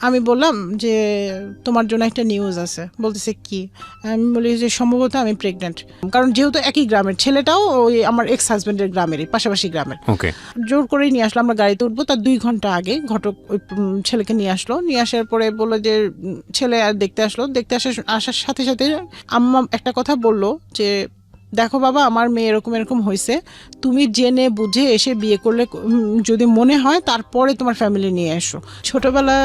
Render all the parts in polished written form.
আমি বললাম যে তোমার জন্য একটা নিউজ আছে। বলতেছে কি? আমি বলি যে সম্ভবত আমি প্রেগনেন্ট, কারণ যেহেতু একই গ্রামের, ছেলেটাও ওই আমার এক্স হাজবেন্ডের গ্রামেরই, পাশাপাশি গ্রামের। ওকে, জোর করেই নিয়ে আসলো, আমরা গাড়িতে উঠবো তার 2 ঘন্টা আগে ঘটক ওই ছেলেকে নিয়ে আসলো। নিয়ে আসার পরে বললো যে ছেলে আর দেখতে আসলো। দেখতে আসার সাথে সাথে আম্মা একটা কথা বললো যে দেখো বাবা, আমার মেয়ে এরকম এরকম হয়েছে, তুমি জেনে বুঝে এসে বিয়ে করলে যদি মনে হয় তারপরে তোমার ফ্যামিলি নিয়ে এসো। ছোটবেলা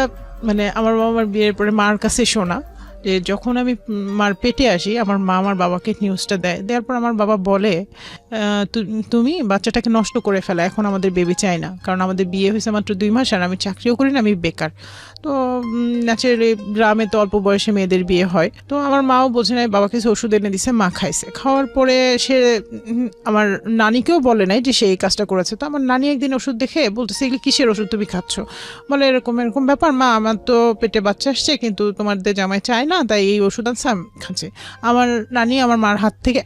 মানে আমার বাবার বিয়ের পরে মার কাছে শোনা যে যখন আমি মার পেটে আসি, আমার মা আমার বাবাকে নিউজটা দেওয়ার পর আমার বাবা বলে তুমি বাচ্চাটাকে নষ্ট করে ফেলা, এখন আমাদের বেবি চাই না, কারণ আমাদের বিয়ে হয়েছে মাত্র 2 মাস আর আমি চাকরিও করি না, আমি বেকার। তো ন্যাচারালি গ্রামে তো অল্প বয়সে মেয়েদের বিয়ে হয়। তো আমার মাও বোঝে নাই, বাবাকে ওষুধ এনে দিছে, মা খাইছে। খাওয়ার পরে সে আমার নানিকেও বলে নাই যে সে এই কাজটা করেছে। তো আমার নানি একদিন ওষুধ দেখে বলতেছে এগুলো কিসের ওষুধ তুমি খাচ্ছ? বলে এরকম এরকম ব্যাপার মা, আমার তো পেটে বাচ্চা আসছে কিন্তু তোমাদের জামাই চায় না, তাই এই ওষুধ আনছে আমি খাচ্ছি। আমার নানি আমার মার হাত থেকে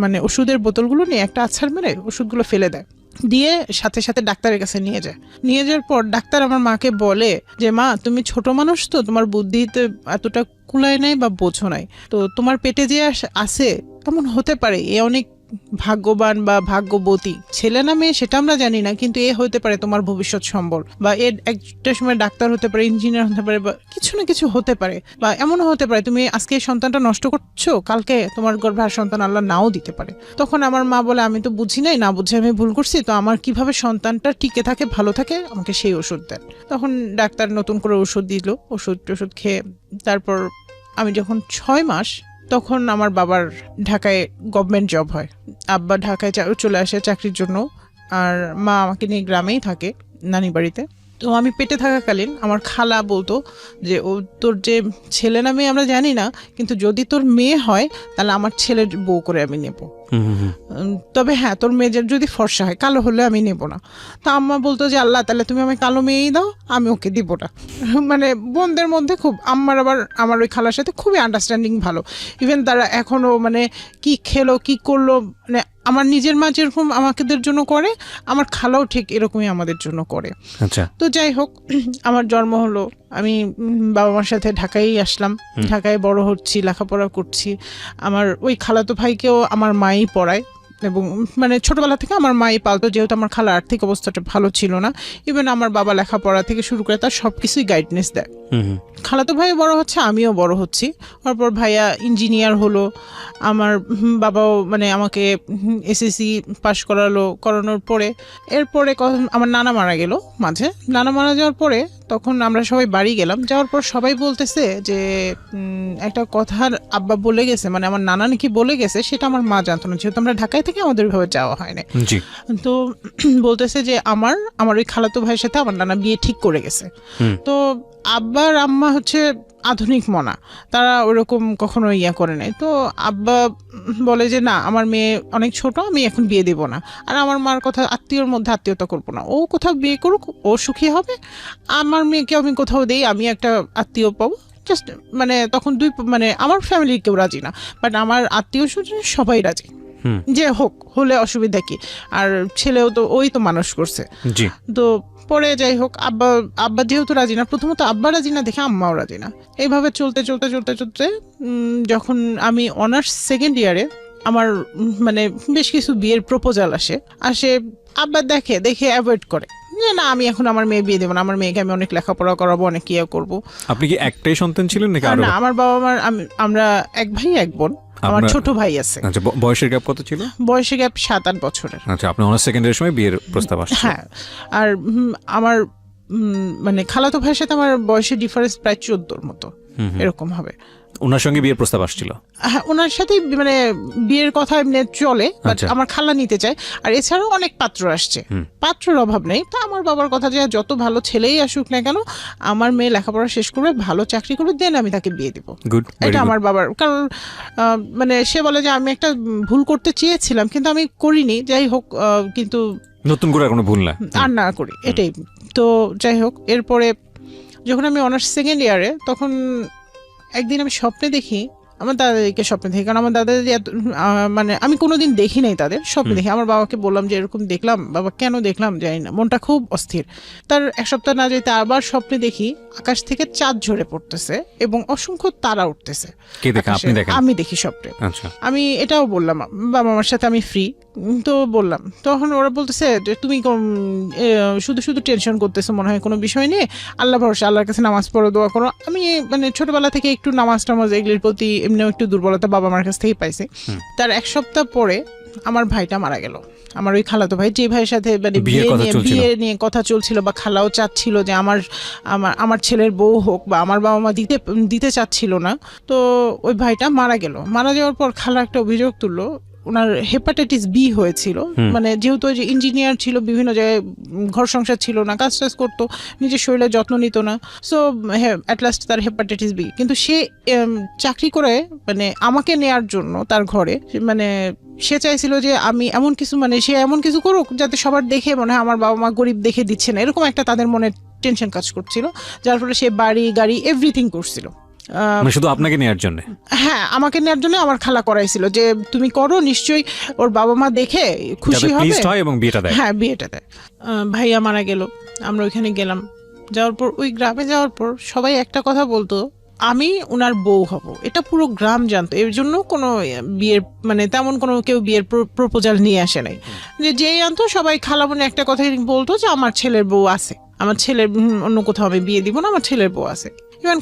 মানে ওষুধের বোতলগুলো নিয়ে একটা আছাড় মেরে ওষুধগুলো ফেলে দেয়, দিয়ে সাথে সাথে ডাক্তারের কাছে নিয়ে যায়। নিয়ে যাওয়ার পর ডাক্তার আমার মাকে বলে যে মা, তুমি ছোট মানুষ তো, তোমার বুদ্ধিতে এতটা কুলায় নাই বা বোঝো নাই, তো তোমার পেটে যে আছে এমন হতে পারে, এ অনেক ভাগ্যবান বা ভাগ্যবতী, ছেলে না মেয়ে সেটা আমরা জানি না, কিন্তু এ হতে পারে তোমার ভবিষ্যৎ সম্বল, বা এর একটা সময় ডাক্তার হতে পারে, ইঞ্জিনিয়ার হতে পারে, বা কিছু না কিছু হতে পারে, বা এমনও হতে পারে তুমি আজকে এই সন্তানটা নষ্ট করছো, কালকে তোমার গর্ভে আর সন্তান আল্লাহ নাও দিতে পারে। তখন আমার মা বলে আমি তো বুঝি নাই, না বুঝে আমি ভুল করছি, তো আমার কিভাবে সন্তানটা টিকে থাকে ভালো থাকে, আমাকে সেই ওষুধ দেন। তখন ডাক্তার নতুন করে ওষুধ দিল, ওষুধ খেয়ে তারপর আমি যখন 6 মাস, তখন আমার বাবার ঢাকায় গভর্নমেন্ট জব হয়, আব্বা ঢাকায় চলে আসে চাকরির জন্য, আর মা আমাকে নিয়ে গ্রামেই থাকে নানি বাড়িতে। তো আমি পেটে থাকাকালীন আমার খালা বলতো যে ও তোর যে ছেলে না মেয়ে আমরা জানি না, কিন্তু যদি তোর মেয়ে হয় তাহলে আমার ছেলের বউ করে আমি নেব, তবে হ্যাঁ তোর মেয়ে যদি ফর্সা হয়, কালো হলে আমি নেব না। তা আম্মা বলতো যে আল্লাহ তাহলে তুমি আমায় কালো মেয়েই দাও, আমি ওকে দিব না। মানে বোনদের মধ্যে খুব আম্মার আবার আমার ওই খালার সাথে খুবই আন্ডারস্ট্যান্ডিং ভালো। ইভেন তারা এখনো মানে কি খেলো কি করলো, মানে আমার নিজের মা যেরকম আমাদের জন্য করে, আমার খালাও ঠিক এরকমই আমাদের জন্য করে। আচ্ছা, তো যাই হোক, আমার জন্ম হলো, আমি বাবা মার সাথে ঢাকায় আসলাম, ঢাকায় বড় হচ্ছি, লেখাপড়া করছি। আমার ওই খালাতো ভাইকেও আমার মাই পড়ায়, এবং মানে ছোটবেলা থেকে আমার মাই পালতো, যেহেতু আমার খালার আর্থিক অবস্থাটা ভালো ছিল না। ইভেন আমার বাবা লেখাপড়া থেকে শুরু করে তার সবকিছুই গাইডনেস দেয়। খালাতো ভাই বড় হচ্ছে, আমিও বড় হচ্ছি। তারপর ভাইয়া ইঞ্জিনিয়ার হলো, আমার বাবাও মানে আমাকে এসএসসি পাশ করানোর পরে এরপরে আমার নানা মারা গেল মাঝে। নানা মারা যাওয়ার পরে তখন আমরা সবাই বাড়ি গেলাম, যাওয়ার পর সবাই বলতেছে যে একটা কথার আব্বা বলে গেছে, মানে আমার নানা নাকি বলে গেছে, সেটা আমার মা জানতো না, যেহেতু আমরা ঢাকায় থেকে আমাদের ওইভাবে যাওয়া হয় না। তো বলতেছে যে আমার ওই খালাতো ভাইয়ের সাথে আমার নানা বিয়ে ঠিক করে গেছে। তো আব্বার আম্মা হচ্ছে আধুনিক মনা, তারা ওরকম কখনো ইয়া করে নাই। তো আব্বা বলে যে না, আমার মেয়ে অনেক ছোট, আমি এখন বিয়ে দেব না। আর আমার মার কথা, আত্মীয়র মধ্যে আত্মীয়তা করবো না, ও কোথাও বিয়ে করুক, ও সুখী হবে, আমার মেয়েকে আমি কোথাও দেই, আমি একটা আত্মীয় পাবো। জাস্ট মানে তখন মানে আমার ফ্যামিলির কেউ রাজি না, বাট আমার আত্মীয় স্বজন সবাই রাজি, যে হোক, হলে অসুবিধা কি, আর ছেলেও তো ওই তো মানুষ করছে। তো পরে যাই হোক, আব্বা যেহেতু রাজি না, প্রথমত আব্বা রাজি না দেখে আম্মাও রাজি না। এইভাবে চলতে যখন আমি অনার্স সেকেন্ড ইয়ারে, আমার মানে বেশ কিছু বিয়ের প্রপোজাল আসে, আব্বা দেখে অ্যাভয়েড করে যে না, আমি এখন আমার মেয়ে বিয়ে দেবো না, আমার মেয়েকে আমি অনেক লেখাপড়া করাবো, অনেক ইয়ে করবো। আপনি কি একটাই সন্তান ছিলেন নাকি? না, আমার বাবা মার আমরা এক ভাই এক বোন, আমার ছোট ভাই আছে। আচ্ছা, বয়সের গ্যাপ কত ছিল? বয়সের গ্যাপ 7-8 বছরের। আচ্ছা, আপনি অনার্স সেকেন্ডের সময় বিয়ের প্রস্তাব আসছে? হ্যাঁ, আর আমার মানে খালাতো ভাইয়ের সাথে আমার বয়সের ডিফারেন্স প্রায় 14 মতো এরকম হবে। ওনার সঙ্গে বিয়ের প্রস্তাব আসছিল? হ্যাঁ, ওনার সাথে মানে বিয়ের কথা এমনি চলে, বাট আমার খালা নিতে চায়। আর এছাড়াও অনেক পাত্র আসছে, পাত্রের অভাব নেই। তা আমার বাবার কথা যে যত ভালো ছেলেই আসুক না কেন, আমার মেয়ে লেখাপড়া শেষ করবে, ভালো চাকরি করবে, দেন আমি তাকে বিয়ে দিব। এটা আমার বাবার, কারণ মানে সে বলে যে আমি একটা ভুল করতে চেয়েছিলাম কিন্তু আমি করিনি, যাই হোক, কিন্তু নতুন করে কোনো ভুল না করি, এটাই। তো যাই হোক, এরপরে যখন আমি অনার্স সেকেন্ড ইয়ারে, তখন একদিন আমি স্বপ্নে দেখি আমার দাদাদিকে স্বপ্নে দেখি, কারণ আমার দাদাদি মানে আমি কোনোদিন দেখি নাই তাদের, স্বপ্নে দেখি। আমার বাবাকে বললাম যে এরকম দেখলাম, বাবা কেন দেখলাম জানি না, মনটা খুব অস্থির। তার এক সপ্তাহ না যেতে আবার স্বপ্নে দেখি আকাশ থেকে চাঁদ ঝরে পড়তেছে এবং অসংখ্য তারা উঠতেছে। আমি দেখি স্বপ্নে। আমি এটাও বললাম বাবা মার সাথে আমি ফ্রি, তো বললাম, তখন ওরা বলতেছে যে তুমি শুধু শুধু টেনশন করতেছো মনে হয় কোনো বিষয় নিয়ে, আল্লাহ ভরসা, আল্লাহর কাছে নামাজ পড়ো, দোয়া করো। আমি মানে ছোটবেলা থেকে একটু নামাজ টামাজ এগুলির প্রতি এমনিও একটু দুর্বলতা বাবা মার কাছ থেকেই পাইছি। তার এক সপ্তাহ পরে আমার ভাইটা মারা গেল, আমার ওই খালাতো ভাই, যে ভাইয়ের সাথে মানে বিয়ে নিয়ে কথা চলছিল বা খালাও চাচ্ছিল যে আমার ছেলের বউ হোক, বা আমার বাবা মা দিতে চাচ্ছিল না। তো ওই ভাইটা মারা গেল। মারা যাওয়ার পর খালা একটা অভিযোগ তুললো, ওনার হেপাটাইটিস বি হয়েছিল। মানে যেহেতু যে ইঞ্জিনিয়ার ছিল, বিভিন্ন জায়গায় ঘর সংসার ছিল না, কাজ টাজ করতো, নিজের শরীরের যত্ন নিত না, সো অ্যাট লাস্ট তার হেপাটাইটিস বি। কিন্তু সে চাকরি করে মানে আমাকে নেয়ার জন্য তার ঘরে, মানে সে চাইছিল যে আমি এমন কিছু, মানে সে এমন কিছু করুক যাতে সবার দেখে মনে হয় আমার বাবা মা গরিব দেখে দিচ্ছে না, এরকম একটা তাদের মনে টেনশন কাজ করছিল, যার ফলে সে বাড়ি গাড়ি এভরিথিং করছিল শুধু আপনাকে নেওয়ার জন্য। হ্যাঁ, আমাকে নেওয়ার জন্য আমার খালা করাইছিল যে তুমি করো, নিশ্চয়ই ওর বাবা মা দেখে খুশি হবে এবং বিয়েটা দেয়। হ্যাঁ, বিয়েটা দেয়। ভাইয়া মারা গেল, আমরা ওইখানে গেলাম। যাওয়ার পর ওই গ্রামে যাওয়ার পর সবাই একটা কথা বলতো, আমি ওনার বউ হব, এটা পুরো গ্রাম জানতো। এর জন্য কোনো বিয়ের মানে তেমন কোনো কেউ বিয়ের প্রপোজাল নিয়ে আসে নাই। যেই আনতো সবাই খালামনে একটা কথাই বলতো যে আমার ছেলের বউ আছে, আমার ছেলের অন্য কোথাও আমি বিয়ে দিব না, আমার ছেলের বউ আছে। ইভেন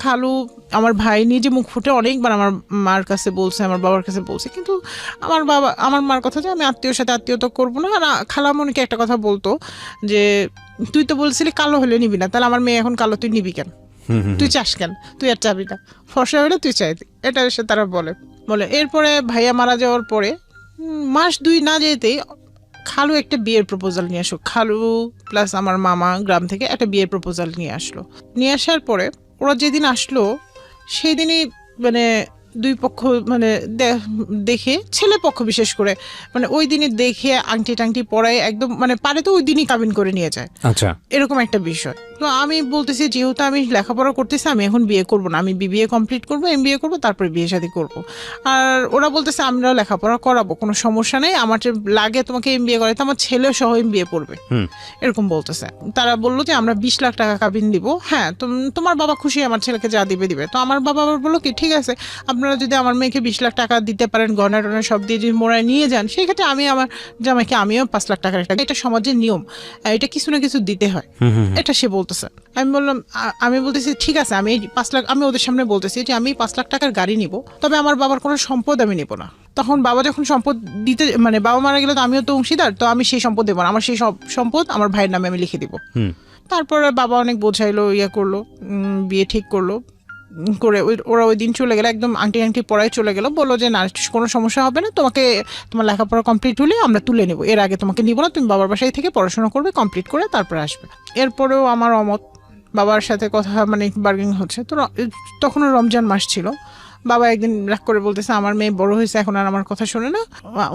খালু আমার ভাই নিজে মুখ ফুটে অনেকবার আমার মার কাছে বলছে, আমার বাবার কাছে বলছে, কিন্তু আমার মার কথা যে আমি আত্মীয়র সাথে আত্মীয়তা করবো না। আর খালামণিকে একটা কথা বলতো যে তুই তো বলছিলি কালো হলে নিবি না, তাহলে আমার মেয়ে এখন কালো, তুই নিবি কেন, তুই চাস কেন, তুই আর চাবি না, ফর্সা হলে তুই চাইতি, এটা এসে তারা বলে। এরপরে ভাইয়া মারা যাওয়ার পরে মাস 2 না যেতেই খালু একটা বিয়ের প্রপোজাল নিয়ে আসলো। খালু প্লাস আমার মামা গ্রাম থেকে একটা বিয়ের প্রপোজাল নিয়ে আসলো। নিয়ে আসার পরে ওরা যেদিন আসলো সেই দিনই মানে দুই পক্ষ মানে দেখে, ছেলে পক্ষ বিশেষ করে মানে ওই দিনই দেখে আংটি টাংটি পরায় একদম মানে পারে তো ওই দিনই কাবিন করে নিয়ে যায়। আচ্ছা, এরকম একটা বিষয়। তো আমি বলতেছি যেহেতু আমি লেখাপড়া করতেছি, আমি এখন বিয়ে করব না, আমি বিবিএ কমপ্লিট করবো, এমবিএ করবো, তারপরে বিয়ে শাদী করবো। আর ওরা বলতেছে আমরাও লেখাপড়া করাবো, কোনো সমস্যা নেই, আমার লাগে তোমাকে এমবিএ করাইতে, আমার ছেলে সহ এমবিএ পড়বে, এরকম বলতেছে। তারা বললো যে আমরা 20 লাখ টাকা কাবিন দিব, হ্যাঁ তোমার বাবা খুশি, আমার ছেলেকে যা দিবে। তো আমার বাবা আবার বললো কি ঠিক আছে, আপনারা যদি আমার মেয়েকে 20 লাখ টাকা দিতে পারেন, গয়না টয়না সব দিয়ে যদি মোড়ায় নিয়ে যান, সেই ক্ষেত্রে আমি আমার জামাইকে আমিও 5 লাখ টাকার একটা, এটা সমাজের নিয়ম, এটা কিছু না কিছু দিতে হয়, এটা সে বলতেছে। আমি বলতেছি ঠিক আছে, আমি 5 লাখ, আমি ওদের সামনে বলতেছি যে আমি 5 লাখ টাকার গাড়ি নিব, তবে আমার বাবার কোনো সম্পদ আমি নিব না। তখন বাবা যখন সম্পদ দিতে মানে বাবা মারা গেলে তো আমিও তো অংশীদার, তো আমি সেই সম্পদ দেবো না, আমার সেই সব সম্পদ আমার ভাইয়ের নামে আমি লিখে দিব। তারপরে বাবা অনেক বোঝাইলো, করলো, বিয়ে ঠিক করলো, করে ওরা ওই দিন চলে গেল, একদম আংটি পড়ায় চলে গেল, বললো যে না কোনো সমস্যা হবে না, তোমাকে তোমার লেখাপড়া কমপ্লিট হলে আমরা তুলে নেবো, এর আগে তোমাকে নিব না, তুমি বাবার বাসায় থেকে পড়াশোনা করবে, কমপ্লিট করে তারপরে আসবে। এরপরেও আমার অমত, বাবার সাথে কথা মানে বার্গেনিং হচ্ছে। তো তখনও রমজান মাস ছিল। বাবা একদিন রাগ করে বলতেছে আমার মেয়ে বড় হয়েছে, এখন আর আমার কথা শোনে না,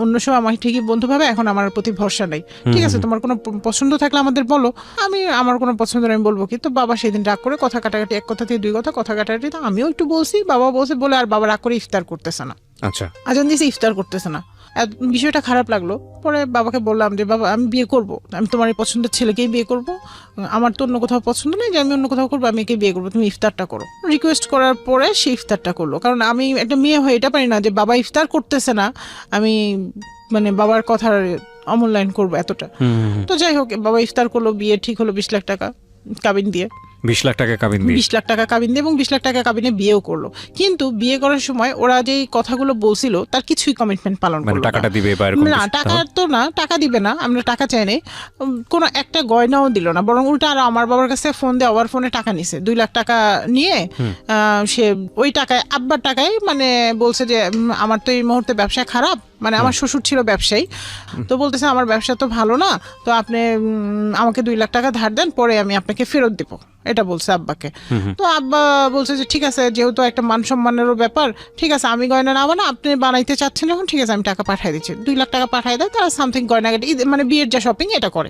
অন্য সময় আমাকে ঠিকই বন্ধু ভাবে, এখন আমার প্রতি ভরসা নেই, ঠিক আছে তোমার কোনো পছন্দ থাকলে আমাদের বলো, আমার কোনো পছন্দ আমি বলবো কি। তো বাবা সেদিন রাগ করে কথা কাটাকাটি, এক কথা থেকে 2 কথা কথা কাটাকাটি, তো আমিও একটু বলছি, বাবা বলছে বলে আর বাবা রাগ করে ইফতার করতেছে না। আচ্ছা, আজান দিয়েছে, ইফতার করতেছে না, বিষয়টা খারাপ লাগলো। পরে বাবাকে বললাম যে বাবা আমি বিয়ে করব, আমি তোমার এই পছন্দের ছেলেকেই বিয়ে করব, আমার তো অন্য কোথাও পছন্দ নেই যে আমি অন্য কোথাও করবো, আমি একে বিয়ে করবো, তুমি ইফতারটা করো। রিকোয়েস্ট করার পরে সে ইফতারটা করলো, কারণ আমি একটা মেয়ে হয়ে এটা পারি না যে বাবা ইফতার করতেছে না আমি মানে বাবার কথার অমূল্যায়ন করবো এতটা। তো যাই হোক, বাবা ইফতার করলো, বিয়ে ঠিক হলো 20 লাখ টাকা কাবিন দিয়ে, 20 লাখ টাকা কাবিন দিয়ে, 20 লাখ টাকা কাবিন দিয়ে এবং 20 লাখ টাকা কাবিনে বিয়েও করলো। কিন্তু বিয়ে করার সময় ওরা যে কথাগুলো বলছিল তার কিছুই কমিটমেন্ট পালন করলো না। টাকাটা দিবে বা এরকম না, টাকা তো না, টাকা দিবে না, আমরা টাকা চাই নাই, কোনো একটা গয়নাও দিল না, বরং উল্টা আর আমার বাবার কাছে ফোন দিয়ে আবার ফোনে টাকা নিছে, 2 লাখ টাকা নিয়ে সে ওই টাকায় আব্বার টাকায় মানে বলছে যে আমার তো এই মুহূর্তে ব্যবসা খারাপ, মানে আমার শ্বশুর ছিল ব্যবসায়ী, তো বলতেছে আমার ব্যবসা তো ভালো না, তো আপনি আমাকে 2 লাখ টাকা ধার দেন, পরে আমি আপনাকে ফেরত দিব, এটা বলছে আব্বাকে। তো আব্বা বলছে যে ঠিক আছে, যেহেতু একটা মান সম্মানেরও ব্যাপার, ঠিক আছে আমি গয়না নেবো না, আপনি বানাইতে চাচ্ছেন এখন, ঠিক আছে আমি টাকা পাঠিয়ে দিচ্ছি। 2 লাখ টাকা পাঠিয়ে দেয়, তারা সামথিং গয়নাগাটি মানে বিয়ের যা শপিং এটা করে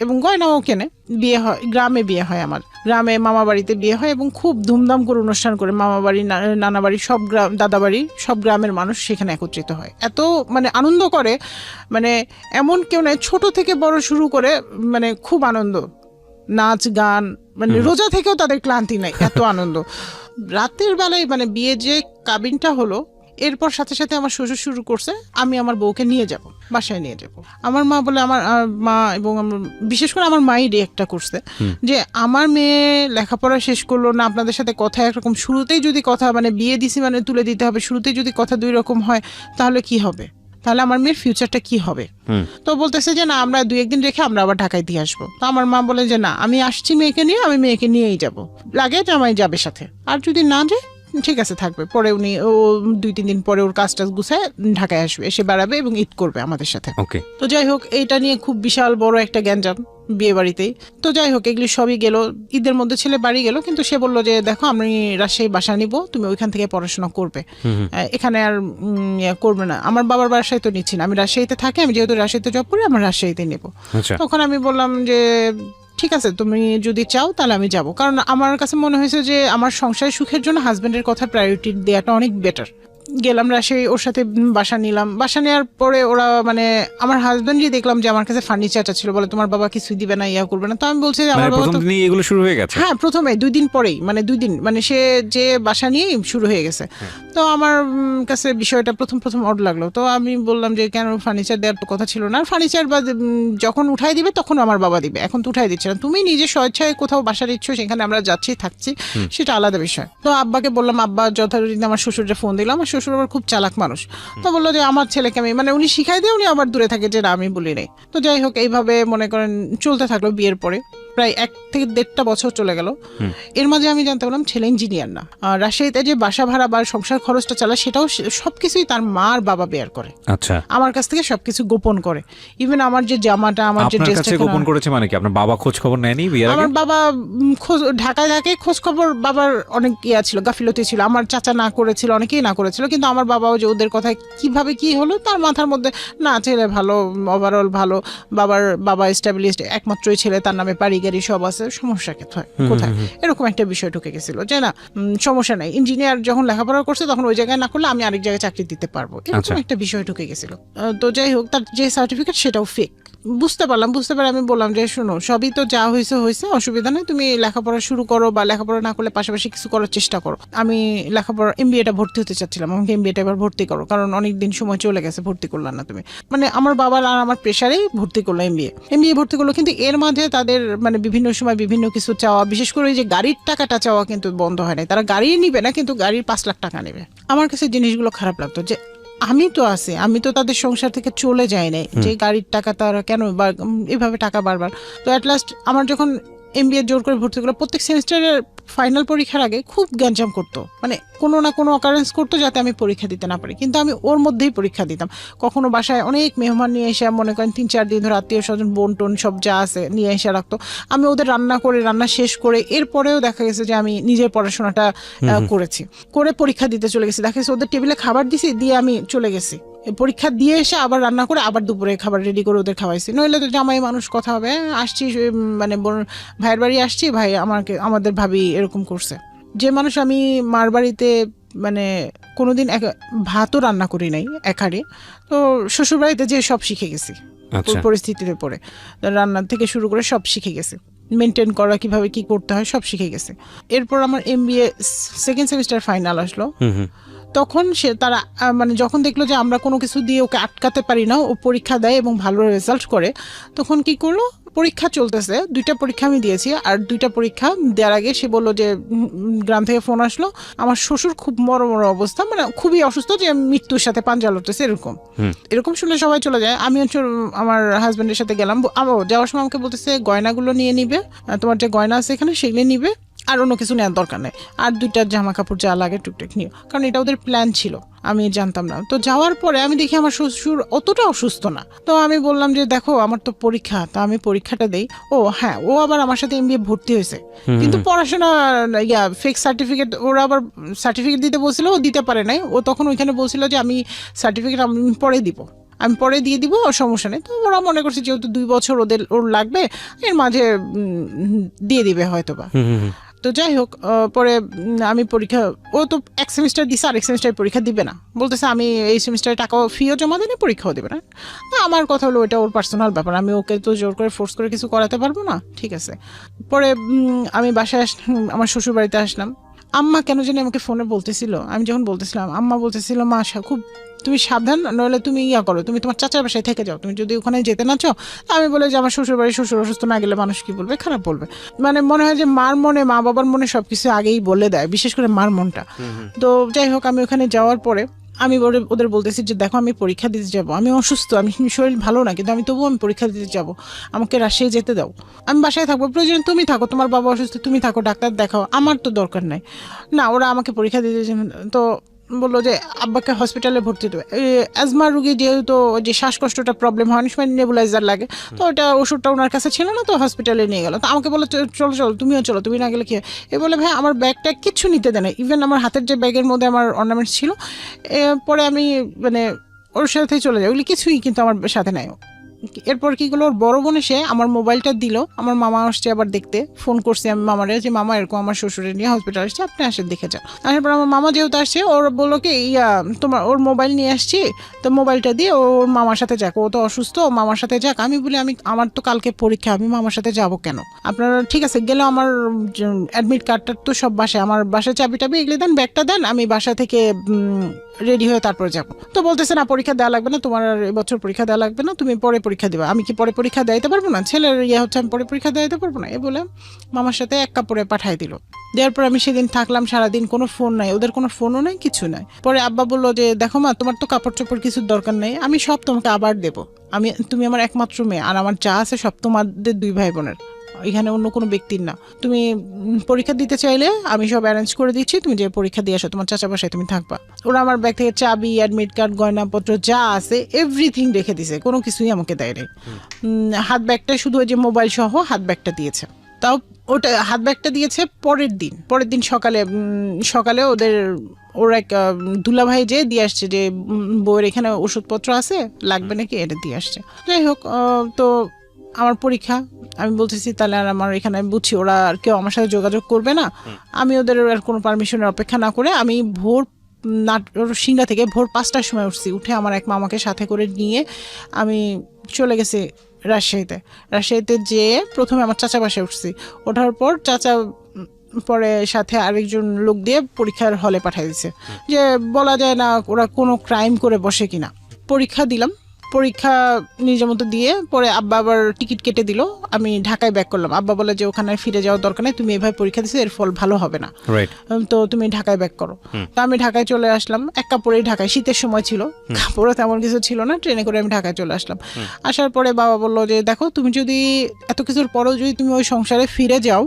এবং গয়নাও কেনে, বিয়ে হয়, গ্রামে বিয়ে হয় আমার। গ্রামে মামা বাড়িতে বিয়ে হয় এবং খুব ধুমধাম করে অনুষ্ঠান করে মামা বাড়ি নানা বাড়ি সব গ্রাম দাদা বাড়ি সব গ্রামের মানুষ সেখানে একত্রিত হয়। এত মানে আনন্দ করে, মানে এমন কেউ নেই ছোট থেকে বড় শুরু করে, মানে খুব আনন্দ, নাচ গান, মানে রোজা থেকেও তাদের ক্লান্তি নাই, এত আনন্দ। রাতের বেলায় মানে বিয়ে যে কাবিনটা হলো, এরপর সাথে সাথে আমার শ্বশুর শুরু করছে আমি আমার বউকে নিয়ে যাব, বাসায় নিয়ে যাব। আমার মা বলে, আমার মা এবং বিশেষ করে আমার মাই রিয়েক্টটা করছে যে আমার মেয়ে লেখাপড়া শেষ করলো না, আপনাদের সাথে কথা একরকম, শুরুতেই যদি কথা মানে বিয়ে দিছি মানে তুলে দিতে হবে, শুরুতেই যদি কথা দুই রকম হয় তাহলে কি হবে, তাহলে আমার মেয়ের ফিউচারটা কি হবে। তো বলতেছে যে না, আমরা 2-1 দিন রেখে আমরা আবার ঢাকায় দিয়ে আসবো। তো আমার মা বলে যে না, আমি আসছি মেয়েকে নিয়ে, আমি মেয়েকে নিয়েই যাব, লাগে জামাই যাবে সাথে, আর যদি না যায় ঠিক আছে থাকবে। পরে উনি ও 2-3 দিন পরে ওর কাজ টাজ গুছায় ঢাকায় আসবে, এসে বেড়াবে এবং ঈদ করবে আমাদের সাথে। তো যাই হোক, এইটা নিয়ে খুব বিশাল বড় একটা গ্যাঞ্জাম বিয়ে বাড়িতেই। তো যাই হোক, এগুলি সবই গেল, ঈদের মধ্যে ছেলে বাড়ি গেল, কিন্তু সে বললো যে দেখো আমি রাজশাহী বাসা নিব, তুমি ওইখান থেকে পড়াশোনা করবে, এখানে আর করবে না। আমার বাবার বাসায় তো নিচ্ছি না, আমি রাজশাহীতে থাকি, আমি যেহেতু রাজশাহীতে জব করি, আমার রাজশাহীতে নেবো। তখন আমি বললাম যে ঠিক আছে, তুমি যদি চাও তাহলে আমি যাব, কারণ আমার কাছে মনে হয়েছে যে আমার সংসারের সুখের জন্য হাজবেন্ডের কথা প্রায়োরিটি দেওয়াটা অনেক বেটার। গেলাম রাজশাহী, ওর সাথে বাসা নিলাম। বাসা নেওয়ার পরে ওরা মানে আমার হাজবেন্ডই দেখলাম যে আমার কাছে ফার্নিচারটা ছিল, বলে তোমার বাবা কিছুই দিবে না, ইয়া করবে না। তো আমি বলছি আমার বাবা তো এগুলো শুরু হয়ে গেছে। হ্যাঁ, প্রথমে 2 দিন পরেই, মানে 2 দিন মানে সে যে বাসা নিয়েই শুরু হয়ে গেছে। তো আমার কাছে বিষয়টা প্রথম অড লাগলো। তো আমি বললাম যে কেন, ফার্নিচার দেওয়ার তো কথা ছিল না, ফার্নিচার বা যখন উঠাই দিবে তখন আমার বাবা দিবে, এখন তো উঠাই দিচ্ছে না, তুমি নিজে স্বেচ্ছায় কোথাও বাসার ইচ্ছো সেখানে আমরা যাচ্ছি থাকছি, সেটা আলাদা বিষয়। তো আব্বাকে বললাম, আব্বা যথারীতি আমার শ্বশুরকে ফোন দিলাম, আমার শ্বশুর আবার খুব চালাক মানুষ। তো বললো যে আমার ছেলেকে আমি, মানে উনি শিখাই দিয়ে উনি আবার দূরে থাকে যে না আমি বলি নাই। তো যাই হোক, এইভাবে মনে করেন চলতে থাকলো। বিয়ের পরে প্রায় 1 থেকে 1.5 বছর চলে গেল। এর মাঝে আমি জানতে পারলাম ছেলে ইঞ্জিনিয়ার না। রাজশাহীতে যে বাসা ভাড়া বা সংসার খরচটা চালায় সেটাও সবকিছুই তার মা আর বাবা বেয়ার করে। আচ্ছা, আমার কাছ থেকে সবকিছু গোপন করে। ইভেন আমার যে জামাটা, আমার যে ড্রেসটা গোপন করেছে। মানে কি আপনার বাবা খোঁজ খবর নেয়নি বিয়ের আগে? আমার বাবা ঢাকায় থাকে, খোঁজ খবর বাবার অনেক ইয়া ছিল, গাফিলতি ছিল। আমার চাচা না করেছিল, অনেকেই না করেছিল, কিন্তু আমার বাবাও যে ওদের কথায় কিভাবে কি হলো তার মাথার মধ্যে, না ছেলে ভালো, ওভারঅল ভালো, বাবা এস্টাবলিশড, একমাত্রই ছেলে, তার নামে বাড়ি গাড়ি সব আছে, সমস্যা কোথায়, এরকম একটা বিষয় ঢুকে গেছিল যে না সমস্যা নাই, ইঞ্জিনিয়ার যখন লেখাপড়া করছে তখন ওই জায়গায় না করলে আমি আরেক জায়গায় চাকরি দিতে পারবো, এরকম একটা বিষয় ঢুকে গেছিল। তো যাই হোক, তার যে সার্টিফিকেট সেটাও ফেক। বুঝতে পারে আমি বললাম যে শোনো, সবই তো যা হয়েছে অসুবিধা নেই, তুমি লেখাপড়া শুরু করো, বা লেখাপড়া না করলে পাশাপাশি কিছু করার চেষ্টা করো। আমি লেখাপড়া MBA-টা ভর্তি হতে চাচ্ছিলাম, আমাকে MBA-টা এবার ভর্তি করো, কারণ অনেক দিন সময় চলে গেছে, ভর্তি করলাম না তুমি। মানে আমার বাবার আর আমার প্রেশারেই ভর্তি করলো, MBA ভর্তি করলো। কিন্তু এর মাঝে তাদের মানে বিভিন্ন সময় বিভিন্ন কিছু চাওয়া, বিশেষ করে যে গাড়ির টাকাটা চাওয়া কিন্তু বন্ধ হয় নাই। তারা গাড়ি নিবে না, কিন্তু গাড়ির 5 লাখ টাকা নেবে। আমার কাছে জিনিসগুলো খারাপ লাগতো যে আমি তো আছি, আমি তো তাদের সংসার থেকে চলে যাই নাই, যে গাড়ির টাকা তারা কেন এভাবে টাকা বারবার। তো অ্যাট লাস্ট আমার যখন MBA জোর করে ভর্তি করলো, প্রত্যেক সেমিস্টারের ফাইনাল পরীক্ষার আগে খুব গ্যাঞ্জাম করতো, মানে কোনো না কোনো অকারেন্স করতো যাতে আমি পরীক্ষা দিতে না পারি, কিন্তু আমি ওর মধ্যেই পরীক্ষা দিতাম। কখনো বাসায় অনেক মেহমান নিয়ে এসে, মনে করেন 3-4 দিন ধরে আত্মীয় স্বজন বোন টোন সব যা আছে নিয়ে এসে রাখতো, আমি ওদের রান্না শেষ করে এরপরেও দেখা গেছে যে আমি নিজের পড়াশোনাটা করে পরীক্ষা দিতে চলে গেছি। দেখা গেছে ওদের টেবিলে খাবার দিছি, দিয়ে আমি চলে গেছি, পরীক্ষা দিয়ে এসে আবার রান্না করে আবার দুপুরে খাবার রেডি করে ওদের খাওয়াইছি। নইলে তো জামাই মানুষ কথা হবে, আসছি মানে ভাইয়ের বাড়ি আসছি, ভাই আমাদের ভাবি এরকম করছে। যে মানুষ আমি মার বাড়িতে মানে কোনোদিন ভাতও রান্না করি নাই একারে, তো শ্বশুর বাড়িতে যে সব শিখে গেছি পরিস্থিতিতে পড়ে, রান্না থেকে শুরু করে সব শিখে গেছি, মেনটেন করা কিভাবে কি করতে হয় সব শিখে গেছে। এরপর আমার MBA 2nd সেমিস্টার ফাইনাল আসলো। তখন তারা মানে যখন দেখলো যে আমরা কোনো কিছু দিয়ে ওকে আটকাতে পারি না, ও পরীক্ষা দেয় এবং ভালো রেজাল্ট করে, তখন কি করলো, পরীক্ষা চলতেছে, 2টা পরীক্ষা আমি দিয়েছি, আর 2টা পরীক্ষা দেওয়ার আগে সে বললো যে গ্রাম থেকে ফোন আসলো, আমার শ্বশুর খুব মরমর অবস্থা, মানে খুবই অসুস্থ, যে মৃত্যুর সাথে পাঞ্জা লড়তেছে, এরকম শুনলে সবাই চলে যায়। আমি আমার হাজব্যান্ডের সাথে গেলাম, যাওয়ার সময় আমাকে বলতেছে গয়নাগুলো নিয়ে নিবে, তোমার যে গয়না আছে এখানে সেগুলো নিবে, আর অন্য কিছু নেওয়ার দরকার নেই, আর 2টা জামা কাপড় যা লাগে টুকটাক নিও, কারণ এটা ওদের প্ল্যান ছিল, আমি জানতাম না। তো যাওয়ার পরে আমি দেখি আমার শ্বশুর অতটা অসুস্থ না। তো আমি বললাম যে দেখো আমার তো পরীক্ষা, তা আমি পরীক্ষাটা দেই। ও হ্যাঁ, ও আবার আমার সাথে MBA ভর্তি হয়েছে, কিন্তু পড়াশোনা ফেক সার্টিফিকেট, ওরা আবার সার্টিফিকেট দিতে বলছিল, ও দিতে পারে নাই। ও তখন ওইখানে বলছিল যে আমি সার্টিফিকেট আমি পরে দিব। আমি পরে দিয়ে দিব, সমস্যা নেই। তো ওরা মনে করছে যেহেতু 2 বছর ওর লাগবে, এর মাঝে দিয়ে দিবে হয়তোবা। তো যাই হোক, পরে আমি পরীক্ষা, ও তো 1 সেমিস্টার দিছে, আরেক সেমিস্টার পরীক্ষা দিবে না, বলতেছে আমি এই সেমিস্টারে টাকাও ফিও জমা দিই, পরীক্ষাও দেবে না। আমার কথা হলো ওটা ওর পার্সোনাল ব্যাপার, আমি ওকে তো জোর করে ফোর্স করে কিছু করাতে পারবো না, ঠিক আছে। পরে আমি বাসায় আমার শ্বশুর বাড়িতে আসলাম। আম্মা কেন জানি আমাকে ফোনে বলতেছিল, আমি যখন বলতেছিলাম আম্মা বলতেছিল, মা খুব তুমি সাবধান, নইলে তুমি করো, তুমি তোমার চাচার বাসায় থেকে যাও, তুমি যদি ওখানে যেতে না চাও। আমি বলে যে আমার শ্বশুর বাড়ি, শ্বশুর অসুস্থ না গেলে মানুষ কি বলবে, খারাপ বলবে। মানে মনে হয় যে মার মনে, মা বাবার মনে সবকিছু আগেই বলে দেয়, বিশেষ করে মার মনটা। তো যাই হোক, আমি ওখানে যাওয়ার পরে আমি ওদের বলতেছি যে দেখো আমি পরীক্ষা দিতে যাব, আমি অসুস্থ, আমি শরীর ভালো না, কিন্তু আমি তবুও আমি পরীক্ষা দিতে যাব, আমাকে রাজশাহী যেতে দাও, আমি বাসায় থাকবো, প্রয়োজন তুমি থাকো, তোমার বাবা অসুস্থ তুমি থাকো, ডাক্তার দেখাও, আমার তো দরকার নাই। না, ওরা আমাকে পরীক্ষা দিতে, তো বললো যে আব্বাকে হসপিটালে ভর্তি দেবে। অ্যাজমা রুগী যেহেতু যে শ্বাসকষ্টটা প্রবলেম হয়, অনেক সময় নেবুলাইজার লাগে, তো ওটা ওষুধটা ওনার কাছে ছিল না, তো হসপিটালে নিয়ে গেল। তো আমাকে বললো চলো চলো তুমিও চলো, তুমি না গেলে কি? এ বলে ভাই আমার ব্যাগটা কিচ্ছু নিতে দেয় না, ইভেন আমার হাতের যে ব্যাগের মধ্যে আমার অর্নামেন্টস ছিল, পরে আমি মানে ওর সাথেই চলে যাই, ওগুলি কিছুই কিন্তু আমার সাথে নাই। এরপর কি করলো, ওর বড় বোন এসে আমার মোবাইলটা দিল, আমার মামা আসছে আবার দেখতে, ফোন করছে আমি মামারে যে মামা এরকম আমার শ্বশুরের নিয়ে হসপিটাল আসছে, আপনি আসে দেখে যান। তারপর আমার মামা যেহেতু আসছে, ওর বললো কি তোমার ওর মোবাইল নিয়ে আসছি, তো মোবাইলটা দিয়ে ওর মামার সাথে যাক, ও তো অসুস্থ, মামার সাথে যাক। আমি বলি আমার তো কালকে পরীক্ষা, আমি মামার সাথে যাব কেন? আপনারা ঠিক আছে গেলেও আমার অ্যাডমিট কার্ডটা তো সব বাসায়, আমার বাসায় চাবি টাবি এগুলি দেন, ব্যাগটা দেন, আমি বাসা থেকে রেডি হয়ে তারপর যাবো। তো বলতেছে না, পরীক্ষা দেওয়া লাগবে না, তোমার এবছর পরীক্ষা দেওয়া লাগবে না, তুমি পরে পরীক্ষা দিবা। আমি কি পরে পরীক্ষা দিতে পারবো না? ছেলের হচ্ছে, আমি পরে পরীক্ষা দিতে পারবো না, এ বলে মামার সাথে এক কাপড়ে পাঠাই দিল। দেওয়ার পর আমি সেদিন থাকলাম সারাদিন, কোনো ফোন নাই, ওদের কোনো ফোনও নাই, কিছু নাই। পরে আব্বা বললো যে দেখো মা, তোমার তো কাপড় চোপড় কিছুর দরকার নেই, আমি সব তোমাকে আবার দেবো, তুমি আমার একমাত্র মেয়ে, আর আমার যা আছে সব তোমাদের 2 ভাই বোনের, এখানে অন্য কোনো ব্যক্তির না। তুমি পরীক্ষা দিতে চাইলে আমি সব অ্যারেঞ্জ করে দিচ্ছি, তুমি যে পরীক্ষা দিয়ে আসো, তোমার চাচা বাসায় তুমি থাকবা। ওরা আমার ব্যাগ থেকে চাবি, অ্যাডমিট কার্ড, গয়নাপত্র যা আছে এভরিথিং রেখে দিছে, কোনো কিছুই আমাকে দেয় নাই। হাত ব্যাগটা শুধু ওই যে মোবাইল সহ হাত ব্যাগটা দিয়েছে, তাও ওটা হাত ব্যাগটা দিয়েছে পরের দিন সকালে ওর এক দুলাভাই যে দিয়ে আসছে যে বউয়ের এখানে ওষুধপত্র আছে, লাগবে নাকি, এটা দিয়ে আসছে। যাই হোক, তো আমার পরীক্ষা, আমি বলতেছি তাহলে আর আমার এখানে বুঝছি ওরা আর কেউ আমার সাথে যোগাযোগ করবে না, আমি ওদের আর কোনো পারমিশনের অপেক্ষা না করে আমি ভোর সিংড়া থেকে ভোর 5টার সময় উঠছি, উঠে আমার এক মামাকে সাথে করে নিয়ে আমি চলে গেছি রাজশাহীতে যেয়ে প্রথমে আমার চাচা বাসায় উঠছি। ওঠার পর চাচা পরে সাথে আরেকজন লোক দিয়ে পরীক্ষার হলে পাঠিয়ে দিচ্ছে, যে বলা যায় না ওরা কোনো ক্রাইম করে বসে কিনা। পরীক্ষা দিলাম, পরীক্ষা নিজের মতো দিয়ে পরে আব্বা আবার টিকিট কেটে দিল, আমি ঢাকায় ব্যাক করলাম। আব্বা বলে যে ওখানে ফিরে যাওয়ার দরকার নেই, তুমি এভাবে পরীক্ষা দিছো, এর ফল ভালো হবে না, তো তুমি ঢাকায় ব্যাক করো। তো আমি ঢাকায় চলে আসলাম, এক কাপড়েই ঢাকায়, শীতের সময় ছিল, কাপড়ও তেমন কিছু ছিল না, ট্রেনে করে আমি ঢাকায় চলে আসলাম। আসার পরে বাবা বললো যে দেখো, তুমি যদি এত কিছুর পরেও যদি তুমি ওই সংসারে ফিরে যাও,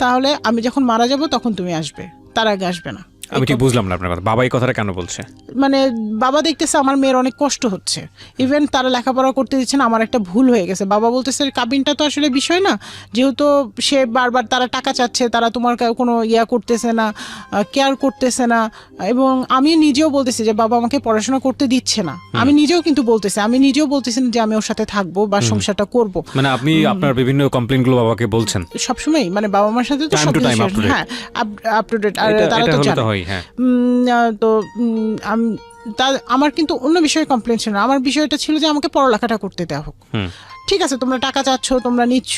তাহলে আমি যখন মারা যাব তখন তুমি আসবে, তার আগে আসবে না। আমি ঠিক বুঝলাম না আপনার কথা, বাবা এই কথাটা কেন বলছে? মানে বাবা দেখতেছে আমার মেয়ের অনেক কষ্ট হচ্ছে, ইভেন তারা লেখাপড়া করতে দিচ্ছে না, আমার একটা ভুল হয়ে গেছে। বাবা বলতেছে কাবিনটা তো আসলে বিষয় না, যেহেতু সে বারবার তারা টাকা চাচ্ছে, তারা তোমার কোনো করতেছে না, কেয়ার করতেছে না। এবং আমি নিজেও বলতেছি যে বাবা আমাকে পড়াশোনা করতে দিচ্ছে না, আমি নিজেও কিন্তু বলতেছি, যে আমি ওর সাথে থাকবো বা সংসারটা করব। মানে আপনি আপনার বিভিন্ন কমপ্লেইনগুলো বাবাকে বলছেন সবসময়, মানে বাবা মার সাথে তো সব হ্যাঁ আপ টু ডেট, আর তারা তো জানে। তো আমার কিন্তু অন্য বিষয়ে কমপ্লেন ছিল না, আমার বিষয়টা ছিল যে আমাকে পড়ালেখাটা করতে দেওয়া হোক। ঠিক আছে, তোমরা টাকা চাচ্ছ, তোমরা নিচ্ছ,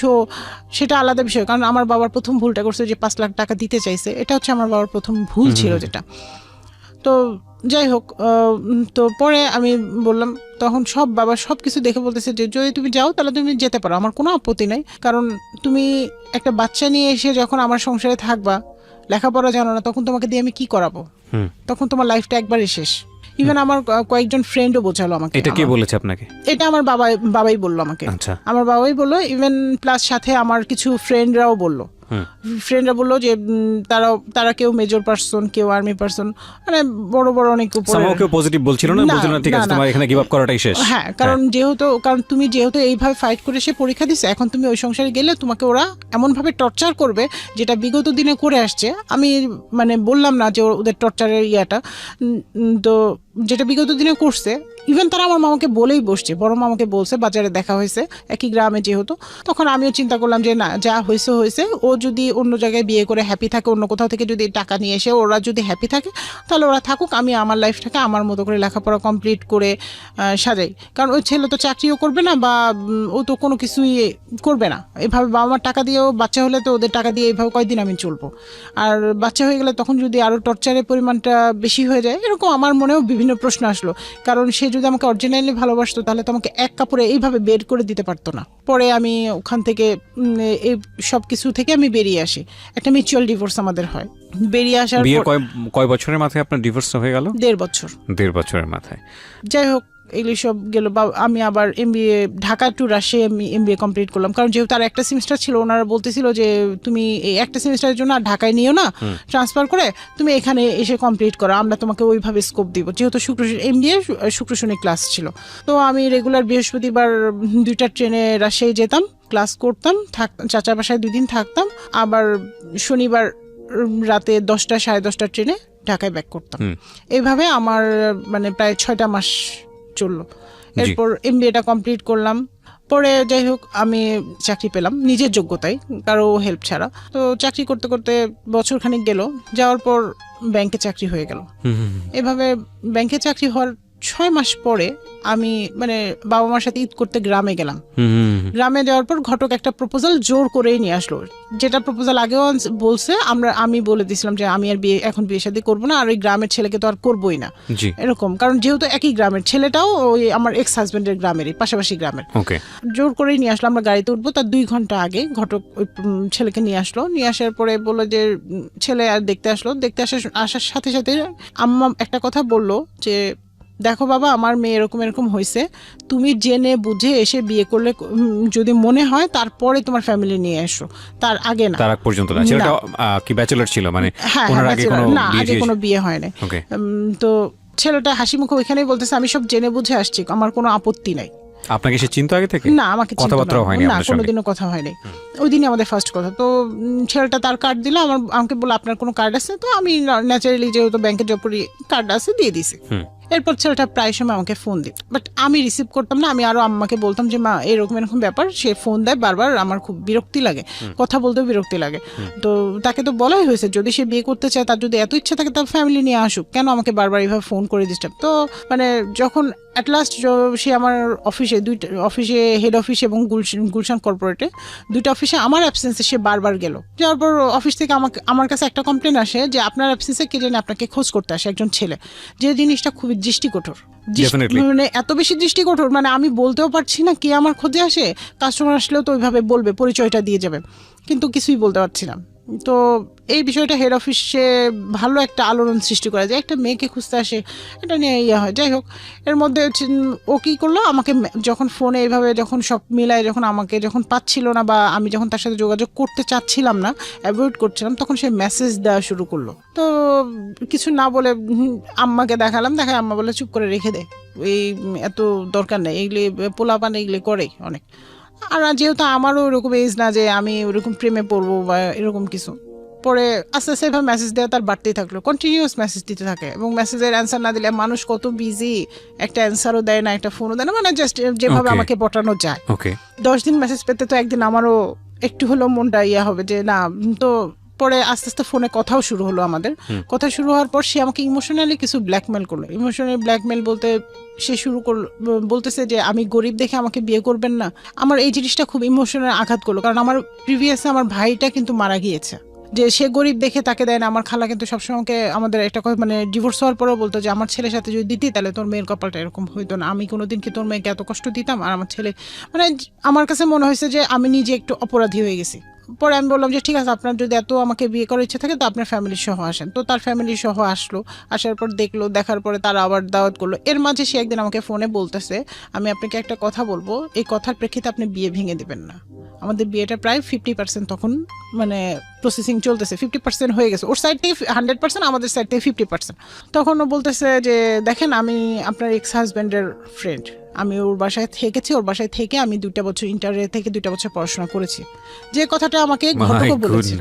সেটা আলাদা বিষয়, কারণ আমার বাবার প্রথম ভুলটা করছে যে 5 লাখ টাকা দিতে চাইছে, এটা হচ্ছে আমার বাবার প্রথম ভুল ছিল যেটা। তো যাই হোক, তো পরে আমি বললাম, তখন বাবা সব কিছু দেখে বলতেছে যে যদি তুমি যাও তাহলে তুমি যেতে পারো, আমার কোনো আপত্তি নাই, কারণ তুমি একটা বাচ্চা নিয়ে এসে যখন আমার সংসারে থাকবা, লেখাপড়া জানো না, তখন তোমাকে দিয়ে আমি কি করাবো? তখন তোমার লাইফটা একবারই শেষ। ইভেন আমার কয়েকজন ফ্রেন্ডও বোঝালো আমাকে। এটা কে বলেছে আপনাকে? এটা আমার বাবাই বললো আমাকে। আচ্ছা, আমার বাবাই বললো, ইভেন প্লাস সাথে আমার কিছু ফ্রেন্ডরাও বললো, ফ্রেন্ডরা বললো যে তারা কেউ মেজর পারসন, কেউ আর্মি পারসন, মানে বড় বড় অনেক উপরে, কেউ পজিটিভ বলছিল না, বলছিল না ঠিক আছে তোমার এখানে গিভ আপ করাটাই শেষ। হ্যাঁ, কারণ তুমি যেহেতু এইভাবে ফাইট করে সে পরীক্ষা দিছে, এখন তুমি ওই সংসারে গেলে তোমাকে ওরা এমন ভাবে টর্চার করবে যেটা বিগত দিনে করে আসছে। আমি মানে বললাম না যে ওদের টর্চারের তো যেটা বিগত দিনে করছে, ইভেন তারা আমার মামাকে বলেই বসছে, বড় মামাকে বলছে, বাজারে দেখা হয়েছে একই গ্রামে যেহেতু। তখন আমিও চিন্তা করলাম যে না, যা হয়েছে হয়েছে, ও যদি অন্য জায়গায় বিয়ে করে হ্যাপি থাকে, অন্য কোথাও থেকে যদি টাকা নিয়ে এসে ওরা যদি হ্যাপি থাকে তাহলে ওরা থাকুক, আমি আমার লাইফটাকে আমার মতো করে লেখাপড়া কমপ্লিট করে সাজাই। কারণ ওই ছেলে তো চাকরিও করবে না বা ও তো কোনো কিছুই করবে না, এভাবে বাবা মার টাকা দিয়েও বাচ্চা হলে তো ওদের টাকা দিয়ে এইভাবে কয়দিন আমি চলবো, আর বাচ্চা হয়ে গেলে তখন যদি আরও টর্চারের পরিমাণটা বেশি হয়ে যায়, এরকম আমার মনেও বিভিন্ন প্রশ্ন আসলো। কারণ সে যদি আমাকে অরিজিনালি ভালোবাসতো তাহলে তো আমাকে এক কাপড়ে এইভাবে বের করে দিতে পারতো না। পরে আমি ওখান থেকে এই সব কিছু থেকে আমি বেরিয়ে আসি, একটা মিউচুয়াল ডিভোর্স আমাদের হয়। বেরিয়ে আসার বিয়ে কয় বছরের মাথায় আপনার ডিভোর্স হয়ে গেল? 1.5 বছর। 1.5 বছরের মাথায়। যাই হোক, এগুলি সব গেল। বা আমি আবার এমবিএ ঢাকা টু রাশিয়া আমি এমবিএ কমপ্লিট করলাম, কারণ যেহেতু তার একটা সেমিস্টার ছিল, ওনারা বলতেছিল যে তুমি এই একটা সেমিস্টারের জন্য আর ঢাকায় নিও না, ট্রান্সফার করে তুমি এখানে এসে কমপ্লিট করো, আমরা তোমাকে ওইভাবে স্কোপ দিব। যেহেতু এমবিএ শুক্র শনি ক্লাস ছিল, তো আমি রেগুলার বৃহস্পতিবার 2টা ট্রেনে রাজশাহী যেতাম, ক্লাস করতাম, চাচার বাসায় 2 দিন থাকতাম, আবার শনিবার রাতে 10টা সাড়ে 10টা ট্রেনে ঢাকায় ব্যাক করতাম। এইভাবে আমার মানে প্রায় 6টা মাস চললো। এরপর এমবিএটা কমপ্লিট করলাম। পরে যাই হোক আমি চাকরি পেলাম নিজের যোগ্যতায়, কারো হেল্প ছাড়া। তো চাকরি করতে করতে বছরখানিক গেল, যাওয়ার পর ব্যাংকে চাকরি হয়ে গেল। এভাবে ব্যাংকে চাকরি হওয়ার 6 মাস পরে আমি মানে বাবা মার সাথে ঈদ করতে গ্রামে গেলাম। গ্রামে যাওয়ার পর ঘটক একটা প্রপোজাল জোর করেই নিয়ে আসলো, যেটা প্রপোজাল আগেও বলছে। আমি বলে দিয়েছিলাম যে আমি আর এখন বিয়ে শাদী করবো না, আর ওই গ্রামের ছেলেকে তো আর করবোই না এরকম, কারণ যেহেতু একই গ্রামের, ছেলেটাও ওই আমার এক্স হাজবেন্ডের গ্রামেরই, পাশাপাশি গ্রামের। জোর করেই নিয়ে আসলো। আমরা গাড়িতে উঠবো তার 2 ঘন্টা আগে ঘটক ওই ছেলেকে নিয়ে আসলো। নিয়ে আসার পরে বললো যে ছেলে আর দেখতে আসলো। দেখতে আসার সাথে সাথে আম্মা একটা কথা বললো যে দেখো বাবা, আমার মেয়ে এরকম এরকম হয়েছে, তুমি জেনে বুঝে এসে বিয়ে করলে যদি মনে হয় তারপরে তোমার ফ্যামিলি নিয়ে এসো, তার আগে না। তার আগ পর্যন্ত না। ছেলেটা কি ব্যাচেলর ছিল? মানে ওনার আগে কোনো বিয়ে হয় না। তো ছেলেটা হাসি মুখে ওইখানেই বলতেছে আমি সব জেনে বুঝে আসছি, আমার কোনো আপত্তি নাই। আপনাকে সে চিন্তা আগে থেকে? না, আমাকে কথাবার্তা হয়নি, না, কোনোদিনও কথা হয়নি। ওই দিনই আমাদের ফার্স্ট কথা। তো ছেলেটা তার কার্ড দিল, আমাকে বললো আপনার কোনো কার্ড আছে? তো আমি ন্যাচারালি যেহেতু ব্যাংকে জব করি কার্ড আছে দিয়ে দিছি। এরপর ছেলেটা প্রায় সময় আমাকে ফোন দিত, বাট আমি রিসিভ করতাম না। আমি আরো আম্মাকে বলতাম যে মা এরকম এরকম ব্যাপার, সে ফোন দেয় বারবার, আমার খুব বিরক্তি লাগে, কথা বলতেও বিরক্তি লাগে। তো তাকে তো বলাই হয়েছে যদি সে বিয়ে করতে চায়, তার যদি এত ইচ্ছা থাকে তার ফ্যামিলি নিয়ে আসুক, কেন আমাকে বারবার এইভাবে ফোন করে ডিস্টার্ব। তো মানে যখন অ্যাট লাস্ট সে আমার অফিসে হেড অফিস এবং গুলশান কর্পোরেটে 2টা অফিসে আমার অ্যাবসেন্সে সে বারবার গেল। যাওয়ার পর অফিস থেকে আমার কাছে একটা কমপ্লেন আসে যে আপনার অ্যাবসেন্সে কে জানে আপনাকে খোঁজ করতে আসে একজন ছেলে। যে জিনিসটা খুবই দৃষ্টিকঠোর, মানে এত বেশি দৃষ্টিকঠোর, মানে আমি বলতেও পারছি না কে আমার খোঁজে আসে। কাস্টমার আসলেও তো ওইভাবে বলবে, পরিচয়টা দিয়ে যাবে, কিন্তু কিছুই বলতে পারছি না। তো এই বিষয়টা হেড অফিসে ভালো একটা আলোড়ন সৃষ্টি করে যে একটা মেয়েকে খুঁজতে আসে, এটা নিয়ে ইয়ে হয়। যাই হোক, এর মধ্যে ও কী করলো, আমাকে যখন ফোনে এইভাবে যখন সব মিলায়, যখন আমাকে যখন পাচ্ছিল না বা আমি যখন তার সাথে যোগাযোগ করতে চাচ্ছিলাম না, অ্যাভয়েড করছিলাম, তখন সে মেসেজ দেওয়া শুরু করলো। তো কিছু না বলে আম্মাকে দেখালাম, দেখায় আম্মা বলে চুপ করে রেখে দে, এই এত দরকার নেই, এইগুলি পোলাপান এইগুলি করে অনেক। আর যেহেতু আমারও ওরকম এজ না যে আমি ওরকম প্রেমে পড়বো বা এরকম কিছু। পরে আস্তে আস্তে এভাবে মেসেজ দেওয়া তার বাড়তেই থাকলো, কন্টিনিউয়াস মেসেজ দিতে থাকে, এবং মেসেজের অ্যান্সার না দিলে মানুষ কত বিজি, একটা অ্যান্সারও দেয় না, একটা ফোনও দেয় না, মানে জাস্ট যেভাবে আমাকে পটানো যায়। 10 দিন মেসেজ পেতে তো একদিন আমারও একটু হলেও মনটা ইয়া হবে যে না। তো পরে আস্তে আস্তে ফোনে কথাও শুরু হলো আমাদের। কথা শুরু হওয়ার পর সে আমাকে ইমোশনালি কিছু ব্ল্যাকমেল করলো। ইমোশনালি ব্ল্যাকমেল বলতে সে শুরু করলো, বলতেছে যে আমি গরিব দেখে আমাকে বিয়ে করবেন না। আমার এই জিনিসটা খুব ইমোশনাল আঘাত করলো, কারণ আমার প্রিভিয়াসে আমার ভাইটা কিন্তু মারা গিয়েছে, যে সে গরিব দেখে তাকে দেয় না। আমার খালা কিন্তু সবসময় আমাদের একটা কথা, মানে ডিভোর্স হওয়ার পরেও বলতো যে আমার ছেলের সাথে যদি দিতি তাহলে তোর মেয়ের কপালটা এরকম হইতো না। আমি কোনোদিন কি তোর মেয়েকে এত কষ্ট দিতাম? আর আমার ছেলে, মানে আমার কাছে মনে হয়েছে যে আমি নিজে একটু অপরাধী হয়ে গেছি। পরে আমি বললাম যে ঠিক আছে, আপনার যদি এত আমাকে বিয়ে করার ইচ্ছা থাকে তো আপনার ফ্যামিলি সহ আসেন। তো তার ফ্যামিলি সহ আসলো, আসার পর দেখলো, দেখার পরে তারা আবার দাওয়াত করলো। এর মাঝে সে একদিন আমাকে ফোনে বলতেছে আমি আপনাকে একটা কথা বলবো, এই কথার প্রেক্ষিতে আপনি বিয়ে ভেঙে দেবেন না। আমাদের বিয়েটা প্রায় 50% তখন মানে প্রসেসিং চলতেছে, 50% হয়ে গেছে, ওর সাইড থেকে 100%, আমাদের সাইড থেকে 50%। তখন ও বলতেছে যে দেখেন আমি আপনার এক্স হাজব্যান্ডের ফ্রেন্ড, আমি ওর বাসায় থেকেছি, ওর বাসায় থেকে আমি 2টা বছর ইন্টারে থেকে 2টা বছর পড়াশোনা করেছি। যে কথাটা আমাকে ঘটক বলেছে।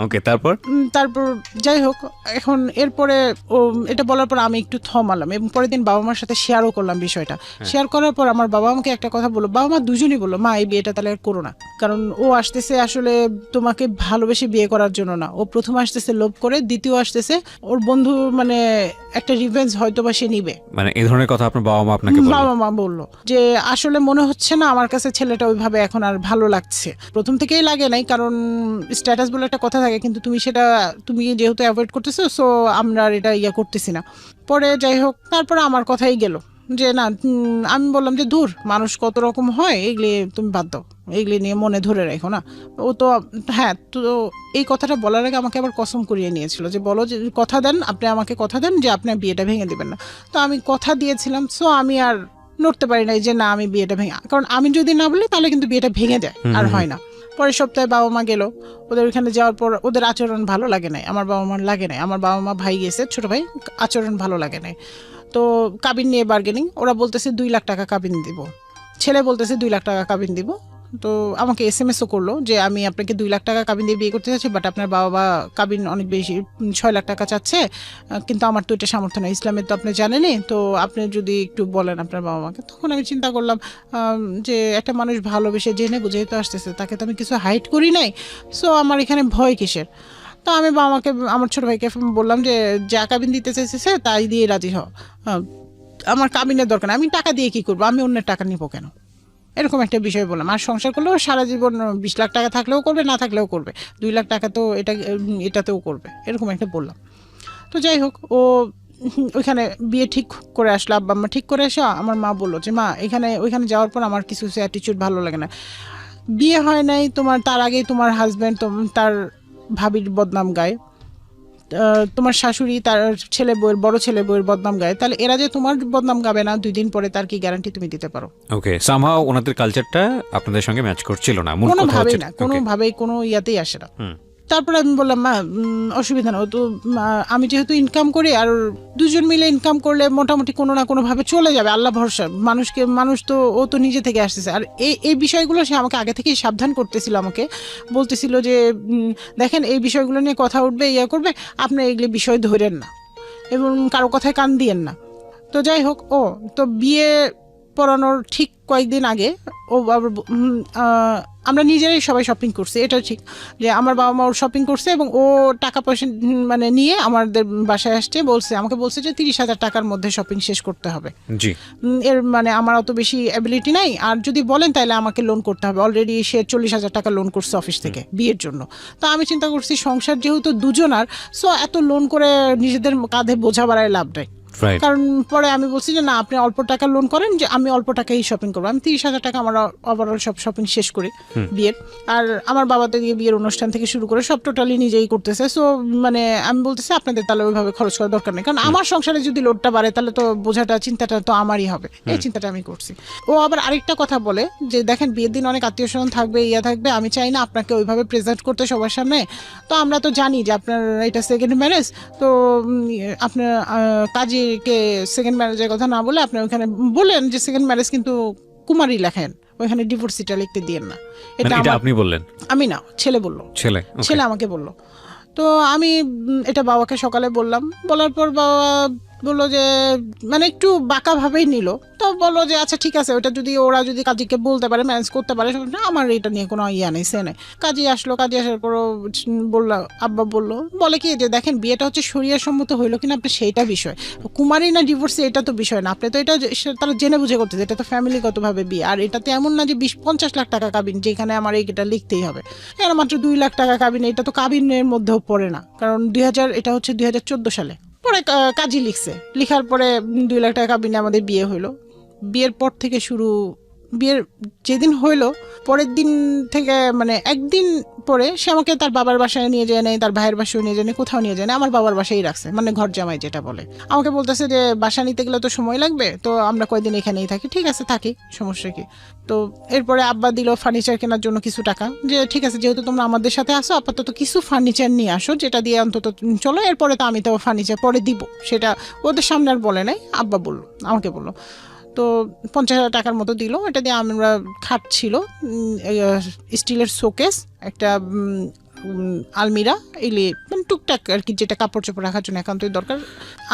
ওকে, তারপর যাই হোক, এখন এরপরে ও এটা বলার পর আমি একটু থমালাম এবং পরের দিন বাবা মার সাথে শেয়ারও করলাম বিষয়টা। শেয়ার করার পর আমার বাবা আমাকে একটা কথা বললো, বাবা মা দুজনই বললো, মা এই বিয়েটা তাহলে আর করো না, কারণ ও আসতেছে আসলে তোমাকে ভালোবেসে বিয়ে করার জন্য না, ও প্রথম আসতেছে লোভ করে, দ্বিতীয় আসতেছে ওর বন্ধু মানে একটা রিভেঞ্জ হয়তো বা সে নিবে। মানে এই ধরনের কথা আপনার বাবা মা আপনাকে বললো? বাবা মা বললো যে আসলে মনে হচ্ছে না আমার কাছে ছেলেটা ওইভাবে এখন আর ভালো লাগছে। প্রথম থেকেই লাগে নাই, কারণ স্ট্যাটাস বলে একটা কথা থাকে, কিন্তু তুমি যেহেতু অ্যাভয়েড করতেছো, সো আমরা আর এটা করতেছি না। পরে যাই হোক, তারপরে আমার কথাই গেল যে না, আমি বললাম যে দূর, মানুষ কত রকম হয়, এগুলি তুমি বাদ দাও, এগুলি নিয়ে মনে ধরে রাখো না। ও তো হ্যাঁ, তো এই কথাটা বলার আগে আমাকে আবার কসম করিয়ে নিয়েছিল যে বলো যে কথা দেন, আপনি আমাকে কথা দেন যে আপনি বিয়েটা ভেঙে দিবেন না। তো আমি কথা দিয়েছিলাম, সো আমি আর নড়তে পারি নাই যে না আমি বিয়েটা ভেঙে, কারণ আমি যদি না বলি তাহলে কিন্তু বিয়েটা ভেঙে যায়, আর হয় না। পরের সপ্তাহে বাবা মা গেল, ওদের ওইখানে যাওয়ার পর ওদের আচরণ ভালো লাগে নাই, আমার বাবা মার লাগে নাই। আমার বাবা মা ভাই গেছে, ছোট ভাই, আচরণ ভালো লাগে নাই। তো কাবিন নিয়ে বার্গেনিং, ওরা বলতেছে 2 লাখ টাকা কাবিন দিব, ছেলে বলতেছে 2 লাখ টাকা কাবিন দিব। তো আমাকে SMS-ও করলো যে আমি আপনাকে 2 লাখ টাকা কাবিন দিয়ে বিয়ে করতে চাচ্ছি, বাট আপনার বাবা কাবিন অনেক বেশি 6 লাখ টাকা চাচ্ছে, কিন্তু আমার তো এটা সামর্থ্য নেই, ইসলামের তো আপনি জানেনই, তো আপনি যদি একটু বলেন আপনার বাবা মাকে। তখন আমি চিন্তা করলাম যে একটা মানুষ ভালোবেসে জেনে বুঝে তো আসতেছে, তাকে তো আমি কিছু হাইড করি নাই, সো আমার এখানে ভয় কিসের। তো আমি বাবাকে, আমার ছোট ভাইকে বললাম যে যা কাবিন দিতে চাইছে তাই দিয়ে রাজি হও, আমার কাবিনের দরকার নেই, আমি টাকা দিয়ে কি করবো, আমি অন্যের টাকা নিবো কেন, এরকম একটা বিষয় বললাম। আর সংসার করলেও সারা জীবন 20 লাখ টাকা থাকলেও করবে, না থাকলেও করবে, 2 লাখ টাকা তো এটাতেও করবে, এরকম একটা বললাম। তো যাই হোক, ও ওইখানে বিয়ে ঠিক করে আসলো, আব্বা আম্মা ঠিক করে আসা। আমার মা বললো যে মা ওইখানে যাওয়ার পর আমার কিছু অ্যাটিটিউড ভালো লাগে না, বিয়ে হয় নাই তোমার, তার আগেই তোমার হাজব্যান্ড তার ভাবির বদনাম গায়, তোমার শাশুড়ি তার বড় ছেলে বউয়ের বদনাম গায়, তাহলে এরা যে তোমার বদনাম গাবে না 2 দিন পরে, তার কি গ্যারান্টি তুমি দিতে পারো? ওকে, সামহাও ওনাদের কালচারটা আপনাদের সঙ্গে ম্যাচ করছিল না, মূল কথা হচ্ছে কোনোভাবেই কোনো ইয়াতেই আসে না। তারপরে আমি বললাম মা অসুবিধা না, তো আমি যেহেতু ইনকাম করি, আর দুজন মিলে ইনকাম করলে মোটামুটি কোনো না কোনো ভাবে চলে যাবে, আল্লাহ ভরসা, মানুষ তো ও তো নিজে থেকে আসতেছে। আর এই বিষয়গুলো সে আমাকে আগে থেকেই সাবধান করতেছিল, আমাকে বলতেছিল যে দেখেন এই বিষয়গুলো নিয়ে কথা উঠবে, করবে, আপনি এগুলি বিষয় ধরেন না এবং কারো কথায় কান দিয়েন না। তো যাই হোক, তো বিয়ে পড়ানোর ঠিক কয়েকদিন আগে ও আমরা নিজেরাই সবাই শপিং করছি, এটা ঠিক যে আমার বাবা মা ওর শপিং করছে এবং ও টাকা পয়সা মানে নিয়ে আমাদের বাসায় আসছে, আমাকে বলছে যে 30,000 টাকার মধ্যে শপিং শেষ করতে হবে। এর মানে আমার অত বেশি অ্যাবিলিটি নাই, আর যদি বলেন তাহলে আমাকে লোন করতে হবে, অলরেডি সে 40,000 টাকা লোন করছে অফিস থেকে বিয়ের জন্য। তো আমি চিন্তা করছি সংসার যেহেতু দুজনার, সো এত লোন করে নিজেদের কাঁধে বোঝা বাড়ায় লাভ নাই, কারণ পরে আমি বলছি যে না আপনি অল্প টাকা লোন করেন, যে আমি অল্প টাকাই শপিং করবো, আমি 30,000 টাকা আমার ওভারঅল সব শপিং শেষ করি বিয়ের। আর আমার বাবাতে দিয়ে বিয়ের অনুষ্ঠান থেকে শুরু করে সব টোটালি নিজেই করতেছে, সো মানে আমি বলতেছি আপনাদের তাহলে ওইভাবে খরচ করার দরকার নেই, কারণ আমার সংসারে যদি লোডটা বাড়ে তাহলে তো বোঝাটা চিন্তাটা তো আমারই হবে, এই চিন্তাটা আমি করছি। ও আবার আরেকটা কথা বলে যে দেখেন বিয়ের দিন অনেক আত্মীয় স্বজন থাকবে, থাকবে, আমি চাই না আপনাকে ওইভাবে প্রেজেন্ট করতে সবার সামনে, তো আমরা তো জানি যে আপনার এটা সেকেন্ড ম্যারেজ, তো আপনার কাজীকে সেকেন্ড ম্যারেজের কথা না বলে আপনি ওখানে বলেন যে সেকেন্ড ম্যারেজ কিন্তু কুমারী লেখেন, ওইখানে ডিভোর্সিটা লিখতে দিয়েন না। এটা আপনি বললেন? আমি না, ছেলে বললো, ছেলে আমাকে বললো। তো আমি এটা বাবাকে সকালে বললাম, বলার পর বাবা বললো যে মানে একটু বাঁকা ভাবেই নিল, তো বললো যে আচ্ছা ঠিক আছে, ওটা যদি ওরা যদি কাজীকে বলতে পারে, ম্যানেজ করতে পারে, আমার এটা নিয়ে কোনো নেই, সে নেই। কাজী আসার পর বললো, আব্বা বলে কি যে দেখেন বিয়েটা হচ্ছে শরিয়া সম্মত হইলো কিনা আপনি সেইটা বিষয়, কুমারী না ডিভোর্সি এটা তো বিষয় না, আপনি তো এটা তারা জেনে বুঝে করতেছে, এটা তো ফ্যামিলিগতভাবে বিয়ে, আর এটাতে এমন না যে 20-50 লাখ টাকা কাবিন, যেখানে আমার এইটা লিখতেই হবে, এরা মাত্র 2 লাখ টাকা কাবিন, এটা তো কাবিনের মধ্যেও পড়ে না, কারণ এটা হচ্ছে 2014 সালে। পরে কাজী লিখছে, লিখার পরে 2 লাখ টাকা কাবিনে আমাদের বিয়ে হইলো। বিয়ের পর থেকে শুরু, বিয়ের যেদিন হইলো পরের দিন থেকে মানে একদিন পরে সে আমাকে তার বাবার বাসায় নিয়ে যায় নাই, তার ভাইয়ের বাসায় নিয়ে যায় না, কোথাও নিয়ে যায় না, আমার বাবার বাসায় রাখছে, মানে ঘর জামাই যেটা বলে। আমাকে বলতেছে যে বাসা নিতে গেলে তো সময় লাগবে, তো আমরা কয়েকদিন এখানেই থাকি। ঠিক আছে থাকি, সমস্যা কি। তো এরপরে আব্বা দিল ফার্নিচার কেনার জন্য কিছু টাকা, যে ঠিক আছে যেহেতু তোমরা আমাদের সাথে আসো আপাতত কিছু ফার্নিচার নিয়ে আসো, যেটা দিয়ে অন্তত চলো, এরপরে তো আমি তো ফার্নিচার পরে দিব, সেটা ওদের সামনে আর বলে নাই, আব্বা বললো, আমাকে বললো। তো 50,000 টাকার মতো দিল, এটা দিয়ে আমরা খাট ছিল, স্টিলের শোকেস, একটা আলমিরা এলে মানে টুকটাক আর কি, যেটা কাপড় চোপড় রাখার জন্য একান্তই দরকার।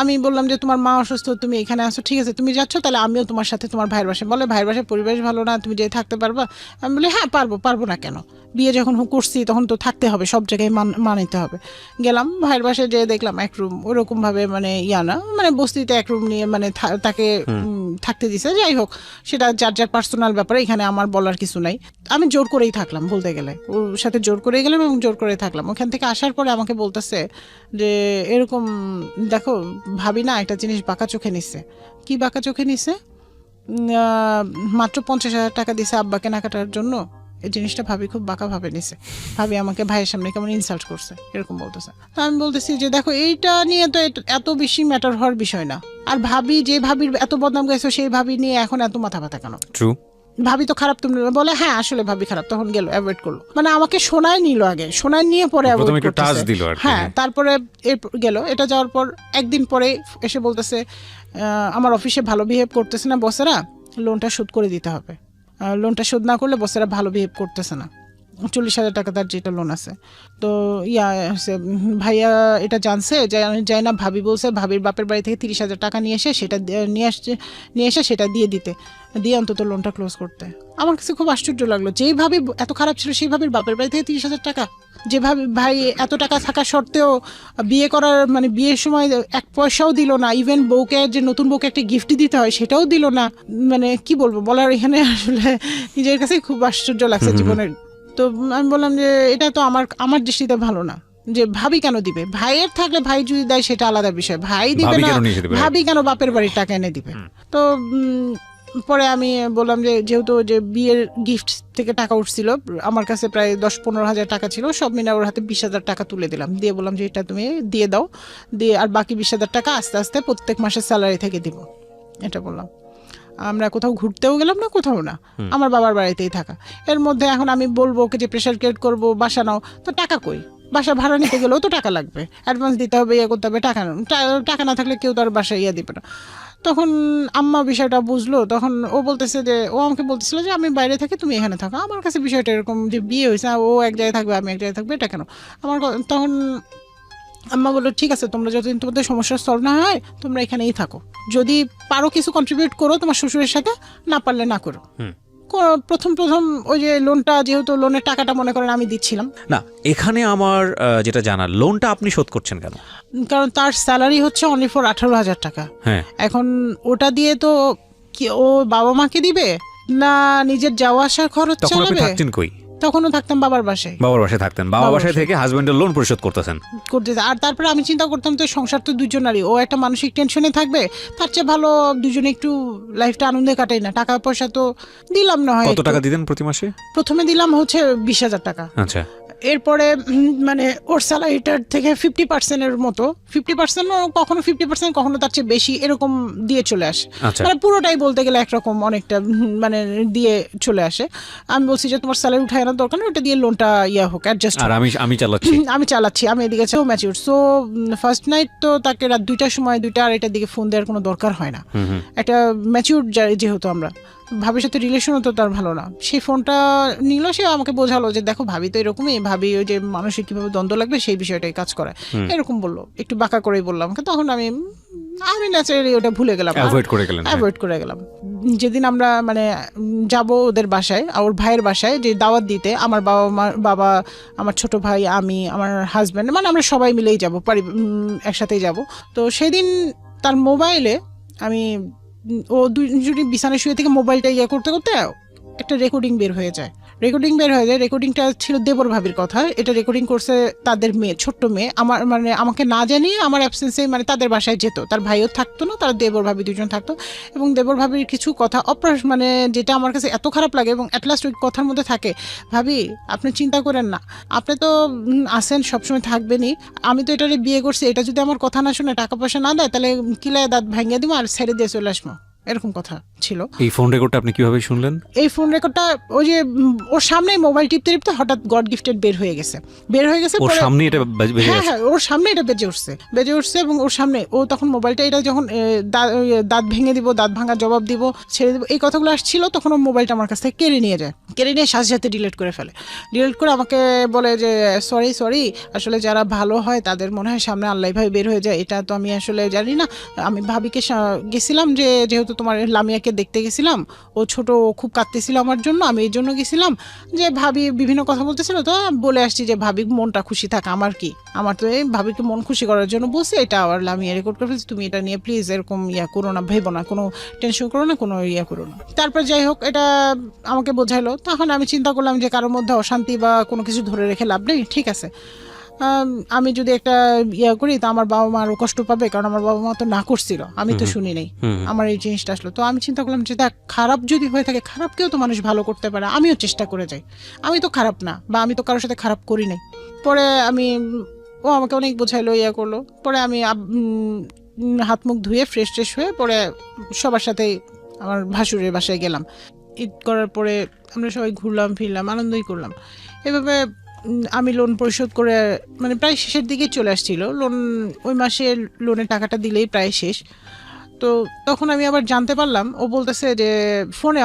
আমি বললাম যে তোমার মা অসুস্থ, তুমি এখানে আসো, ঠিক আছে তুমি যাচ্ছ, তাহলে আমিও তোমার সাথে তোমার ভাইয়ের বাসায়। বলে ভাইয়ের বাসায় পরিবেশ ভালো না, তুমি যে থাকতে পারবা? আমি বলি হ্যাঁ পারবো না কেন, বিয়ে যখন করছি তখন তো থাকতে হবে, সব জায়গায় মানিতে হবে। গেলাম ভাইয়ের বাসায়, যেয়ে দেখলাম এক রুম, ওরকম ভাবে মানে না মানে বস্তিতে এক রুম নিয়ে মানে তাকে থাকতে দিছে। যাই হোক, সেটা যার পার্সোনাল ব্যাপারে, এখানে আমার বলার কিছু নাই। আমি জোর করেই থাকলাম, বলতে গেলে ওর সাথে জোর করেই গেলাম এবং জোর করে থাকলাম। ওখান থেকে আসার পরে আমাকে বলতেছে যে এরকম দেখো ভাবি না একটা জিনিস বাঁকা চোখে নিচ্ছে। কি বাঁকা চোখে নিচ্ছে? মাত্র 50,000 টাকা দিছে আব্বা কেনাকাটার জন্য, এই জিনিসটা ভাবি খুব বাঁকা ভাবে নিছে। ভাবি আমাকে ভাইয়ের সামনে কেমন ইনসাল্ট করছে, এরকম বলতেছে। তো আমি বলতেছি যে দেখো এইটা নিয়ে তো এত বেশি ম্যাটার হওয়ার বিষয় না। আর ভাবি, যে ভাবির এত বদনাম গাইছো, সেই ভাবি নিয়ে এখন এত মাথা ব্যথা কেন? ট্রু, ভাবি তো খারাপ। তুমি বলে হ্যাঁ আসলে ভাবি খারাপ, তখন গেল অ্যাভয়েড করলো। মানে আমাকে শোনায় নিল, আগে শোনায় নিয়ে পরে অ্যাভয়েড করতেছে। হ্যাঁ, তারপরে গেল। এটা যাওয়ার পর একদিন পরে এসে বলতেছে আমার অফিসে ভালো বিহেভ করতেছে না বসেরা, লোনটা শোধ করে দিতে হবে। লোনটা শোধ না করলে বসেরা ভালো বিহেভ করতেছে না। 40,000 টাকা তার যেটা লোন আছে। তো ভাইয়া এটা জানছে, যাই না ভাবি বলছে ভাবির বাপের বাড়ি থেকে 30,000 টাকা নিয়ে এসে সেটা দিয়ে অন্তত লোনটা ক্লোজ করতে। আমার কাছে খুব আশ্চর্য লাগলো, যেই ভাবি এত খারাপ ছিল সেই ভাবির বাপের বাড়ি থেকে 30,000 টাকা, যেভাবে ভাই এত টাকা থাকা সত্ত্বেও বিয়ে করার মানে বিয়ের সময় 1 পয়সাও দিল না। ইভেন বউকে, যে নতুন বউকে একটা গিফট দিতে হয় সেটাও দিল না। মানে কি বলবো, বলার এখানে আসলে নিজের কাছে খুব আশ্চর্য লাগছে জীবনের। তো আমি বললাম যে এটা তো আমার দৃষ্টিতে ভালো না, যে ভাবি কেন দিবে? ভাইয়ের থাকলে ভাই যদি দেয় সেটা আলাদা বিষয়, ভাই দিবে না, ভাবি কেন বাপের বাড়ির টাকা এনে দিবে? তো পরে আমি বললাম যে যেহেতু যে বিয়ের গিফট থেকে টাকা উঠছিল, আমার কাছে প্রায় 10-15 হাজার টাকা ছিল, সব মিলে ওর হাতে 20,000 টাকা তুলে দিলাম। দিয়ে বললাম যে এটা তুমি দিয়ে দাও, দিয়ে আর বাকি 20,000 টাকা আস্তে আস্তে প্রত্যেক মাসের স্যালারি থেকে দিব। এটা বললাম। আমরা কোথাও ঘুরতেও গেলাম না, কোথাও না, আমার বাবার বাড়িতেই থাকা। এর মধ্যে এখন আমি বলবো ওকে যে প্রেশার ক্রিয়েট করবো, বাসা নাও, তো টাকা কই? বাসা ভাড়া নিতে গেলেও তো টাকা লাগবে, অ্যাডভান্স দিতে হবে, ইয়ে করতে হবে, টাকা না থাকলে কেউ তো আর বাসায় ইয়ে দিবে না। তখন আম্মা বিষয়টা বুঝলো, তখন ও বলতেছে যে ও আমাকে বলতেছিল যে আমি বাইরে থাকি, তুমি এখানে থাকো। আমার কাছে বিষয়টা এরকম যে বিয়ে হয়েছে, ও এক জায়গায় থাকবে আমি এক জায়গায় থাকবে, এটা কেন? তখন আম্মা বললো ঠিক আছে, তোমরা যতদিন তোমাদের সমস্যা সলভ না হয় তোমরা এখানেই থাকো, যদি পারো কিছু কন্ট্রিবিউট করো তোমার শ্বশুরের সাথে, না পারলে না করো। প্রথম ওই যে লোনটা, যেহেতু লোনের টাকাটা মনে করেন আমি দিচ্ছিলাম না, এখানে আমার যেটা জানার, লোনটা আপনি শোধ করছেন কেন? কারণ তার স্যালারি হচ্ছে অনলি ফর 18,000 টাকা। হ্যাঁ, এখন ওটা দিয়ে তো কি ও বাবা মাকে দিবে না নিজের যাওয়া আসার খরচ চালাবে? থাকতেন কই? তখনও থাকতাম বাবার বাসায়। থাকতেন বাবার বাসায় থেকে হাজবেন্ডের লোন পরিশোধ করতেছেন। আর তারপরে আমি চিন্তা করতাম তো সংসার তো দুজনারই, ও একটা মানসিক টেনশনে থাকবে, তার চেয়ে ভালো দুজনে একটু লাইফটা আনন্দে কাটাই না। টাকা পয়সা তো দিলাম না হয়। কত টাকা দিতেন প্রতি মাসে? প্রথমে দিলাম হচ্ছে 20,000 টাকা। আচ্ছা। এরপরে মানে ওর স্যালারিটার থেকে 50% মতো, 50% কখনো 50% কখনো তার চেয়ে বেশি এরকম দিয়ে চলে আসে। মানে পুরোটাই বলতে গেলে একরকম অনেকটা মানে দিয়ে চলে আসে। আমি বলছি যে তোমার স্যালারি উঠায় আনার দরকার না, ওটা দিয়ে লোনটা হোক, অ্যাডজাস্ট। আর আমি চালাচ্ছি আমি এদিকে ম্যাচিউর। সো ফার্স্ট নাইট তো তাকে রাত 2টার সময়, 2:30টার দিকে ফোন দেওয়ার কোনো দরকার হয় না। একটা ম্যাচিউর যেহেতু আমরা, ভাবির সাথে রিলেশনও তো তার ভালো না, সেই ফোনটা নিল। সে আমাকে বোঝালো যে দেখো ভাবি তো এরকমই, ভাবি ওই যে মানুষের কিভাবে দ্বন্দ্ব লাগবে সেই বিষয়টাই কাজ করে, এরকম বললো। একটু বাঁকা করেই বললাম। তখন আমি ন্যাচারালি ওটা ভুলে গেলাম, অ্যাভয়েড করে গেলাম। যেদিন আমরা মানে যাব ওদের বাসায়, ওর ভাইয়ের বাসায়, যে দাওয়াত দিতে, আমার বাবা, আমার ছোট ভাই, আমি, আমার হাজব্যান্ড, মানে আমরা সবাই মিলেই যাবো, একসাথেই যাব। তো সেদিন তার মোবাইলে আমি, ও দুজনই বিছানায় শুয়ে থেকে মোবাইলটা করতে করতে একটা রেকর্ডিং বের হয়ে যায়। রেকর্ডিংটা ছিল দেবর ভাবির কথা। এটা রেকর্ডিং করছে তাদের মেয়ে, ছোট্ট মেয়ে। আমার মানে আমাকে না জানিয়ে আমার অ্যাবসেন্সে মানে তাদের বাসায় যেত, তার ভাইও থাকতো না, তার দেবর ভাবি দুজন থাকতো। এবং দেবর ভাবির কিছু কথা মানে যেটা আমার কাছে এত খারাপ লাগে, এবং অ্যাটলাস্ট ওই কথার মধ্যে থাকে, ভাবি আপনি চিন্তা করেন না, আপনি তো আসেন সবসময় থাকবেনই, আমি তো এটারে বিয়ে করছি, এটা যদি আমার কথা না শুনে টাকা পয়সা না দেয় তাহলে কিলায় দাঁত ভাঙিয়ে দিব আর ছেড়ে দিয়ে চলে আসবো। এরকম কথা ছিল। এই ফোন রেকর্ডটা আপনি কিভাবে শুনলেন? এই ফোন রেকর্ডটা ওই যে ওর সামনে মোবাইল টিপতে টিপতে হঠাৎ গড গিফটেড বের হয়ে গেছে। ওর সামনে এটা বেজে হ্যাঁ গেছে? হ্যাঁ, ওর সামনে এটা বেজে উঠছে এবং ওর সামনে ও তখন মোবাইলটা, এটা যখন দাঁত ভেঙে দিব, দাঁত ভাঙা জবাব দিব, ছেড়ে দিব, এই কথাগুলো আসছিল, তখন ও মোবাইলটা আমার কাছ থেকে কেড়ে নিয়ে যায়, কেড়ে নিয়ে সাথে সাথে ডিলিট করে ফেলে। ডিলিট করে আমাকে বলে যে সরি, আসলে যারা ভালো হয় তাদের মনে হয় সামনে আল্লাহ ভাবে বের হয়ে যায়, এটা তো আমি আসলে জানি না। আমি ভাবিকে গেছিলাম, যে যেহেতু তোমার লামিয়াকে দেখতে গেছিলাম, ও ছোট, ও খুব কাঁদতেছিল আমার জন্য, আমি এই জন্য গেছিলাম, যে ভাবি বিভিন্ন কথা বলতেছিল, তো বলে আসছি যে ভাবি মনটা খুশি থাক, আমার কি, আমার তো এই ভাবিকে মন খুশি করার জন্য বলছি, এটা আবার লামিয়া রেকর্ড করে ফেলছি, তুমি এটা নিয়ে প্লিজ এরকম করো না, ভেবো না, কোনো টেনশন করো না, কোনো করো না। তারপর যাই হোক, এটা আমাকে বোঝাইলো। তখন আমি চিন্তা করলাম যে কারোর মধ্যে অশান্তি বা কোনো কিছু ধরে রেখে লাভ নেই, ঠিক আছে, আমি যদি একটা করি তো আমার বাবা মা আরও কষ্ট পাবে, কারণ আমার বাবা মা তো না করছিল, আমি তো শুনি নাই, আমার এই জিনিসটা আসলো। তো আমি চিন্তা করলাম যে দেখ, খারাপ যদি হয়ে থাকে, খারাপকেও তো মানুষ ভালো করতে পারে, আমিও চেষ্টা করে যাই, আমি তো খারাপ না, বা আমি তো কারোর সাথে খারাপ করি নাই। পরে ও আমাকে অনেক বোঝাইলো, করলো। পরে আমি হাত মুখ ধুয়ে ফ্রেশ হয়ে পরে সবার সাথে আমার ভাসুরের বাসায় গেলাম। ঈদ করার পরে আমরা সবাই ঘুরলাম ফিরলাম, আনন্দই করলাম। এভাবে আমি লোন পরিশোধ করে, মানে প্রায় শেষের দিকে চলে আসছিল লোন, ওই মাসে লোনের টাকাটা দিলেই প্রায় শেষ। তো তখন আমি আবার জানতে পারলাম, ও বলতেছে যে ফোনে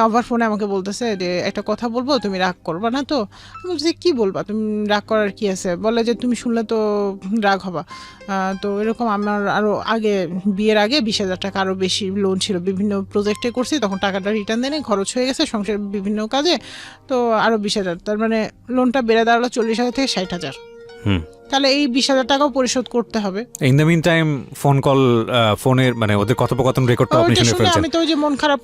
আমাকে বলতেছে যে একটা কথা বলবো, তুমি রাগ করবা না তো? আমি বলছি কি বলবা, তুমি রাগ করার কি আছে? বলে যে তুমি শুনলে তো রাগ হবা। তো এরকম আমার আরও আগে, বিয়ের আগে 20,000 টাকা আরও বেশি লোন ছিল, বিভিন্ন প্রজেক্টে করছি, তখন টাকাটা রিটার্ন দেনে খরচ হয়ে গেছে সংসার বিভিন্ন কাজে, তো আরও 20,000, তার মানে লোনটা বেড়ে দাঁড়ালো 40,000 থেকে 60,000। তাহলে এই 20,000 টাকাও পরিশোধ করতে হবে। ইন দ্য মিন টাইম ফোনের মানে ওদের কথোপকথন রেকর্ডটা আপনি শুনে ফেলছেন। আমি তো ওই যে মন খারাপ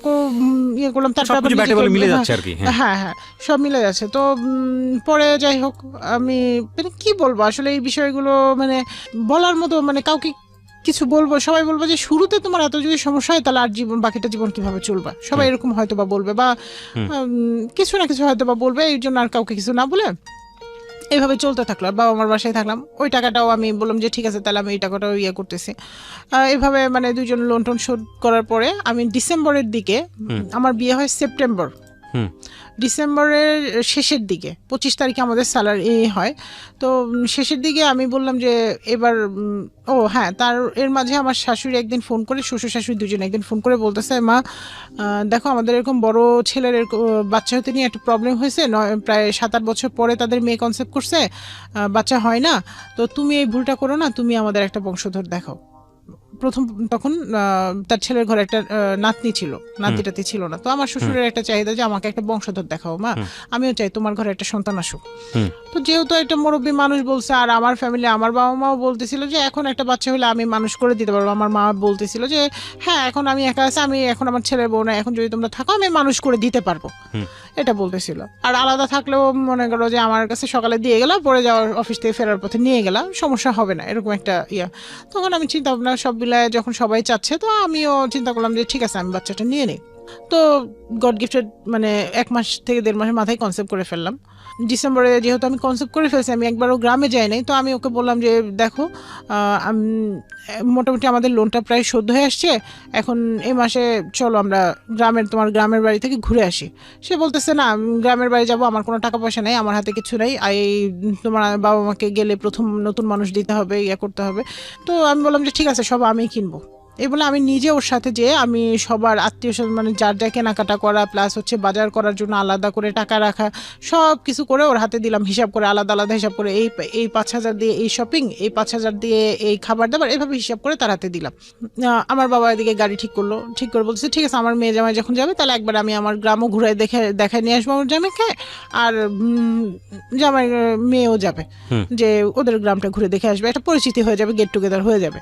করলাম, তারপর মিলে যাচ্ছে আর কি। হ্যাঁ, সব মিলে যাচ্ছে। তো পরে যাই হোক, আমি মানে কি বলবো আসলে এই বিষয়গুলো, মানে বলার মতো, মানে কাউকে কিছু বলবো, সবাই বলবো যে শুরুতে তোমার এত যদি সমস্যা হয়, তাহলে আর বাকিটা জীবন কিভাবে চলবে, সবাই এরকম হয়তো বা বলবে, বা কিছু না কিছু হয়তো বা বলবে, এই জন্য আর কাউকে কিছু না বলে এইভাবে চলতে থাকলো। আর বাবা আমার বাসায় থাকলাম, ওই টাকাটাও আমি বললাম যে ঠিক আছে, তাহলে আমি এই টাকাটাও করতেছি। এইভাবে মানে দুইজন লোন টোন শোধ করার পরে আমি ডিসেম্বরের দিকে, আমার বিয়ে হয় সেপ্টেম্বর, ডিসেম্বরের শেষের দিকে 25 তারিখে আমাদের স্যালারি হয়। তো শেষের দিকে আমি বললাম যে এবার, এর মাঝে আমার শাশুড়ি একদিন ফোন করে, শ্বশুর শাশুড়ি দুজনে একদিন ফোন করে বলতেছে, মা দেখো আমাদের এরকম বড় ছেলের বাচ্চা হতে নিয়ে একটা প্রবলেম হয়েছে, প্রায় 7-8 বছর পরে তাদের মেয়ে কনসেপ্ট করছে, বাচ্চা হয় না, তো তুমি এই ভুলটা করো না, তুমি আমাদের একটা বংশধর দেখাও। তখন তার ছেলের ঘরে একটা নাতনি ছিল, নাতিটাতি ছিল না। তো আমার শ্বশুরের একটা চাহিদা যে আমাকে একটা বংশধর দেখাও মা, আমিও চাই তোমার ঘরে একটা সন্তান আসুক। তো যেহেতু একটা মুরব্বী মানুষ বলছে, আর আমার ফ্যামিলি, আমার বাবা মাও বলতেছিল যে এখন একটা বাচ্চা হলে আমি মানুষ করে দিতে পারবো। আমার মা বলতেছিল যে হ্যাঁ, এখন আমি একা আছি, আমি এখন আমার ছেলের বউ না, এখন যদি তোমরা থাকো আমি মানুষ করে দিতে পারবো, এটা বলতেছিল। আর আলাদা থাকলেও মনে করো যে আমার কাছে সকালে দিয়ে গেলাম, পরে যাওয়ার অফিস থেকে ফেরার পথে নিয়ে গেলাম, সমস্যা হবে না, এরকম একটা তখন আমি চিন্তা ভাবনা সব মিলায়, যখন সবাই চাচ্ছে, তো আমিও চিন্তা করলাম যে ঠিক আছে, আমি বাচ্চাটা নিয়ে নিই। তো গড গিফটেড মানে 1 মাস থেকে 1.5 মাসের মাথায় কনসেপ্ট করে ফেললাম। ডিসেম্বরে যেহেতু আমি কনসেপ্ট করে ফেলছি, আমি একবারও গ্রামে যাই নাই। তো আমি ওকে বললাম যে দেখো, মোটামুটি আমাদের লোনটা প্রায় শোধ হয়ে আসছে, এখন এই মাসে চলো আমরা তোমার গ্রামের বাড়ি থেকে ঘুরে আসি। সে বলতেছে না, গ্রামের বাড়ি যাব, আমার কোনো টাকা পয়সা নেই, আমার হাতে কিছু নেই, তোমার বাবা মাকে গেলে প্রথম নতুন মানুষ দিতে হবে, করতে হবে। তো আমি বললাম যে ঠিক আছে, সব আমিই কিনবো। এই বলে আমি নিজে ওর সাথে যেয়ে আমি সবার আত্মীয় স্বজন, মানে যার যা কেনাকাটা করা, প্লাস হচ্ছে বাজার করার জন্য আলাদা করে টাকা রাখা, সব কিছু করে ওর হাতে দিলাম, হিসাব করে, আলাদা আলাদা হিসাব করে, এই 5,000 দিয়ে এই শপিং, এই 5,000 দিয়ে এই খাবার দাবার, এইভাবে হিসাব করে তার হাতে দিলাম। আমার বাবা এদিকে গাড়ি ঠিক করে বলছে ঠিক আছে, আমার মেয়ে জামাই যখন যাবে, তাহলে একবার আমি আমার গ্রামও ঘুরাই দেখায় নিয়ে আসবো আমার জামাইকে, আর জামাই মেয়েও যাবে, যে ওদের গ্রামটা ঘুরে দেখে আসবে, একটা পরিচিতি হয়ে যাবে, গেট টুগেদার হয়ে যাবে।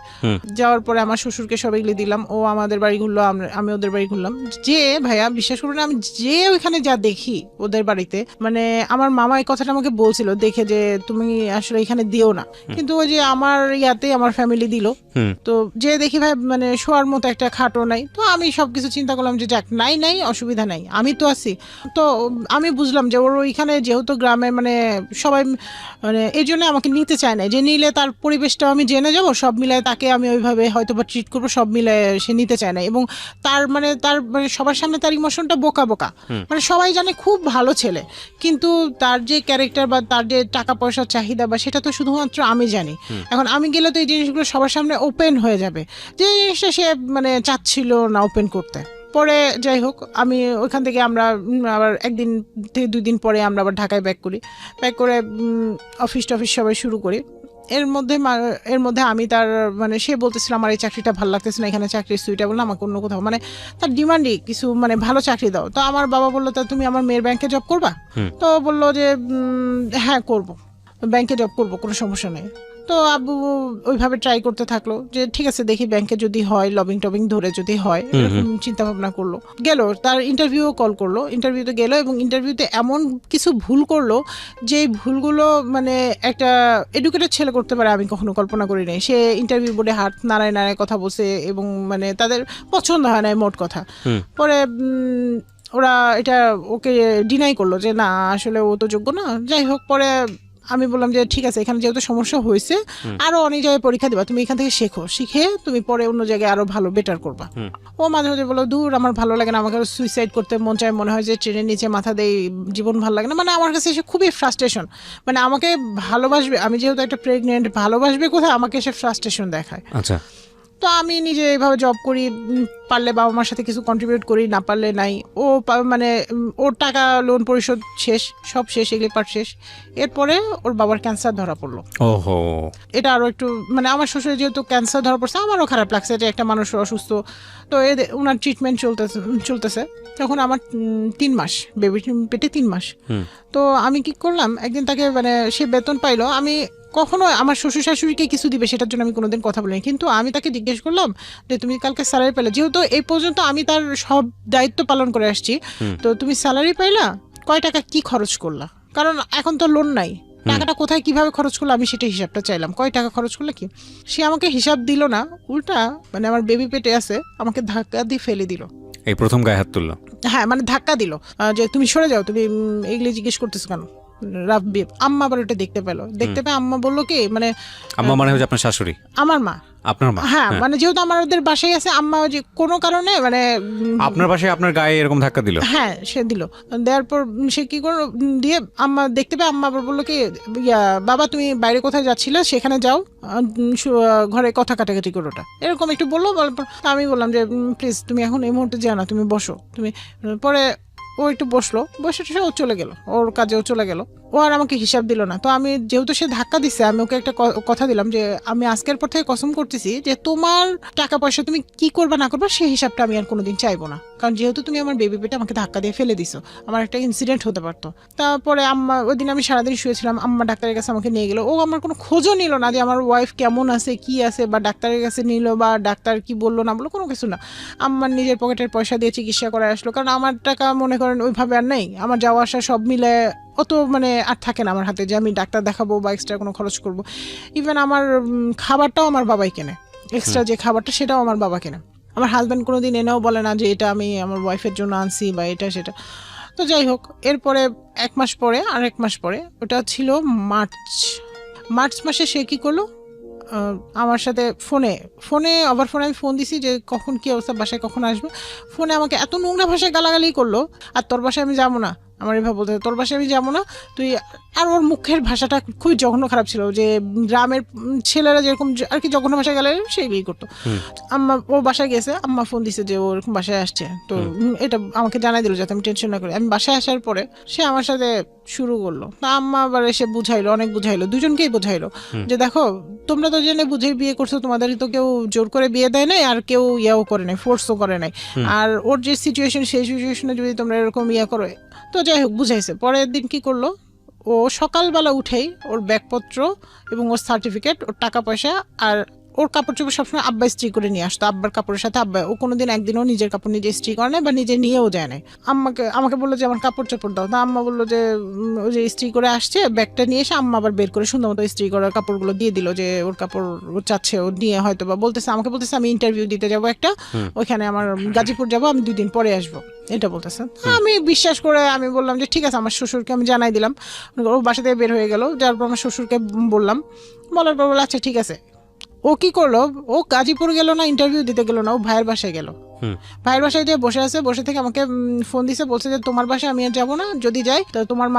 যাওয়ার পরে আমার শ্বশুরকে সব এগুলি দিলাম, ও আমাদের বাড়ি ঘুরলো, আমি ওদের বাড়ি ঘুরলাম। যে ভাইয়া বিশ্বাস করুন, আমি যে ওইখানে যা দেখি ওদের বাড়িতে, মানে আমার মামা এই কথাটা আমাকে বলছিল দেখে, যে তুমি আসলে এখানে দিও না, কিন্তু ওই যে আমার আমার ফ্যামিলি দিল। তো যে দেখি ভাই, মানে শোয়ার মতো একটা খাটও নাই। তো আমি সবকিছু চিন্তা করলাম যে যাক, নাই অসুবিধা নাই, আমি তো আছি। তো আমি বুঝলাম যে ওর ওইখানে যেহেতু গ্রামে, মানে সবাই, মানে এই জন্য আমাকে নিতে চায় না, যে নিলে তার পরিবেশটা আমি জেনে যাবো, সব মিলায় তাকে আমি ওইভাবে হয়তো বা ট্রিট করবো, সব মিলে সে নিতে চায় না, এবং তার মানে সবার সামনে তার ইমোশনটা বোকা বোকা, মানে সবাই জানে খুব ভালো ছেলে, কিন্তু তার যে ক্যারেক্টার বা তার যে টাকা পয়সার চাহিদা বা সেটা তো শুধুমাত্র আমি জানি। এখন আমি গেলে তো এই জিনিসগুলো সবার সামনে ওপেন হয়ে যাবে, যে জিনিসটা সে মানে চাচ্ছিল না ওপেন করতে। পরে যাই হোক, আমি ওইখান থেকে আমরা আবার একদিন থেকে 2 দিন পরে আমরা আবার ঢাকায় ব্যাক করে অফিস টফিস সবাই শুরু করি। এর মধ্যে আমি তার মানে সে বলতেছিল আমার এই চাকরিটা ভালো লাগতেছে না, এখানে চাকরি সুইটেবল না, আমাকে অন্য কোথাও, মানে তার ডিমান্ডই কিছু মানে ভালো চাকরি দাও। তো আমার বাবা বললো তা তুমি আমার মেয়ের ব্যাংকে জব করবা? তো বললো যে হ্যাঁ করবো, ব্যাংকে জব করবো, কোনো সমস্যা নেই। তো আব্বু ওইভাবে ট্রাই করতে থাকলো যে ঠিক আছে দেখি ব্যাংকে যদি হয়, লবিং টবিং ধরে যদি হয়, এরকম চিন্তা ভাবনা করলো। গেল, তার ইন্টারভিউ কল করলো, ইন্টারভিউতে গেল এবং ইন্টারভিউতে এমন কিছু ভুল করলো যে ভুলগুলো মানে একটা এডুকেটেড ছেলে করতে পারে আমি কখনো কল্পনা করি নাই। সে ইন্টারভিউ বোর্ডে হাত নাড়ায় কথা বলছে এবং মানে তাদের পছন্দ হয় না মোট কথা। পরে ওরা এটা ওকে ডিনাই করলো যে না আসলে ও তো যোগ্য না। যাই হোক, পরে আমি বললাম যে ঠিক আছে এখানে যেহেতু সমস্যা হয়েছে আরো অনেক জায়গায় পরীক্ষা দিবা, তুমি এখান থেকে শিখে তুমি পরে অন্য জায়গায় আরো ভালো বেটার করবা। ও মাঝে মাঝে বলো দূর আমার ভালো লাগে না, আমাকে সুইসাইড করতে মন চায়, মনে হয় যে ট্রেনের নিচে মাথা দেই, জীবন ভালো লাগে না। মানে আমার কাছে এসে খুবই ফ্রাস্ট্রেশন, মানে আমাকে ভালোবাসবে, আমি যেহেতু একটা প্রেগনেন্ট, ভালোবাসবে কোথায়, আমাকে এসে ফ্রাস্ট্রেশন দেখায়। আচ্ছা, তো আমি নিজে এইভাবে জব করি, পারলে বাবা মার সাথে কিছু কন্ট্রিবিউট করি, না পারলে নাই। ও মানে ওর টাকা লোন পরিশোধ শেষ, সব শেষ, এগুলি পার্ট শেষ। এরপরে ওর বাবার ক্যান্সার ধরা পড়লো। ওহো, এটা আরো একটু মানে আমার শ্বশুর যেহেতু ক্যান্সার ধরা পড়ছে, আমারও খারাপ লাগছে যে একটা মানুষ অসুস্থ। তো ওনার ট্রিটমেন্ট চলতেছে। তখন আমার 3 মাস, বেবি পেটে 3 মাস। তো আমি কি করলাম, একদিন তাকে মানে সে বেতন পাইলো, আমি কখনো আমার শ্বশুর শাশুড়িকে কিছু দিবে সেটার জন্য আমি কোনোদিন কথা বলিনি, কিন্তু আমি তাকে জিজ্ঞেস করলাম যে তুমি কালকে স্যালারি পেলে, যেহেতু এই পর্যন্ত আমি তার সব দায়িত্ব পালন করে আসছি, তো তুমি স্যালারি পাইলা, কয় টাকা কি খরচ করলা, কারণ এখন তো লোন নাই, টাকাটা কোথায় কিভাবে খরচ করলো আমি সেটা হিসাবটা চাইলাম, কয় টাকা খরচ করলে কি। সে আমাকে হিসাব দিল না, উল্টা মানে আমার বেবি পেটে আছে আমাকে ধাক্কা দিয়ে ফেলে দিল। এই প্রথম গায়ে হাত তুললো? হ্যাঁ, মানে ধাক্কা দিল যে তুমি সরে যাও, তুমি এগুলি জিজ্ঞেস করতেছো কেন। রাব্বি আম্মা আবার ওটা দেখতে পেয়ে আম্মা বললো কি, মানে আম্মা মানে হচ্ছে আপনার শাশুড়ি? আমার মা। আপনার মা? হ্যাঁ, মানে যেহেতু আমাদের বাসায় আছে, আম্মা যে কোনো কারণে মানে আপনার বাসায় আপনার গায়ে এরকম ধাক্কা দিল? হ্যাঁ, সে দিল। দেওয়ার পর সে কি করলো, দিয়ে আম্মা দেখতে পেয়ে আম্মা আবার বললো কি বাবা তুমি বাইরে কোথায় যাচ্ছিলে, সেখানে যাও, ঘরে কথা কাটাকাটি করো, ওটা এরকম একটু বললো। আমি বললাম যে প্লিজ তুমি এখন এই মুহূর্তে যাও না, তুমি বসো। তুমি পরে ও একটু বসলো, বসে ও চলে গেল, ওর কাজেও চলে গেল। ও আর আমাকে হিসাব দিল না। তো আমি যেহেতু সে ধাক্কা দিচ্ছে, আমি ওকে একটা কথা দিলাম যে আমি আজকের পর থেকে কসম করতেছি যে তোমার টাকা পয়সা তুমি কি করবা না করবা সেই হিসাবটা আমি আর কোনোদিন চাইবো না, কারণ যেহেতু তুমি আমার বেবি পেটে আমাকে ধাক্কা দিয়ে ফেলে দিছো, আমার একটা ইনসিডেন্ট হতে পারতো। তারপরে আম্মা, ওই দিন আমি সারাদিন শুয়েছিলাম, আম্মা ডাক্তারের কাছে আমাকে নিয়ে গেল। ও আমার কোনো খোঁজও নিল না যে আমার ওয়াইফ কেমন আছে কি আছে, বা ডাক্তারের কাছে নিল বা ডাক্তার কি বললো না বললো, কোনো কিছু না। আম্মার নিজের পকেটের পয়সা দিয়ে চিকিৎসা করে আসলো, কারণ আমার টাকা মনে করেন ওইভাবে আর নেই, আমার যাওয়া আসা সব মিলে অত মানে আর থাকে না আমার হাতে যে আমি ডাক্তার দেখাবো বা এক্সট্রা কোনো খরচ করব। ইভেন আমার খাবারটাও আমার বাবাই কেনে, এক্সট্রা যে খাবারটা সেটাও আমার বাবা কেনে। আমার হাজব্যান্ড কোনোদিন এনেও বলে না যে এটা আমি আমার ওয়াইফের জন্য আনছি বা এটা সেটা। তো যাই হোক, এরপরে 1 মাস পরে আর 1 মাস পরে, ওটা ছিল মার্চ মাসে, সে কি করলো আমার সাথে ফোনে আমি ফোন দিছি যে কখন কি অবস্থা, বাসায় কখন আসবে। ফোনে আমাকে এত নোংরা ভাষায় গালাগালি করলো, আর তোর বাসায় আমি যাবো না, আমার এভাবে বলতে, তোর বাসায় আমি যাবো না তুই। আর ওর মুখের ভাষাটা খুবই জঘন্য খারাপ ছিল, যে গ্রামের ছেলেরা যেরকম আর কি জঘন্য ভাষায় গেলে সেইগুলোই করতো। আম্মা ও বাসায় গেছে, আম্মা ফোন দিছে যে ও এরকম বাসায় আসছে, তো এটা আমাকে জানাই দিল যাতে আমি টেনশন না করি। আমি বাসায় আসার পরে সে আমার সাথে শুরু করলো, তা আম্মা আবার এসে বুঝাইলো, অনেক বুঝাইলো, দুজনকেই বুঝাইলো যে দেখো তোমরা তো জেনে বুঝে বিয়ে করছো, তোমাদের তো কেউ জোর করে বিয়ে দেয় নাই, আর কেউ ইয়াও করে নাই, ফোর্সও করে নাই। আর ওর যে সিচুয়েশন, সেই সিচুয়েশনে যদি তোমরা এরকম ইয়া করো, তো যাই হোক বুঝাইছে। পরের দিন কি করলো, ও সকালবেলা উঠেই ওর ব্যাগপত্র এবং ওর সার্টিফিকেট, ওর টাকা পয়সা আর ওর কাপড় চোপড় সবসময় আব্বা ইস্ত্রি করে নিয়ে আসতো, আব্বার কাপড়ের সাথে আব্বা, ও কোনোদিন একদিনও নিজের কাপড় নিজে ইস্ত্রি করে নাই বা নিজে নিয়েও যায় নাই। আমাকে বললো যে আমার কাপড় চোপড় দাও, তা আম্মা বললো যে ওই যে ইস্ত্রি করে আসছে, ব্যাগটা নিয়ে এসে আম্মা আবার বের করে সুন্দর মতো ইস্ত্রি করার কাপড়গুলো দিয়ে দিল, যে ওর কাপড় ও চাচ্ছে, ও নিয়ে হয়তো বা আমাকে বলতেছে আমি ইন্টারভিউ দিতে যাবো একটা, ওইখানে আমার গাজীপুর যাবো, আমি 2 দিন পরে আসবো, এটা বলতেছে। আমি বিশ্বাস করে আমি বললাম যে ঠিক আছে, আমার শ্বশুরকে আমি জানাই দিলাম। ও বাসা থেকে বের হয়ে গেল, যার পর আমার শ্বশুরকে বললাম, বলার পর বললো আচ্ছা ঠিক আছে। ও কি করলো, ও গাজীপুর গেল না, ইন্টারভিউ দিতে গেল না, ও ভাইয়ের বাসায় গেল। ভাইয়ের বাসায় যে বসে আছে, বসে থেকে আমাকে ফোন দিছে, বলছে যে তোমার বাসায় আমি আর যাবো না, যদি যাই তো তোমার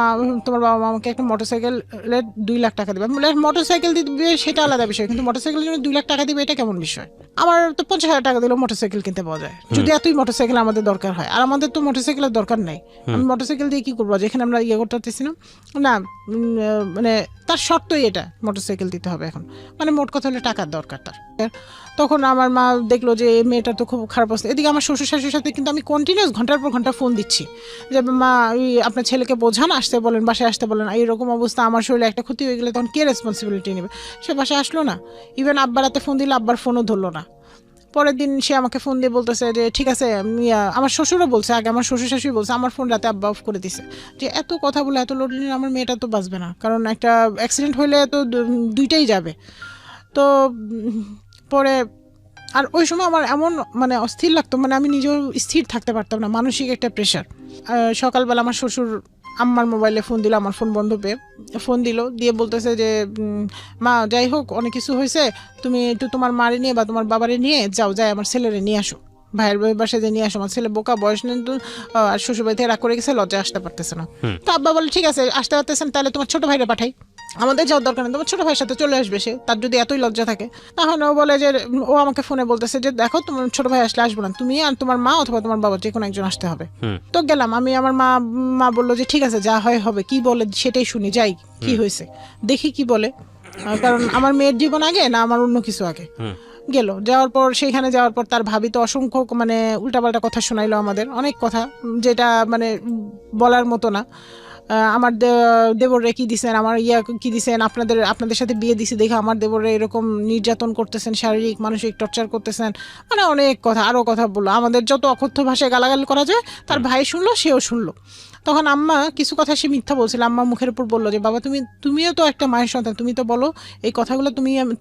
বাবা মা আমাকে একটা মোটরসাইকেলের 2 লাখ টাকা দিবে। মোটরসাইকেল দিবে সেটা আলাদা বিষয়, কিন্তু মোটরসাইকেলের জন্য 2 লাখ টাকা দিবে এটা কেমন বিষয়? আমার তো 50,000 টাকা দিলেও মোটরসাইকেল কিনতে পাওয়া যায়, যদি এতই মোটরসাইকেল আমাদের দরকার হয়। আর আমাদের তো মোটরসাইকেলের দরকার নাই, আমি মোটরসাইকেল দিয়ে কি করবো যেখানে আমরা ইয়ে করতে পারতেছি না। না মানে তার শর্তই এটা, মোটরসাইকেল দিতে হবে এখন, মানে মোট কথা হলে টাকার দরকার তার। তখন আমার মা দেখলো যে মেয়েটা তো খুব খারাপ অবস্থা। এদিকে আমার শ্বশুর শাশুড়ির সাথে কিন্তু আমি কন্টিনিউস ঘন্টার পর ঘন্টা ফোন দিচ্ছি যে মা আপনার ছেলেকে বোঝান, আসতে বলেন, বাসায় আসতে বলেন, এইরকম অবস্থা, আমার শরীরে একটা ক্ষতি হয়ে গেলে তখন কে রেসপন্সিবিলিটি নেবে? সে বাসায় আসলো না, ইভেন আব্বার হাতে ফোন দিলে আব্বার ফোনও ধরলো না। পরের দিন সে আমাকে ফোন দিয়ে বলতেছে যে ঠিক আছে, আমার শ্বশুরও বলছে, আগে আমার শ্বশুর শাশুড়ি বলছে, আমার ফোন রাতে আব্বা অফ করে দিছে, যে এত কথা বলে এত লোড নিলে আমার মেয়েটা তো বাঁচবে না, কারণ একটা অ্যাক্সিডেন্ট হইলে তো দুইটাই যাবে। তো পরে আর ওই সময় আমার এমন মানে অস্থির লাগতো, মানে আমি নিজেও স্থির থাকতে পারতাম না, মানসিক একটা প্রেশার। সকালবেলা আমার শ্বশুর আম্মার মোবাইলে ফোন দিল, আমার ফোন বন্ধ পেয়ে ফোন দিল, দিয়ে বলতেছে যে মা যাই হোক অনেক কিছু হয়েছে, তুমি একটু তোমার মারে নিয়ে বা তোমার বাবারে নিয়ে যাও, যাই আমার ছেলেরে নিয়ে আসো, ভাইয়ের বাসায় যে নিয়ে আসো, আমার ছেলে বোকা, বয়স নেই তো, আর শ্বশুরবাড়ি থেকে রাগ করে গেছে, লজ্জায় আসতে পারতেছে না। তো আব্বা বলে ঠিক আছে আসতে পারতেছেন, তাহলে তোমার ছোট ভাইরে পাঠাই, আমাদের যাওয়ার দরকার নেই, তোমার ছোট ভাইয়ের সাথে চলে আসবে, সে তার যদি এতই লজ্জা থাকে। তখন ও বলে যে ও আমাকে ফোনে বলতেছে যে দেখো তোমার ছোট ভাই আসলে আসবো না, তুমি আর তোমার মা অথবা তোমার বাবা যে কোনো একজন আসতে হবে। তো গেলাম আমি, আমার মা বললো যে ঠিক আছে যা হয় হবে, কি বলে সেটাই শুনি, যাই কি হয়েছে দেখি কি বলে, কারণ আমার মেয়ের জীবন আগে না আমার অন্য কিছু আগে। গেল, যাওয়ার পর সেইখানে যাওয়ার পর তার ভাবি তো অসংখ্য মানে উল্টাপাল্টা কথা শোনাইলো আমাদের, অনেক কথা যেটা মানে বলার মতো না। আমার দেবররে কি দিছেন, আমার কি দিছেন, আপনাদের সাথে বিয়ে দিছি দেখে আমার দেবররে এরকম নির্যাতন করতেছেন, শারীরিক মানসিক টর্চার করতেছেন, মানে অনেক কথা, আরও কথা বললো। আমাদের যত অকথ্য ভাষায় গালাগাল করা যায় তার ভাই শুনলো, সেও শুনলো। তখন আম্মা কিছু কথা সে মিথ্যা বলছিল, আম্মা মুখের উপর বললো যে বাবা তুমিও তো একটা মায়ের সন্তান, তুমি তো বলো এই কথাগুলো,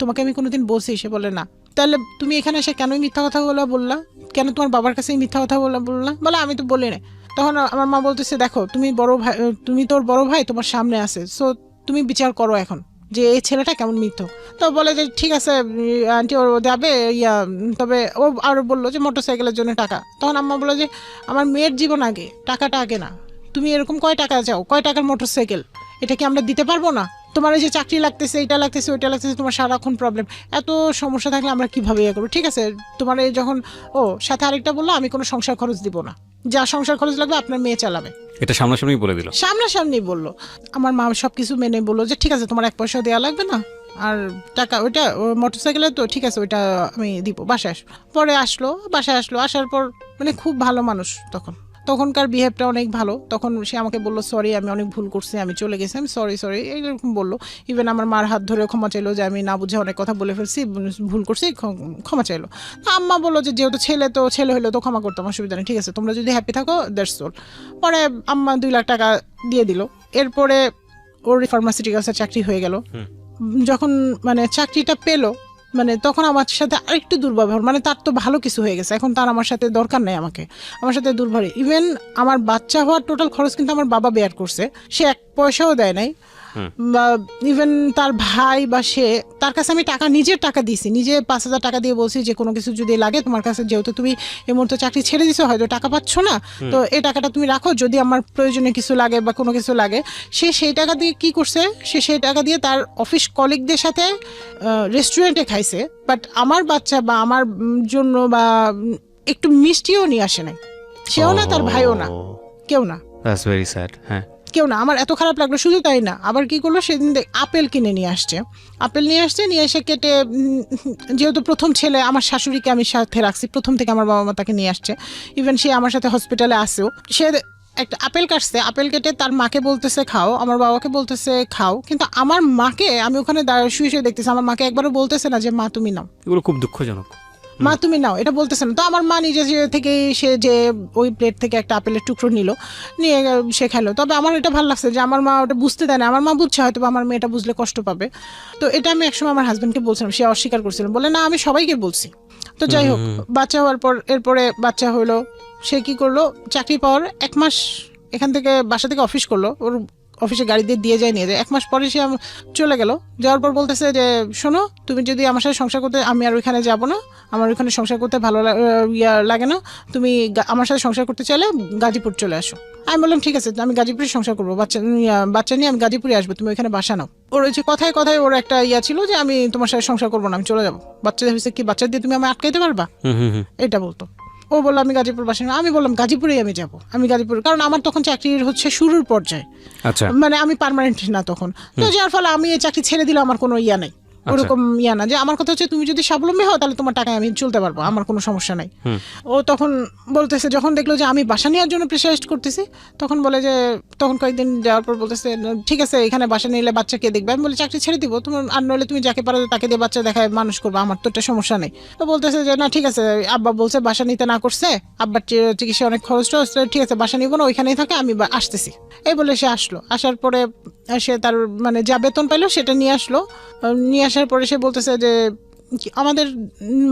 তোমাকে আমি কোনোদিন বলছি? সে বলে না। তাহলে তুমি এখানে এসে কেনই মিথ্যা কথাগুলো বললা, কেন তোমার বাবার কাছে মিথ্যা কথা বললা? বলে আমি তো বলি না। তখন আমার মা বলতেছে দেখো তুমি বড় ভাই, তুমি তোর বড় ভাই তোমার সামনে আছে, সো তুমি বিচার করো এখন যে এই ছেলেটা কেমন মিথ্য। তো বলে যে ঠিক আছে আন্টি ও যাবে, তবে ও আর বললো যে মোটরসাইকেলের জন্য টাকা। তখন আম্মা বললো যে আমার মেয়ের জীবন আগে, টাকাটা আগে না, তুমি এরকম কয় টাকা চাও, কয় টাকার মোটরসাইকেল, এটা কি আমরা দিতে পারবো না? তোমার এই যে চাকরি লাগতেছে, এটা লাগতেছে, ওইটা লাগতেছে, তোমার সারাক্ষণ প্রবলেম, এত সমস্যা থাকলে আমরা কিভাবে ইয়ে করবো? ঠিক আছে তোমার এই যখন সাথে আরেকটা বললো আমি কোনো সংসার খরচ দিব না, যা সংসার খরচ লাগবে আপনার মেয়ে চালাবে। এটা সামনাসামনি বলে দিল, সামনাসামনি বললো। আমার মা সবকিছু মেনে বললো যে ঠিক আছে তোমার 1 পয়সা দেওয়া লাগবে না, আর টাকা ওইটা মোটরসাইকেলে তো ঠিক আছে ওইটা আমি দিব, বাসায় আসবো। পরে বাসায় আসলো, আসার পর মানে খুব ভালো মানুষ, তখনকার বিহেভটা অনেক ভালো। তখন সে আমাকে বললো সরি আমি অনেক ভুল করছি, আমি চলে গেছি, আমি সরি এইরকম বললো। ইভেন আমার মার হাত ধরে ক্ষমা চাইলো যে আমি না বুঝে অনেক কথা বলে ফেলছি, ভুল করছি, ক্ষমা চাইলো। আম্মা বললো যে যেহেতু ছেলে হইলো তো ক্ষমা করতাম, অসুবিধা নেই, ঠিক আছে তোমরা যদি হ্যাপি থাকো দ্যাটস অল। পরে আম্মা 2 লাখ টাকা দিয়ে দিল। এরপরে ওর ফার্মাসিউটিক্যালসের চাকরি হয়ে গেল। যখন মানে চাকরিটা পেলো, মানে তখন আমার সাথে আরেকটু দুর্ব্যবহার, মানে তার তো ভালো কিছু হয়ে গেছে, এখন তার আমার সাথে দরকার নেই, আমার সাথে দুর্ব্যবহার। ইভেন আমার বাচ্চা হওয়ার টোটাল খরচ কিন্তু আমার বাবা বেয়ার করছে, সে 1 পয়সাও দেয় নাই। বা ইভেন তার ভাই বা সে, তার কাছে আমি নিজের টাকা দিয়েছি, নিজে 5,000 টাকা দিয়ে বলছি যে কোনো কিছু যদি লাগে তোমার কাছে, যেহেতু তুমি এই মুহূর্তে চাকরি ছেড়ে দিছো, হয়তো টাকা পাচ্ছ না, তো এই টাকাটা তুমি রাখো, যদি আমার প্রয়োজনে কিছু লাগে বা কোনো কিছু লাগে। সে সেই টাকা দিয়ে কি করছে, সেই টাকা দিয়ে তার অফিস কলিগদের সাথে রেস্টুরেন্টে খাইছে, বাট আমার বাচ্চা বা আমার জন্য বা একটু মিষ্টিও নিয়ে আসে নাই, সেও না তার ভাইও না, কেউ না। That's very sad. হ্যাঁ, কেউ না। আমার এত খারাপ লাগলো। শুধু তাই না, আবার কি করলো সেদিন আপেল কিনে নিয়ে আসছে, নিয়ে এসে কেটে, যেহেতু প্রথম ছেলে আমার শাশুড়িকে আমি সাথে রাখছি, প্রথম থেকে আমার বাবা মা তাকে নিয়ে আসছে, ইভেন সে আমার সাথে হসপিটালে আসেও, সে একটা আপেল কাটছে, আপেল কেটে তার মাকে বলতেছে খাও, আমার বাবাকে বলতেছে খাও, কিন্তু আমার মাকে আমি ওখানে শুয়ে দেখতেছি, আমার মাকে একবারও বলতেছে না যে মা তুমি নাও। এগুলো খুব দুঃখজনক, মা তুমি নাও এটা বলতেছে না। তো আমার মা নিজে থেকে সে যে ওই প্লেট থেকে একটা আপেলের টুকরো নিয়ে সে খাইলো। তবে আমার এটা ভালো লাগছে যে আমার মা ওটা বুঝতে দেয় না, আমার মা বুঝছে হয়তো আমার মেয়েটা বুঝলে কষ্ট পাবে। তো এটা আমি একসময় আমার হাজব্যান্ডকে বলছিলাম, সে অস্বীকার করছিল, বলে না আমি সবাইকে বলছি। তো যাই হোক, বাচ্চা হওয়ার পর এরপরে বাচ্চা হলো, সে কি করলো, চাকরি পাওয়ার 1 মাস এখান থেকে বাসা থেকে অফিস করলো, ওর অফিসে গাড়ি দিয়ে যায় নিয়ে যায়। 1 মাস পরে সে চলে গেল। যাওয়ার পর বলতেছে যে শোনো, তুমি যদি আমার সাথে সংসার করতে, আমি আর ওইখানে যাব না, আমার ওইখানে সংসার করতে ভালো লাগে না, তুমি আমার সাথে সংসার করতে চাইলে গাজীপুর চলে আসো। আমি বললাম ঠিক আছে, আমি গাজীপুরে সংসার করবো, বাচ্চা নিয়ে আমি গাজীপুরে আসবো, তুমি ওইখানে বাসা নাও। ওর ওই যে কথায় কথায় ওর একটা ছিল যে আমি তোমার সাথে সংসার করবো না, আমি চলে যাবো, বাচ্চা হয়েছে কি, বাচ্চা দিয়ে তুমি আমি আটকাইতে পারবা, এটা বলতো। ও বললো আমি গাজীপুর বাসা না। আমি বললাম গাজীপুরেই আমি যাবো, আমি গাজীপুর, কারণ আমার তখন চাকরির হচ্ছে শুরুর পর্যায়ে, আচ্ছা, মানে আমি পার্মানেন্ট না তখন, তো যার ফলে আমি এই চাকরি ছেড়ে দিলে আমার কোনো নেই, ওরকম না। যে আমার কথা হচ্ছে তুমি যদি স্বাবলম্বী হও তাহলে তোমার টাকায় আমি চলতে পারবো, আমার কোনো সমস্যা নাই। ও তখন বলতেছে, যখন দেখলো যে আমি বাসা নেওয়ার জন্য প্রেশারাইজড করতেছি, তখন বলে যে, তখন কয়েকদিন যাওয়ার পর বলতেছে ঠিক আছে এখানে বাসা নিলে বাচ্চা কে দেখবে। আমি বলি চাকরি ছেড়ে দিব, তোমার আর নইলে তুমি যাকে পারো তাকে দিয়ে বাচ্চা দেখায় মানুষ করবো, আমার তো একটা সমস্যা নেই। তো বলতেছে যে না ঠিক আছে, আব্বা বলছে বাসা নিতে না করছে, আব্বার চিকিৎসা অনেক খরচ, ঠিক আছে বাসা নিব না, ওইখানেই থাকে, আমি আসতেছি। এই বলে সে আসলো। আসার পরে সে তার মানে যা বেতন পাইলো সেটা নিয়ে আসলো। নিয়ে আসার পরে সে বলতেছে যে আমাদের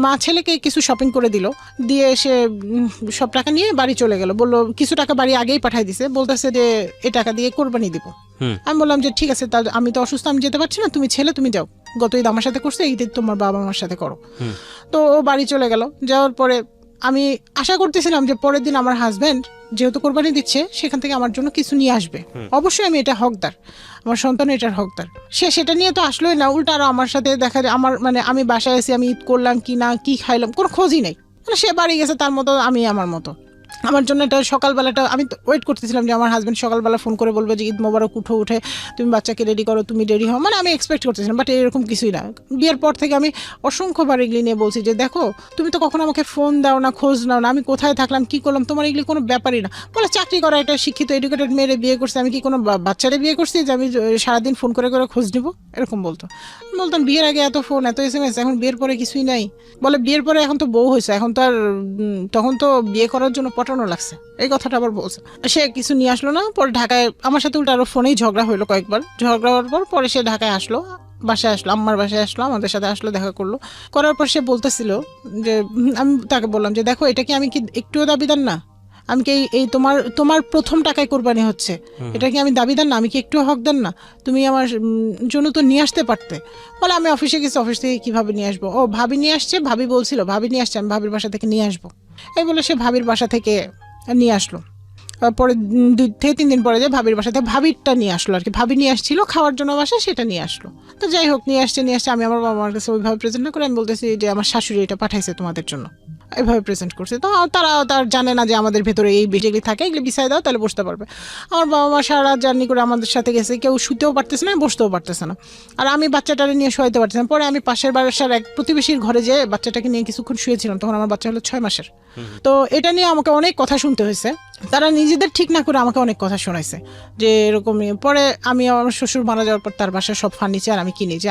মা ছেলেকে কিছু শপিং করে দিল, দিয়ে সে সব টাকা নিয়ে বাড়ি চলে গেল। বললো কিছু টাকা বাড়ি আগেই পাঠাই দিছে, বলতেছে যে এই টাকা দিয়ে কোরবানি দিব। আমি বললাম যে ঠিক আছে, তাহলে আমি তো অসুস্থ, আমি যেতে পারছি না, তুমি ছেলে তুমি যাও, গত ঈদ আমার সাথে করছে, ঈদ তোমার বাবা আমার সাথে করো। তো ও বাড়ি চলে গেল। যাওয়ার পরে আমি আশা করতেছিলাম যে পরের দিন আমার হাজব্যান্ড যেহেতু কোরবানি দিচ্ছে সেখান থেকে আমার জন্য কিছু নিয়ে আসবে, অবশ্যই আমি এটা হকদার, আমার সন্তান এটার হকদার। সে সেটা নিয়ে তো আসলোই না, উল্টা আরো আমার সাথে দেখা যায় আমার মানে আমি বাসায় এসে আমি ঈদ করলাম কি না, কি খাইলাম, কোনো খোঁজই নেই। মানে সে বাড়ি গেছে তার মতো, আমি আমার মতো। আমার জন্য এটা সকালবেলাটা আমি ওয়েট করতেছিলাম যে আমার হাজব্যান্ড সকালবেলা ফোন করে বলবে যে ঈদ মোবারক, উঠে তুমি বাচ্চাকে রেডি করো, তুমি রেডি হও, মানে আমি এক্সপেক্ট করতেছিলাম। বাট এরকম কিছুই না। বিয়ের পর থেকে আমি অসংখ্যবার এগুলি নিয়ে বলছি যে দেখো তুমি তো কখনো আমাকে ফোন দাও না, খোঁজ নাও না, আমি কোথায় থাকলাম কি করলাম, তোমার এগুলি কোনো ব্যাপারই না। বলে চাকরি করা একটা শিক্ষিত এডুকেটেড মেয়েরে বিয়ে করছে, আমি কি কোনো বাচ্চারে বিয়ে করছি যে আমি সারাদিন ফোন করে করে খোঁজ নিব, এরকম বলতো। বলতাম বিয়ের আগে এত ফোন এত SMS, এখন বিয়ের পরে কিছুই নাই। বলে বিয়ের পরে এখন তো বউ হয়েছে, এখন তো আর তখন তো বিয়ে করার জন্য পটানো লাগছে, এই কথাটা আবার বলছে। সে কিছু নিয়ে আসলো না। পরে ঢাকায় আমার সাথে উল্টা আরো ফোনেই ঝগড়া হইলো কয়েকবার। ঝগড়া হওয়ার পর পরে সে ঢাকায় আসলো, বাসায় আসলো, আম্মার বাসায় আসলো, আমাদের সাথে আসলো, দেখা করলো। করার পর সে বলতেছিল যে আমি তাকে বললাম যে দেখো এটা কি আমি কি একটুও দাবিদার না, আমি কি এই তোমার প্রথম টাকায় কোরবানি হচ্ছে, এটা কি আমি দাবিদার না, আমি কি একটু হকদার না, তুমি আমার জন্য তো নিয়ে আসতে পারতে। বলে আমি অফিসে গেছি, অফিস থেকে কিভাবে নিয়ে আসবো, ও ভাবি নিয়ে আসছে, ভাবি বলছিল ভাবি নিয়ে আসছে, আমি ভাবির বাসা থেকে নিয়ে আসবো। এই বলে সে ভাবির বাসা থেকে নিয়ে আসলো। পরে 2 থেকে 3 দিন পরে যে ভাবির বাসা থেকে ভাবিরটা নিয়ে আসলো আর কি, ভাবি নিয়ে আসছিল খাওয়ার জন্য বাসা, সেটা নিয়ে আসলো। তো যাই হোক নিয়ে আসছে, আমি আমার বাবা মার কাছে ওইভাবে প্রেজেন্ট না করে আমি বলতেছি যে আমার শাশুড়ি এটা পাঠাইছে তোমাদের জন্য, এইভাবে প্রেজেন্ট করছে। তো তার জানে না যে আমাদের ভেতরে এই যেগুলি থাকে এগুলি বিছাই দাও তাহলে বসতে পারবে। আমার বাবা মা সারা জার্নি করে আমাদের সাথে গেছে, কেউ শুতেও পারতেছে না, বসতেও পারতেছে না, আর আমি বাচ্চাটারে নিয়ে শোয়াইতে পারতেছি না। পরে আমি পাশের বাসার এক প্রতিবেশীর ঘরে যেয়ে বাচ্চাটাকে নিয়ে কিছুক্ষণ শুয়েছিলাম, তখন আমার বাচ্চা হলো 6 মাসের। তো এটা নিয়ে আমাকে অনেক কথা শুনতে হয়েছে, তারা নিজেদের ঠিক না করে আমাকে অনেক কথা শোনাইছে যে এরকম। পরে আমি আমার শ্বশুর মারা যাওয়ার পর তার বাসার সব ফার্নিচার আমি কিনি, যে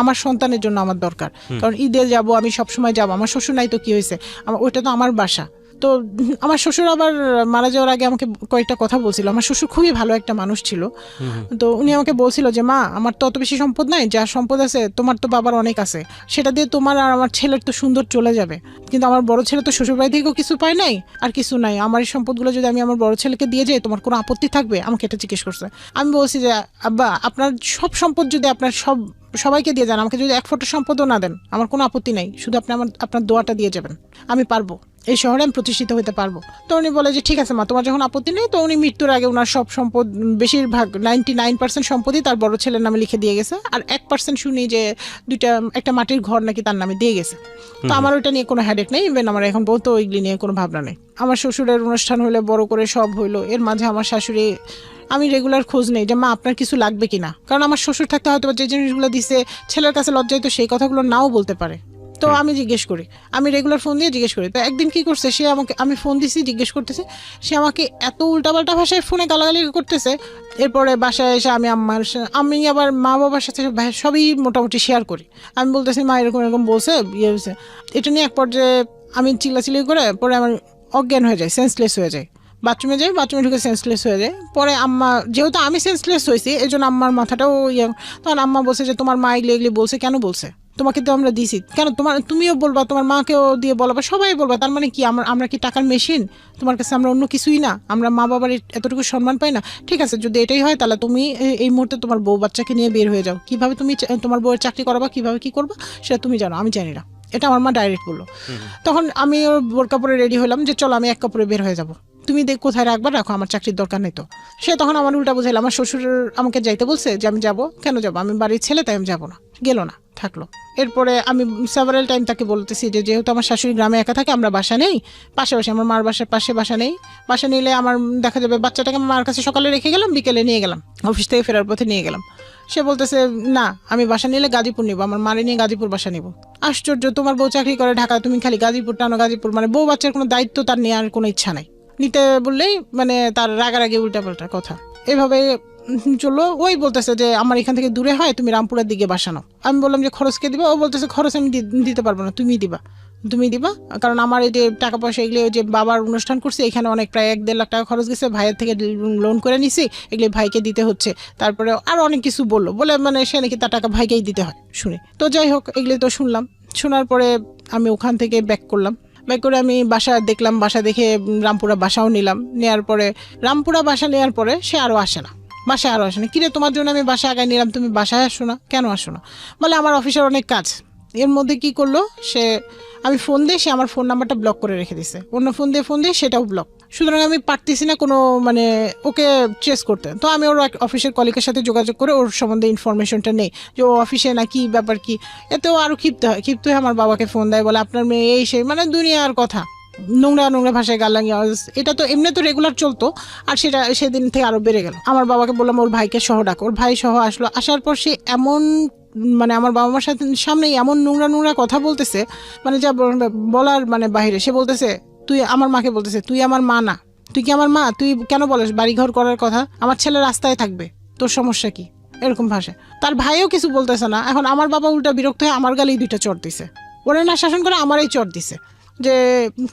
আমার সন্তানের জন্য আমার দরকার, কারণ ঈদে যাব আমি সবসময় যাব, আমার শ্বশুর নাই তো কি হয়েছে, ওইটা তো আমার বাসা। তো আমার শ্বশুর আবার মারা যাওয়ার আগে আমাকে কয়েকটা কথা বলছিল। আমার শ্বশুর খুবই ভালো একটা মানুষ ছিল। তো উনি আমাকে বলছিল যে মা আমার তো অত বেশি সম্পদ নাই, যা সম্পদ আছে তোমার তো বাবার অনেক আছে, সেটা দিয়ে তোমার আর আমার ছেলের তো সুন্দর চলে যাবে, কিন্তু আমার বড় ছেলে তো শ্বশুর বাড়ি থেকেও কিছু পায় নাই আর কিছু নাই, আমার এই সম্পদগুলো যদি আমি আমার বড় ছেলেকে দিয়ে যাই তোমার কোনো আপত্তি থাকবে, আমাকে এটা জিজ্ঞেস করছে। আমি বলছি যে আব্বা আপনার সব সম্পদ যদি আপনার সবাইকে দিয়ে যান, আমাকে যদি 1 ফোঁটা সম্পদও না দেন আমার কোনো আপত্তি নাই, শুধু আপনি আপনার দোয়াটা দিয়ে যাবেন, আমি পারবো, এই শহরে আমি প্রতিষ্ঠিত হতে পারবো। তো উনি বলে যে ঠিক আছে মা তোমার যখন আপত্তি নেই। তো উনি মৃত্যুর আগে ওনার সব সম্পদ বেশিরভাগ 99% সম্পদই তার বড় ছেলের নামে লিখে দিয়ে গেছে, আর 1% শুনি যে একটা মাটির ঘর নাকি তার নামে দিয়ে গেছে। তো আমার ওইটা নিয়ে কোনো হেডেক নেই, ইভেন আমার এখন বলতো ওইগুলি নিয়ে কোনো ভাবনা নেই। আমার শ্বশুরের অনুষ্ঠান হলে বড় করে সব হইলো, এর মাঝে আমার শাশুড়ি, আমি রেগুলার খোঁজ নেই যে মা আপনার কিছু লাগবে কিনা, কারণ আমার শ্বশুর থাকতে হয়তো যে জিনিসগুলো দিছে ছেলের কাছে লজ্জায় তো সেই কথাগুলো নাও বলতে পারে। তো আমি জিজ্ঞেস করি, আমি রেগুলার ফোন দিয়ে জিজ্ঞেস করি। তো একদিন কি করছে, সে আমাকে, আমি ফোন দিছি জিজ্ঞেস করতেছে, সে আমাকে এত উল্টাপাল্টা ভাষায় ফোনে গালাগালি করতেছে। এরপরে বাসায় এসে আমি আবার মা বাবার সাথে সবই মোটামুটি শেয়ার করি। আমি বলতেছি মা এরকম এরকম বলছে, ইয়ে হয়েছে। এটা নিয়ে এক পর্যায়ে আমি চিল্লাচিল্লি করে পরে আমার অজ্ঞান হয়ে যায়, সেন্সলেস হয়ে যায়। বাথরুমে ঢুকে সেন্সলেস হয়ে যায়। পরে আম্মা, যেহেতু আমি সেন্সলেস হয়েছি এই জন্য আম্মার মাথাটাও তখন আম্মা বলছে যে তোমার মা এগুলি বলছে, কেন বলছে, তোমাকে তো আমরা দিছি, কেন তুমিও বলবা, তোমার মাকেও দিয়ে বলবা, সবাই বলবা, তার মানে কি আমরা কি টাকার মেশিন? তোমার কাছে আমরা অন্য কিছুই না? আমরা মা বাবার এতটুকু সম্মান পাই না? ঠিক আছে, যদি এটাই হয় তাহলে তুমি এই মুহূর্তে তোমার বউ বাচ্চাকে নিয়ে বের হয়ে যাও। কিভাবে তুমি তোমার বউয়ের চাকরি করাবা, কিভাবে কি করবা সেটা তুমি জানো, আমি জানি না। এটা আমার মা ডাইরেক্ট বললো। তখন আমি ওর বোর কাপড়ে রেডি হলাম যে চলো আমি এক কাপড়ে বের হয়ে যাবো, তুমি কোথায় রাখবা রাখো, আমার চাকরির দরকার নেই। তো সে তখন আমার উল্টা বুঝাইল, আমার শ্বশুর আমাকে যাইতে বলছে যে আমি যাবো, কেন যাবো, আমি বাড়ির ছেলে তাই আমি যাবো না। গেল না, থাকলো। এরপরে আমি সেভারাল টাইম তাকে বলতেছি যে যেহেতু আমার শাশুড়ি গ্রামে একা থাকে, আমরা বাসা নেই পাশাপাশি, আমার মার বাসার পাশে বাসা নেই, বাসা নিলে আমার দেখা যাবে বাচ্চাটাকে আমার মার কাছে সকালে রেখে গেলাম, বিকেলে নিয়ে গেলাম, অফিস থেকে ফেরার পথে নিয়ে গেলাম। সে বলতেছে না, আমি বাসা নিলে গাজীপুর নিবো, আমার মারে নিয়ে গাজীপুর বাসা নিব। আশ্চর্য, তোমার বউ চাকরি করে ঢাকা, তুমি খালি গাজীপুর টানো, গাজীপুর, মানে বউ বাচ্চার কোনো দায়িত্ব তার নেওয়ার কোনো ইচ্ছা নাই, নিতে বললেই মানে তার রাগারাগি উল্টাপাল্টা কথা। এভাবে চললো। ওই বলতেছে যে আমার এখান থেকে দূরে হয়, তুমি রামপুরের দিকে বাসা নাও। আমি বললাম যে খরচ কে দিবা? ও বলতেছে খরচ আমি দিতে পারবো না, তুমি দিবা, কারণ আমার এই যে টাকা পয়সা এগুলো যে বাবার অনুষ্ঠান করছে, এখানে অনেক প্রায় 1-1.5 লাখ টাকা খরচ গেছে, ভাইয়ের থেকে লোন করে নিছি, এগুলো ভাইকে দিতে হচ্ছে। তারপরে আরো অনেক কিছু বলে মানে সে নাকি তার টাকা ভাইকেই দিতে হয় শুনে। তো যাই হোক, এগুলো তো শুনলাম। শোনার পরে আমি ওখান থেকে ব্যাক করলাম। ব্যাক করে আমি বাসা দেখলাম, বাসা দেখে রামপুরা বাসাও নিলাম। নেওয়ার পরে রামপুরা বাসা নেওয়ার পরে সে আরও আসে না, বাসায় আরও আসে না। কিরে, তোমার জন্য আমি বাসা আগায় নিলাম, তুমি বাসায় আসো না, কেন আসো না? বলে আমার অফিসের অনেক কাজ। এর মধ্যে কি করলো সে, আমি ফোন দিয়ে সে আমার ফোন নাম্বারটা ব্লক করে রেখে দিছে, অন্য ফোন দিয়ে সেটাও ব্লক। সুতরাং আমি পারতেছি না কোনো মানে ওকে ট্রেস করতে। তো আমি ওর অফিসের কলিগের সাথে যোগাযোগ করে ওর সম্বন্ধে ইনফরমেশনটা নেই যে ও অফিসে না, কি ব্যাপার কি। এতেও আরও ক্ষিপ্ত হয় আমার বাবাকে ফোন দেয়, বলে আপনার মেয়ে এই সেই, মানে দুনিয়ার কথা, নোংরা ভাষায় গালাঙ্গি। এটা তো এমনি তো রেগুলার চলতো, আর সেটা সেদিন থেকে আরো বেড়ে গেল। আমার বাবাকে বললাম ওর ভাইকে সহ ডাকো, ওর ভাই সহ আসলো। আসার পর সে এমন মানে আমার বাবা মার সাথে সামনেই এমন নোংরা কথা বলতেছে, মানে যা বলার মানে বাহিরে। সে বলতেছে, তুই আমার মাকে বলতেছে, তুই আমার মা না, তুই কি আমার মা? তুই কেন বলিস বাড়িঘর করার কথা? আমার ছেলে রাস্তায় থাকবে, তোর সমস্যা কি? এরকম ভাষা। তার ভাইও কিছু বলতেছে না। এখন আমার বাবা উল্টা বিরক্ত হয়ে আমার গালেই 2টা চড় দিছে। ওরা না শাসন করে আমারই চড় দিছে, যে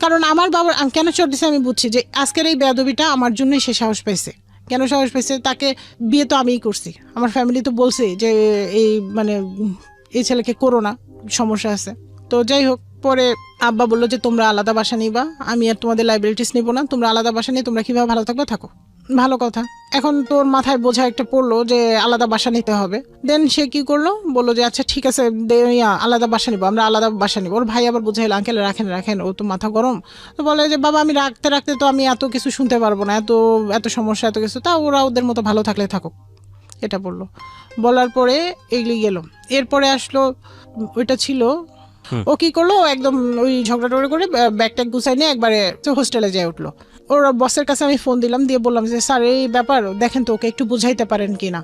কারণ আমার বাবার কেন চড় দিছে আমি বুঝছি, যে আজকের এই বেয়াদবিটা আমার জন্যই সে সাহস পাইছে। কেন সাহস পাইছে? তাকে বিয়ে তো আমিই করছি, আমার ফ্যামিলি তো বলছে যে এই মানে এই ছেলেকে করো না, সমস্যা আছে। তো যাই হোক, পরে আব্বা বললো যে তোমরা আলাদা বাসা নিবা, আমি আর তোমাদের লাইবিলিটিস নিবো না, তোমরা আলাদা বাসা নিয়ে তোমরা কিভাবে ভালো থাকবে থাকো। ভালো কথা। এখন তোর মাথায় বোঝা একটা পড়লো যে আলাদা বাসা নিতে হবে। দেন সে কি করলো, বললো যে আচ্ছা ঠিক আছে আলাদা বাসা নিবো, আমরা আলাদা বাসা নিবো। ওর ভাই আবার বুঝাইলো, আঙ্কেল রাখেন, ও তো মাথা গরম। তো বলে যে বাবা আমি রাখতে তো আমি এত কিছু শুনতে পারবো না, এত সমস্যা, এত কিছু, তা ওরা ওদের মতো ভালো থাকলে থাকুক, এটা বললো। বলার পরে এগুলি গেল। এরপরে আসলো, ওইটা ছিল, ও কি করলো, একদম ওই ঝগড়া করে ব্যাগ গুছাই নিয়ে একবারে হোস্টেলে যেয়ে উঠলো। ওর বসের কাছে আমি ফোন দিলাম, দিয়ে বললাম যে স্যার এই ব্যাপার দেখেন তো, ওকে একটু বুঝাইতে পারেন কিনা।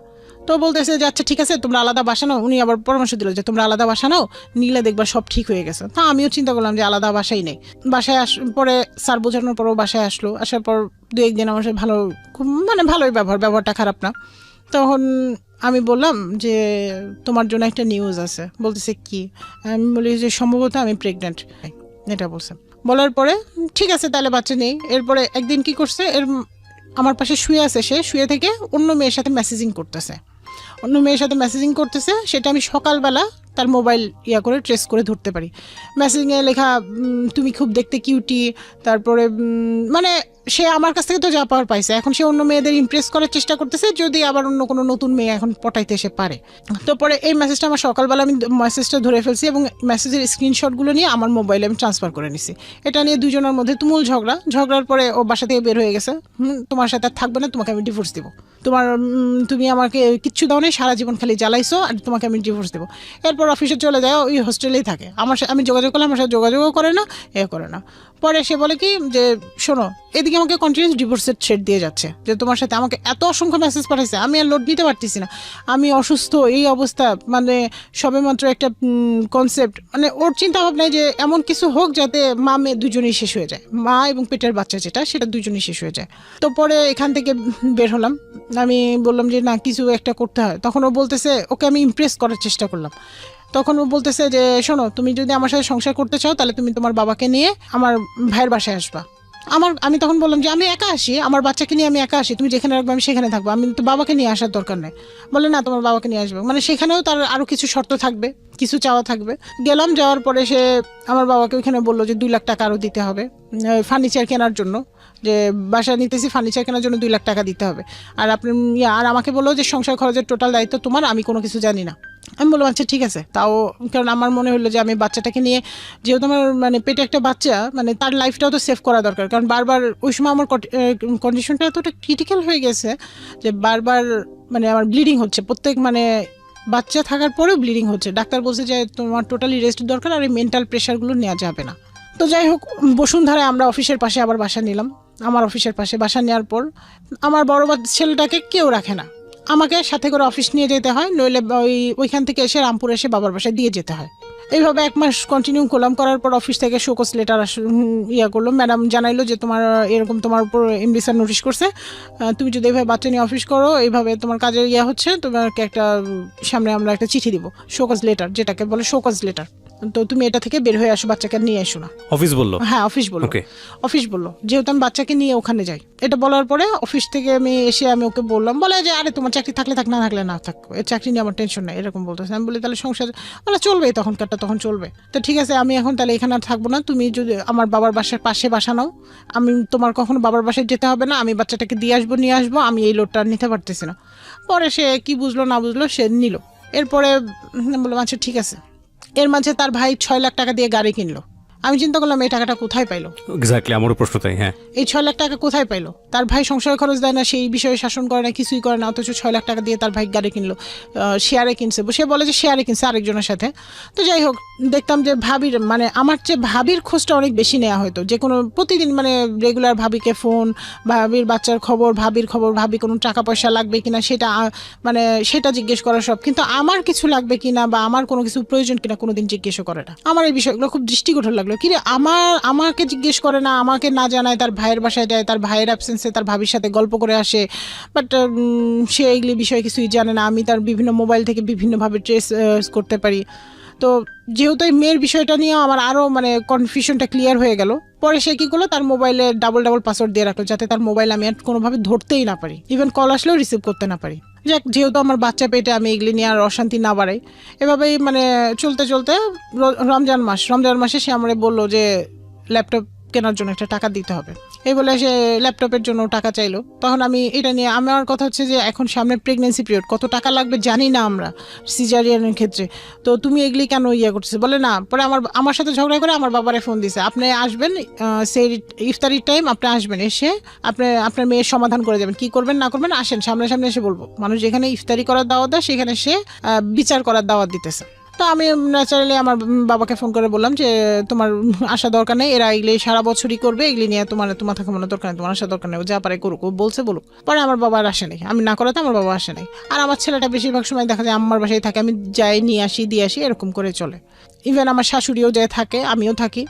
তো বলতেছে যে আচ্ছা ঠিক আছে তোমরা আলাদা বাসা নাও। উনি আবার পরামর্শ দিল যে তোমরা আলাদা বাসা নাও, নিলে দেখবা সব ঠিক হয়ে গেছে। তা আমিও চিন্তা করলাম যে আলাদা বাসাই নেই। বাসায় পরে স্যার বোঝানোর পরও বাসায় আসলো। আসার পর 2-1 দিন আমার সাথে ভালো, খুব মানে ভালোই ব্যবহারটা খারাপ না। তখন আমি বললাম যে তোমার জন্য একটা নিউজ আছে। বলতেছে কি? আমি বলি যে সম্ভবত আমি প্রেগনেন্ট, এটা বলছে। বলার পরে ঠিক আছে তাহলে বাচ্চা নেই। এরপরে একদিন কি করছে, আমার পাশে শুয়ে আছে, সে শুয়ে থেকে অন্য মেয়ের সাথে মেসেজিং করতেছে। সেটা আমি সকালবেলা তার মোবাইল করে ট্রেস করে ধরতে পারি। মেসেজিংয়ে লেখা তুমি খুব দেখতে কিউটি, তারপরে মানে সে আমার কাছ থেকে তো যা পাওয়ার পাইছে, এখন সে অন্য মেয়েদের ইমপ্রেস করার চেষ্টা করতেছে, যদি আবার অন্য কোনো নতুন মেয়ে এখন পটাইতে এসে পারে। তো পরে এই মেসেজটা আমার সকালবেলা আমি মেসেজটা ধরে ফেলছি এবং মেসেজের স্ক্রিনশটগুলো নিয়ে আমার মোবাইলে আমি ট্রান্সফার করে নিছি। এটা নিয়ে দুজনের মধ্যে তুমুল ঝগড়ার পরে ও বাসা থেকে বের হয়ে গেছে। তোমার সাথে আর থাকবে না, তোমাকে আমি ডিভোর্স দেবো। তুমি আমাকে কিচ্ছু দাও নেই, সারা জীবন খালি জ্বালাইছো, আর তোমাকে আমি ডিভোর্স দেবো। এরপর অফিসে চলে যায়, ওই হোস্টেলেই থাকে। আমি যোগাযোগ করলে আমার সাথে যোগাযোগও করে না। পরে সে বলে কি যে শোনো, এদিকে আমাকে কন্টিনিউস ডিভোর্সের থ্রেট দিয়ে যাচ্ছে, যে তোমার সাথে আমাকে এত অসংখ্য মেসেজ পাঠাইছে, আমি আর লোড নিতে পারতেছি না, আমি অসুস্থ, এই অবস্থা, মানে সবেমাত্র একটা কনসেপ্ট, মানে ওর চিন্তা ভাবনায় যে এমন কিছু হোক যাতে মা মেয়ে দুজনেই শেষ হয়ে যায়, মা এবং পেটের বাচ্চা যেটা, সেটা দুজনেই শেষ হয়ে যায়। তো পরে এখান থেকে বের হলাম। আমি বললাম যে না, কিছু একটা করতে হয়। তখন ও বলতেছে, ওকে আমি ইমপ্রেস করার চেষ্টা করলাম। তখন ও বলতেছে যে শোনো, তুমি যদি আমার সাথে সংসার করতে চাও তাহলে তুমি তোমার বাবাকে নিয়ে আমার ভাইয়ের বাসায় আসবা। আমি তখন বললাম যে আমি একা আসি, আমার বাচ্চাকে নিয়ে আমি একা আসি, তুমি যেখানে রাখবে আমি সেখানে থাকবো, আমি তো বাবাকে নিয়ে আসার দরকার নেই। বলে না, তোমার বাবাকে নিয়ে আসবে। মানে সেখানেও তার আরো কিছু শর্ত থাকবে, কিছু চাওয়া থাকবে। গেলাম, যাওয়ার পরে সে আমার বাবাকে ওইখানে বললো যে 2 লাখ টাকা আরো দিতে হবে ফার্নিচার কেনার জন্য, যে বাসা নিতেছি ফার্নিচার কেনার জন্য 2 লাখ টাকা দিতে হবে। আর আপনি আর আমাকে বললো যে সংসার খরচের টোটাল দায়িত্ব তোমার, আমি কোনো কিছু জানি না। আমি বললাম আচ্ছা ঠিক আছে। তাও কারণ আমার মনে হলো যে আমি বাচ্চাটাকে নিয়ে, যেহেতু আমার মানে পেটে একটা বাচ্চা, মানে তার লাইফটাও তো সেভ করা দরকার। কারণ বারবার ওই সময় আমার কন্ডিশনটা এতটা ক্রিটিক্যাল হয়ে গেছে যে বারবার মানে আমার ব্লিডিং হচ্ছে, প্রত্যেক মানে বাচ্চা থাকার পরেও ব্লিডিং হচ্ছে। ডাক্তার বলছে যে তোমার টোটালি রেস্ট দরকার, আর এই মেন্টাল প্রেশারগুলো নেওয়া যাবে না। তো যাই হোক, বসুন্ধরায় আমরা অফিসের পাশে আবার বাসা নিলাম। আমার অফিসের পাশে বাসা নেওয়ার পর আমার বড় ছেলেটাকে কেউ রাখে না, আমাকে সাথে করে অফিস নিয়ে যেতে হয়, নইলে ওইখান থেকে এসে রামপুর এসে বাবার বাসায় দিয়ে যেতে হয়। এইভাবে 1 মাস কন্টিনিউ করলাম। করার পর অফিস থেকে শোকজ লেটার করলো, ম্যাডাম জানাইলো যে তোমার এরকম তোমার উপর এমডি স্যার নোটিশ করছে, তুমি যদি এইভাবে বাচ্চা নিয়ে অফিস করো, এইভাবে তোমার কাজের হচ্ছে, তোমাকে একটা সামনে আমরা একটা চিঠি দিব, শোকজ লেটার, যেটাকে বলে শোকজ লেটার। তো তুমি এটা থেকে বের হয়ে আসো, বাচ্চাকে নিয়ে এসো না। অফিস বললো? হ্যাঁ, অফিস বললো। অফিস বললো, যেহেতু আমি বাচ্চাকে নিয়ে ওখানে যাই। এটা বলার পরে অফিস থেকে আমি এসে আমি ওকে বললাম, বলে যে আরে তোমার চাকরি থাকলে থাক, না থাকলে না থাক, এর চাকরি নিয়ে আমার টেনশন নাই, এরকম বলতেছে। আমি বলি তাহলে সংসার বলে চলবে, তখনকারটা তখন চলবে। তো ঠিক আছে, আমি এখন তাহলে এখানে আর থাকবো না, তুমি যদি আমার বাবার বাসার পাশে বাসা নাও, আমি তোমার কখনো বাবার বাসায় যেতে হবে না, আমি বাচ্চাটাকে দিয়ে আসবো, নিয়ে আসবো, আমি এই লোডটা নিতে পারতেছি না। পরে সে কি বুঝলো না বুঝলো, সে নিল। এরপরে বললাম আচ্ছা ঠিক আছে। এর মাঝে তার ভাই 6 লাখ টাকা দিয়ে গাড়ি কিনলো। আমি চিন্তা করলাম এই টাকাটা কোথায় পাইলো। এক্স্যাক্টলি আমারও প্রশ্ন তাই। হ্যাঁ, এই 6 লাখ টাকা কোথায় পাইলো? তার ভাই সংসার খরচ দেয় না, সেই বিষয়ে শাসন করে না, কিছুই করে না, অথচ 6 লাখ টাকা দিয়ে তার ভাই গাড়ি কিনলো। শেয়ারে কিনছে, সে বলে যে শেয়ারে কিনছে আরেকজনের সাথে। তো যাই হোক, দেখতাম যে ভাবির মানে আমার চেয়ে ভাবির খোঁজটা অনেক বেশি নেওয়া হতো, যে কোনো প্রতিদিন মানে রেগুলার ভাবিকে ফোন, ভাবির বাচ্চার খবর, ভাবির খবর, ভাবি কোনো টাকা পয়সা লাগবে কিনা সেটা মানে সেটা জিজ্ঞেস করা সব। কিন্তু আমার কিছু লাগবে কিনা বা আমার কোনো কিছু প্রয়োজন কিনা কোনোদিন জিজ্ঞেসও করে না। আমার এই বিষয়গুলো খুব দৃষ্টিকটু লাগলো। কিরে আমাকে জিজ্ঞেস করে না, আমাকে না জানায় তার ভাইয়ের বাসায় যায়, তার ভাইয়ের অ্যাবসেন্সে তার ভাবির সাথে গল্প করে আসে, বাট সে এইগুলি বিষয়ে কিছুই জানে না। আমি তার বিভিন্ন মোবাইল থেকে বিভিন্নভাবে ট্রেস করতে পারি। তো যেহেতু এই মেয়ের বিষয়টা নিয়ে আমার আরও মানে কনফিউশনটা ক্লিয়ার হয়ে গেল। পরে সে কী করলো, তার মোবাইলে ডাবল পাসওয়ার্ড দিয়ে রাখলো, যাতে তার মোবাইল আমি আর কোনোভাবে ধরতেই না পারি, ইভেন কল আসলেও রিসিভ করতে না পারি। যাক, যেহেতু আমার বাচ্চা পেটে, আমি এগুলি নিয়ে আর অশান্তি না বাড়াই। এভাবেই মানে চলতে চলতে রমজান মাসে সে আমারে বললো যে ল্যাপটপ কেনার জন্য একটা টাকা দিতে হবে। এই বলে সে ল্যাপটপের জন্য টাকা চাইলো। তখন আমি এটা নিয়ে, আমার কথা হচ্ছে যে এখন সামনে প্রেগনেন্সি পিরিয়ড, কত টাকা লাগবে জানি না আমরা সিজারিয়ানের ক্ষেত্রে, তো তুমি এগুলি কেন করতেছে বলে না। পরে আমার সাথে ঝগড়া করে আমার বাবারে ফোন দিছে, আপনি আসবেন সেই ইফতারির টাইম, আপনি আসবেন, এসে আপনার মেয়ের সমাধান করে যাবেন, কি করবেন না করবেন আসেন, সামনে এসে বলবো। মানুষ যেখানে ইফতারি করার দাওয়াত দেয় সেখানে সে বিচার করার দাওয়াত দিতেছে। তো আমি ন্যাচারালি আমার বাবাকে ফোন করে বললাম যে তোমার আসা দরকার নেই, এরা এগুলি সারা বছরই করবে, এগুলি নিয়ে তোমার থাকা মনে দরকার নেই, তোমার আসা দরকার নেই, যা পারে করুক, বলছে বলুক। পরে আমার বাবা আর আসে নাই, আমি না করাতে আমার বাবা আসে নাই। আর আমার ছেলেটা বেশিরভাগ সময় দেখা যায় আমার বাসায় থাকে, আমি যাই নিয়ে আসি দিয়ে আসি, এরকম করে চলে। ইভেন আমার শাশুড়িও যায় থাকে, আমিও থাকি।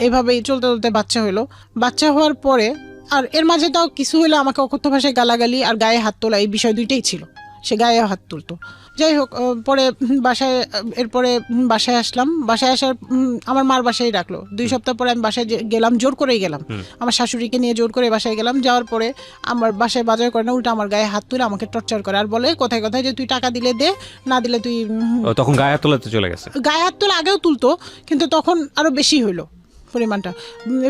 এভাবেই চলতে চলতে বাচ্চা হলো। বাচ্চা হওয়ার পরে আর এর মাঝে তাও কিছু হলো, আমাকে অকথ্য ভাষায় গালাগালি আর গায়ে হাত তোলা, এই বিষয় দুইটাই ছিল। সে গায়ে হাত তুলতো। যাই হোক, পরে এরপরে বাসায় আসলাম। বাসায় আসার আমার মার বাসায় রাখলো। 2 সপ্তাহ পরে আমি বাসায় গেলাম, জোর করেই গেলাম, আমার শাশুড়িকে নিয়ে জোর করে বাসায় গেলাম। যাওয়ার পরে আমার বাসায় বাজার করে না, উল্টা আমার গায়ে হাত তুলে আমাকে টর্চার করে আর বলে কোথায় যে তুই টাকা দিলে দে, না দিলে তুই। তখন গায়ে হাত তোলাতে চলে গেছে। গায়ে হাত তোলা আগেও তুলতো, কিন্তু তখন আরো বেশি হইলো পরিমাণটা।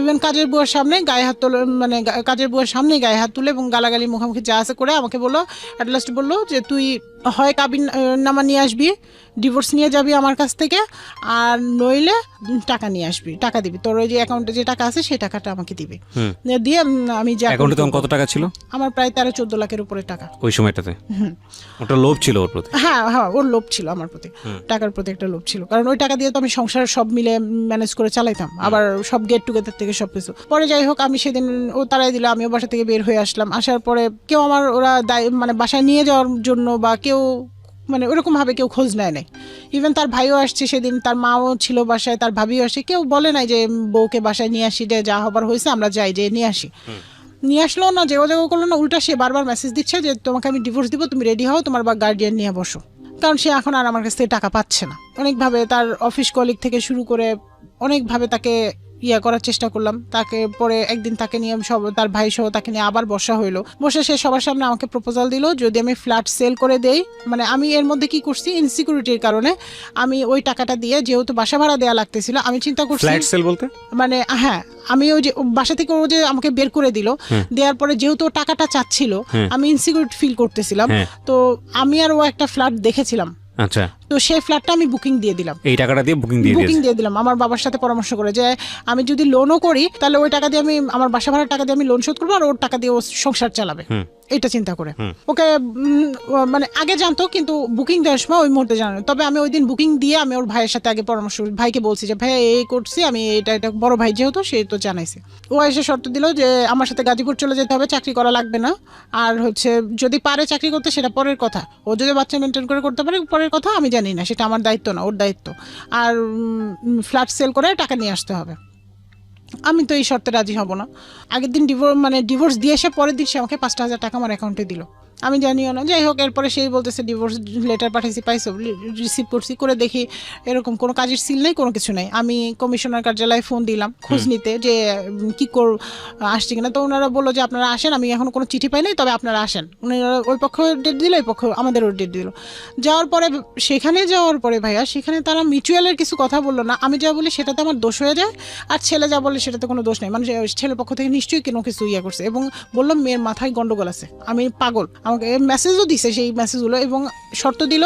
ইভেন কাজের বুয়ার সামনে গায়ে হাত তুলে, মানে কাজের বুয়ার সামনেই গায়ে হাত তুলে এবং গালাগালি মুখোমুখি যা আছে করে আমাকে বললো, অ্যাট লাস্ট বললো যে তুই হয় কাবিন নামা নিয়ে আসবি, ডিভোর্স নিয়ে যাবি আমার কাছ থেকে, আর নইলে টাকা নিয়ে আসবি, টাকা দিবি, তোর ওই যে অ্যাকাউন্টে যে টাকা আছে সেই টাকাটা আমাকে দিবি। দিয়ে আমি যা অ্যাকাউন্টে তখন কত টাকা ছিল? আমার প্রায় 13-14 লাখের উপরে টাকা ওই সময়টাতে। ওটা লোভ ছিল ওর প্রতি? হ্যাঁ, ওর লোভ ছিল আমার প্রতি, টাকার প্রতি একটা লোভ ছিল। কারণ ওই টাকা দিয়ে তো আমি সংসার সব মিলে ম্যানেজ করে চালাইতাম, আবার সব গেট টুগেদার থেকে সবকিছু। পরে যাই হোক, আমি সেদিন ও তারাই দিল, আমিও বাসা থেকে বের হয়ে আসলাম। আসার পরে কেউ আমার ওরা মানে বাসায় নিয়ে যাওয়ার জন্য বা কেউ মানে ওরকম ভাবে কেউ খোঁজ নেয় নাই। ইভেন তার ভাইও আসছে সেদিন, তার মাও ছিল বাসায়, তার ভাবিও আসে, কেউ বলে নাই যে বউকে বাসায় নিয়ে আসি, যে যা হবার হয়েছে আমরা যাই, যে নিয়ে আসি। নিয়ে আসলো না, যোগাযোগ করলো না, উল্টা সে বারবার মেসেজ দিচ্ছে যে তোমাকে আমি ডিভোর্স দিব, তুমি রেডি হও, তোমার বা গার্ডিয়ান নিয়ে বসো। কারণ সে এখন আর আমার কাছ থেকে টাকা পাচ্ছে না। অনেকভাবে তার অফিস কলিগ থেকে শুরু করে অনেকভাবে তাকে ইয়া করার চেষ্টা করলাম। তাকে পরে একদিন তাকে নিয়ে সব তার ভাই সহ তাকে নিয়ে আবার বসা হইলো। বসে সে সবার সামনে আমাকে প্রপোজাল দিল যদি আমি ফ্ল্যাট সেল করে দেই, মানে আমি এর মধ্যে কি করছি ইনসিকিউরিটির কারণে আমি ওই টাকাটা দিয়ে, যেহেতু বাসা ভাড়া দেওয়া লাগতেছিল, আমি চিন্তা করছি ফ্ল্যাট সেল বলতে মানে হ্যাঁ আমি ওই যে বাসা থেকে ও যে আমাকে বের করে দিল, দেওয়ার পরে যেহেতু ও টাকাটা চাচ্ছিল আমি ইনসিকিউর ফিল করতেছিলাম, তো আমি আর ও একটা ফ্ল্যাট দেখেছিলাম। আচ্ছা, তো সেই ফ্ল্যাটটা আমি বুকিং দিয়ে দিলাম, এই টাকাটা দিয়ে বুকিং দিয়ে দিলাম আমার বাবার সাথে পরামর্শ করে যে আমি যদি লোনও করি তাহলে ওই টাকা দিয়ে আমি আমার বাসা ভাড়ার টাকা দিয়ে আমি লোন শোধ করবো আর ওর টাকা দিয়ে ও সংসার চালাবে, এটা চিন্তা করে। ওকে মানে আগে জানতো কিন্তু বুকিং দেওয়ার সময় ওই মুহূর্তে জানো। তবে আমি ওই দিন বুকিং দিয়ে আমি ওর ভাইয়ের সাথে আগে পরামর্শ, ভাইকে বলছি যে ভাই এই করছি আমি, এটা বড় ভাই যেহেতু সে তো জানাইছে। ও এসে শর্ত দিল যে আমার সাথে গাজীপুর চলে যেতে হবে, চাকরি করা লাগবে না, আর হচ্ছে যদি পারে চাকরি করতে সেটা পরের কথা, ও যদি বাচ্চা মেনটেন করে করতে পারে পরের কথা, আমি জানি না, সেটা আমার দায়িত্ব না, ওর দায়িত্ব। আর ফ্ল্যাট সেল করে টাকা নিয়ে আসতে হবে। আমি তো এই শর্তে রাজি হব না। আগের দিন ডিভোর্স দিয়ে এসে পরের দিন সে আমাকে 5,000 টাকা আমার অ্যাকাউন্টে দিল, আমি জানিও না। যাই হোক, এরপরে সেই বলতেছে ডিভোর্স লেটার পাঠাইছি, পাইছো, রিসিভ করছি, করে দেখি এরকম কোনো কাজের সিল নেই, কোনো কিছু নেই। আমি কমিশনার কার্যালয়ে ফোন দিলাম খোঁজ নিতে যে কি আসছে কিনা। তো ওনারা বললো যে আপনারা আসেন, আমি এখন কোনো চিঠি পাই নাই, তবে আপনারা আসেন। ওনারা ওই পক্ষ ডেট দিল, ওই পক্ষ আমাদেরও ডেট দিল। যাওয়ার পরে ভাইয়া সেখানে তারা মিউচুয়ালের কিছু কথা বললো না। আমি যা বলি সেটাতে আমার দোষ হয়ে যায়, আর ছেলে যা বলে সেটাতে কোনো দোষ নেই, মানে ছেলের পক্ষ থেকে নিশ্চয়ই কোনো কিছু ইয়ে করছে। এবং বললো মেয়ের মাথায় গন্ডগোল আছে, আমি পাগল। আমাকে মেসেজও দিছে সেই মেসেজগুলো, এবং শর্ত দিল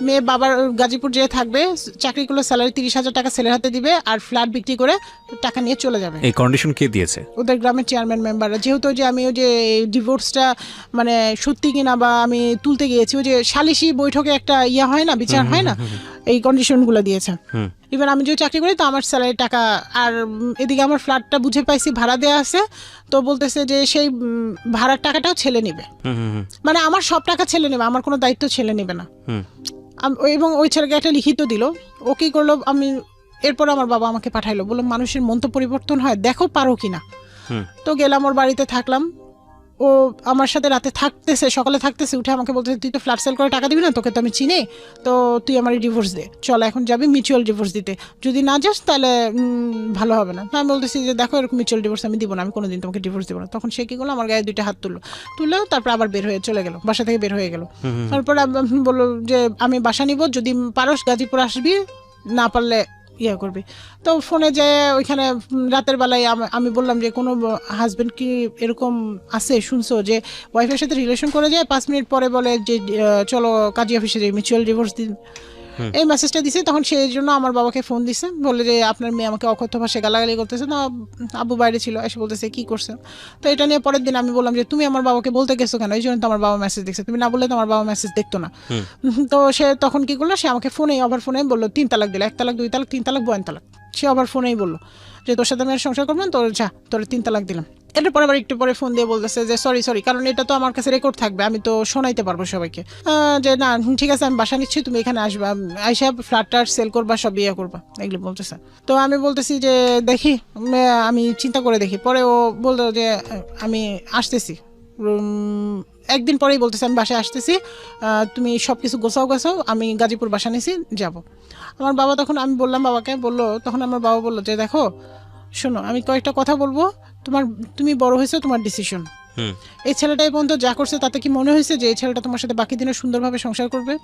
মেয়ে বাবার গাজীপুর যেয়ে থাকবে, চাকরি করলে স্যালারি 30,000 টাকা ছেলের হাতে দিবে, আর ফ্ল্যাট বিক্রি করে টাকা নিয়ে চলে যাবে। এই কন্ডিশন কে দিয়েছে? ওদের গ্রামের চেয়ারম্যান মেম্বাররা। যেহেতু যে আমি ওই যে ডিভোর্সটা মানে সত্যি কিনা বা আমি তুলতে গিয়েছি, ওই যে সালিশি বৈঠকে একটা ইয়া হয় না, বিচার হয় না, এই কন্ডিশনগুলো দিয়েছে। ইভেন আমি যে চাকরি করি তো আমার স্যালারি টাকা, আর এদিকে আমার ফ্ল্যাটটা বুঝে পাইছি ভাড়া দেওয়া আছে, তো বলতেছে যে সেই ভাড়ার টাকাটাও ছেলে নিবে, মানে আমার সব টাকা ছেলে নেবে, আমার কোনো দায়িত্ব ছেলে নেবে না। এবং ওই ছেলেকে একটা লিখিত দিল। ও কি করলো, আমি এরপর আমার বাবা আমাকে পাঠাইলো, বললো মানুষের মন তো পরিবর্তন হয়, দেখো পারো কিনা। তো গেলাম ওর বাড়িতে, থাকলাম। ও আমার সাথে রাতে থাকতেছে, সকালে থাকতেছে, উঠে আমাকে বলতেছে তুই তো ফ্ল্যাট সেল করে টাকা দিবি না, তোকে তো আমি চিনি, তো তুই আমার ডিভোর্স দে, চল এখন যাবি মিউচুয়াল ডিভোর্স দিতে, যদি না যাস তাহলে ভালো হবে না। আমি বলতেছি যে দেখো এরকম মিউচুয়াল ডিভোর্স আমি দিব না, আমি কোনোদিন তোমাকে ডিভোর্স দিব না। তখন সে কি করলো, আমার গায়ে 2টা হাত তুললো, তারপর আবার বের হয়ে চলে গেল, বাসা থেকে বের হয়ে গেল। তারপর বললো যে আমি বাসা নিব, যদি পারস গাজীপুর আসবি, না পারলে ইয়া করবি। তো ফোনে যে ওইখানে রাতের বেলায় আমি বললাম যে কোনো হাজবেন্ড কি এরকম আছে শুনছো যে ওয়াইফের সাথে রিলেশন করে যায়, 5 মিনিট পরে বলে যে চলো কাজী অফিসে যাই, মিউচুয়াল ডিভোর্স দিন। এই মেসেজটা দিছে। তখন সেই জন্য আমার বাবাকে ফোন দিছে, বলে যে আপনার মেয়ে আমাকে অকথ্য ভাষায় গালাগালি করতেছে। না, আব্বু বাইরে ছিল, এসে বলতেছে কি করছে। তো এটা নিয়ে পরের দিন আমি বললাম যে তুমি আমার বাবাকে বলতে গেছো কেন, এই জন্য তো আমার বাবা মেসেজ দেখছে, তুমি না বললে তো আমার বাবা মেসেজ দেখতো না। তো সে তখন কি করলো, সে আমাকে ওভার ফোনে বললো 3 তালাক দিল, 1 তালাক 2 তালাক 3 তালাক 52 তালাক। সে ওভার ফোনেই বললো যে তোর সাথে আমি আর সংসার করবো না, তোর যা, তোর 3 তালাক দিলাম। এটার পরে আবার একটু পরে ফোন দিয়ে বলতেছে যে সরি, কারণ এটা তো আমার কাছে রেকর্ড থাকবে, আমি তো শোনাইতে পারবো সবাইকে, যে না ঠিক আছে আমি বাসা নিচ্ছি, তুমি এখানে আসবা, আইসা ফ্ল্যাটটা সেল করবা, সব ইয়ে করবা, এগুলো বলতেছে। তো আমি বলতেছি যে দেখি, আমি চিন্তা করে দেখি। পরে ও বলতো যে আমি আসতেছি, একদিন পরেই বলতেছে আমি বাসায় আসতেছি, তুমি সব কিছু গোছাও, আমি গাজীপুর বাসা নিয়েছি, যাব। আমার বাবা তখন, আমি বললাম বাবাকে, তখন আমার বাবা বললো যে দেখো শোনো, আমি কয়েকটা কথা বলবো, তুমি বড় হয়েছো, তোমার ডিসিশন। এই ছেলেটাই পর্যন্ত যা করছে তাতে কি মনে হয়েছে যে এই ছেলেটা তোমার সাথে বাকি দিনে সুন্দরভাবে সংসার করবে?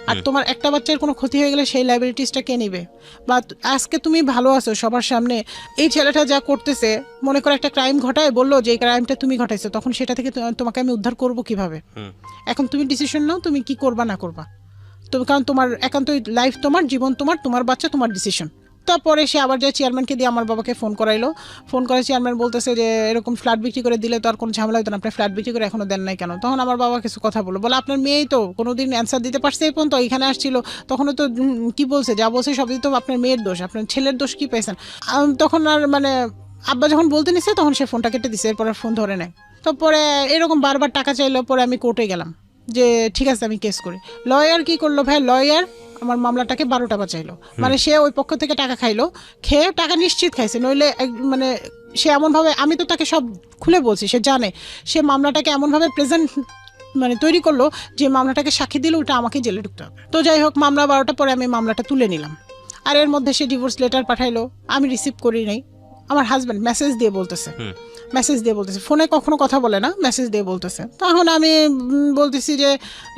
আর তোমার একটা বাচ্চার কোনো ক্ষতি হয়ে গেলে সেই লাইবিলিটিসটা কে নিবে? বা আজকে তুমি ভালো আছো সবার সামনে, এই ছেলেটা যা করতেছে, মনে করে একটা ক্রাইম ঘটায়, বললো যে এই ক্রাইমটা তুমি ঘটাইছো, তখন সেটা থেকে তোমাকে আমি উদ্ধার করবো কিভাবে? এখন তুমি ডিসিশন নাও, তুমি কি করবা না করবা। কারণ তোমার একান্তই লাইফ, তোমার জীবন, তোমার বাচ্চা, তোমার ডিসিশন। তারপরে সে আবার যায় চেয়ারম্যানকে দিয়ে আমার বাবাকে ফোন করে চেয়ারম্যান বলতেছে যে এরকম ফ্ল্যাট বিক্রি করে দিলে তো আর কোনো ঝামেলা হতো না, আপনি ফ্ল্যাট বিক্রি করে এখনো দেন নাই কেন? তখন আমার বাবা কিছু কথা বলে আপনার মেয়েই তো কোনোদিন অ্যান্সার দিতে পারছে এই পর্যন্ত, এখানে আসছিল তখনও তো কি বলছে, যা বলছে সবই তো আপনার মেয়ের দোষ, আপনার ছেলের দোষ কি পেয়েছেন? তখন আর মানে আব্বা যখন বলতে নিছে তখন সে ফোনটা কেটে দিছে, এরপর আর ফোন ধরে নেয়। তো পরে এরকম বারবার টাকা চাইলো, পরে আমি কোর্টে গেলাম যে ঠিক আছে আমি কেস করি। লয়ার কি করলো ভাই, লয়ার আমার মামলাটাকে 12টা বাঁচাইলো। মানে সে ওই পক্ষ থেকে টাকা খাইলো, খেয়ে টাকা নিশ্চিত খাইছে, নইলে মানে সে এমনভাবে, আমি তো তাকে সব খুলে বলছি, সে জানে, সে মামলাটাকে এমনভাবে প্রেজেন্ট মানে তৈরি করলো যে মামলাটাকে সাক্ষী দিলে ওটা আমাকে জেলে ঢুকতে হবে। তো যাই হোক, মামলা 12টা পরে আমি মামলাটা তুলে নিলাম। আর এর মধ্যে সে ডিভোর্স লেটার পাঠাইলো, আমি রিসিভ করি নাই। আমার হাজব্যান্ড মেসেজ দিয়ে বলতেছে, ফোনে কখনো কথা বলে না, মেসেজ দিয়ে বলতেছে। তখন আমি বলতেছি যে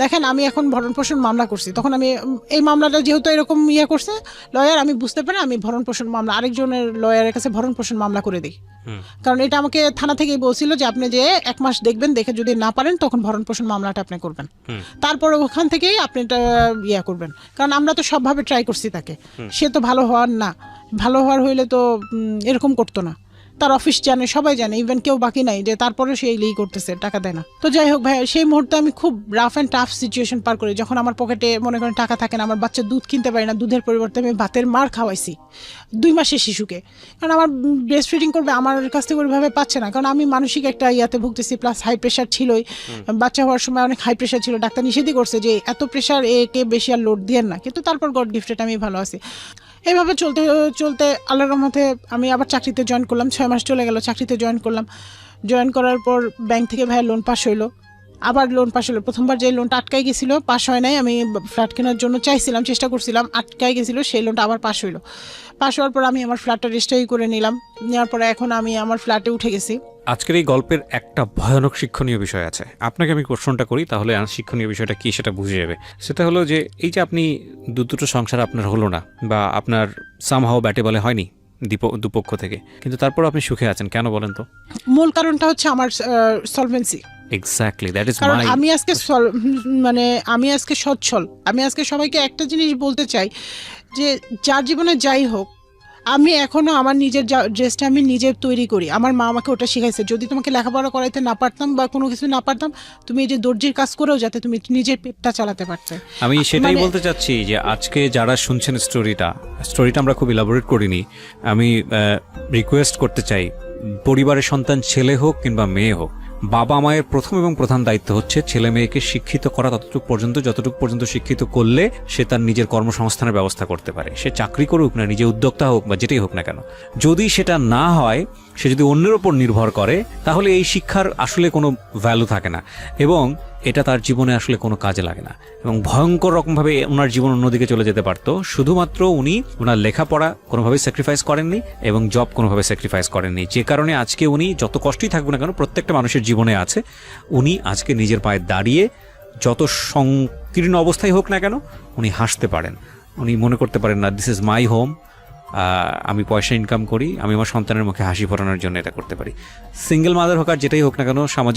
দেখেন আমি এখন ভরণ পোষণ মামলা করছি। তখন আমি এই মামলাটা যেহেতু এরকম করছে লয়ার, আমি বুঝতে পারি আমি ভরণ পোষণ মামলা আরেকজনের লয়ারের কাছে ভরণ পোষণ মামলা করে দিই। কারণ এটা আমাকে থানা থেকেই বলছিল যে আপনি যে 1 মাস দেখবেন, দেখে যদি না পারেন তখন ভরণ পোষণ মামলাটা আপনি করবেন, তারপরে ওখান থেকেই আপনি এটা করবেন। কারণ আমরা তো সবভাবে ট্রাই করছি তাকে, সে তো ভালো হওয়ার হইলে তো এরকম করতো না। তার অফিস জানে, সবাই জানে, ইভেন কেউ বাকি নাই যে তারপরে সে এই করতেছে, টাকা দেয় না। তো যাই হোক ভাই, সেই মুহূর্তে আমি খুব রাফ অ্যান্ড টাফ সিচুয়েশন পার করি, যখন আমার পকেটে মনে করেন টাকা থাকে না, আমার বাচ্চা দুধ কিনতে পারি না, দুধের পরিবর্তে আমি ভাতের মার খাওয়াইছি 2 মাসের শিশুকে। কারণ আমার ব্রেস্ট ফিডিং করবে, আমার কাছ থেকে ওইভাবে পাচ্ছে না, কারণ আমি মানসিক একটা ভুগতেছি, প্লাস হাই প্রেশার ছিলই। বাচ্চা হওয়ার সময় অনেক হাই প্রেশার ছিল, ডাক্তার নিষেধই করছে যে এত প্রেশার একে বেশি আর লোড দিয়েন না, কিন্তু তারপর গড গিফটেড আমি ভালো আছি। এইভাবে চলতে চলতে আল্লাহর রহমতে আমি আবার চাকরিতে জয়েন করলাম। 6 মাস চলে গেল, চাকরিতে জয়েন করার পর ব্যাংক থেকে ভাইয়া লোন পাস হইলো, আবার লোন পাস হলো। প্রথমবার যে লোনটা আটকাই গেছিল, পাস হয় নাই, আমি ফ্ল্যাট কেনার জন্য চেষ্টা করছিলাম, আটকাই গেছিল, সেই লোনটা আবার পাস হইলো। পাস হওয়ার পর আমি আমার ফ্ল্যাটটা রেজিস্ট্রি করে নিলাম, নেওয়ার পরে এখন আমি আমার ফ্ল্যাটে উঠে গেছি। আজকের এই গল্পের একটা ভয়ানক শিক্ষণীয় বিষয় আছে, আপনাকে আমি কোশ্চনটা করি, তাহলে শিক্ষণীয় বিষয়টা কি সেটা বুঝে যাবে। সেটা হলো যে এই যে আপনি দুটো সংসার আপনার হলো না, বা আপনার সামহাও ব্যাটে বলে হয়নি দুপক্ষ থেকে, কিন্তু তারপর আপনি সুখে আছেন, কেন বলেন তো? মূল কারণটা হচ্ছে আমার solvency. Exactly, that is my, আমি আজকে সচ্ছল। আমি আজকে সবাইকে একটা জিনিস বলতে চাই যে যার জীবনে যাই হোক, আমি এখনো আমার নিজের ড্রেসটা আমি নিজে তৈরি করি। আমার মা আমাকে ওটা শিখাইছে, যদি তোমাকে লেখাপড়া করাইতে না পারতাম বা কোনো কিছু না পারতাম, তুমি এই যে দর্জির কাজ করেও যাতে তুমি নিজের পেটটা চালাতে পারতে। আমি সেটাই বলতে চাচ্ছি যে আজকে যারা শুনছেন স্টোরিটা আমরা খুব ইলাবোরেট করিনি। আমি রিকোয়েস্ট করতে চাই, পরিবারের সন্তান ছেলে হোক কিংবা মেয়ে হোক, বাবা মায়ের প্রথম এবং প্রধান দায়িত্ব হচ্ছে ছেলে মেয়েকে শিক্ষিত করা, যতটুকু পর্যন্ত শিক্ষিত করলে সে তার নিজের কর্মসংস্থানের ব্যবস্থা করতে পারে। সে চাকরি করুক না, নিজে উদ্যোক্তা হোক বা যেটাই হোক না কেন, যদি সেটা না হয়, সে যদি অন্যের ওপর নির্ভর করে, তাহলে এই শিক্ষার আসলে কোনো ভ্যালু থাকে না এবং এটা তার জীবনে আসলে কোনো কাজে লাগে না, এবং ভয়ঙ্কর রকমভাবে ওনার জীবন অন্যদিকে চলে যেতে পারতো। শুধুমাত্র উনি ওনার লেখাপড়া কোনোভাবেই স্যাক্রিফাইস করেননি এবং জব কোনোভাবে স্যাক্রিফাইস করেননি, যে কারণে আজকে উনি যত কষ্টই থাকবে না কেন, প্রত্যেকটা মানুষের জীবনে আছে, উনি আজকে নিজের পায়ে দাঁড়িয়ে যত সংকীর্ণ অবস্থায় হোক না কেন, উনি হাসতে পারেন। উনি মনে করতে পারেন না দিস ইজ মাই হোম, আমি পয়সা ইনকাম করি, আমি আমার সন্তানের মুখে হাসি ফোটানোর জন্য এটা করতে পারি। সিঙ্গেল মাদার হোক আর যেটাই হোক না কেন, সামাজিক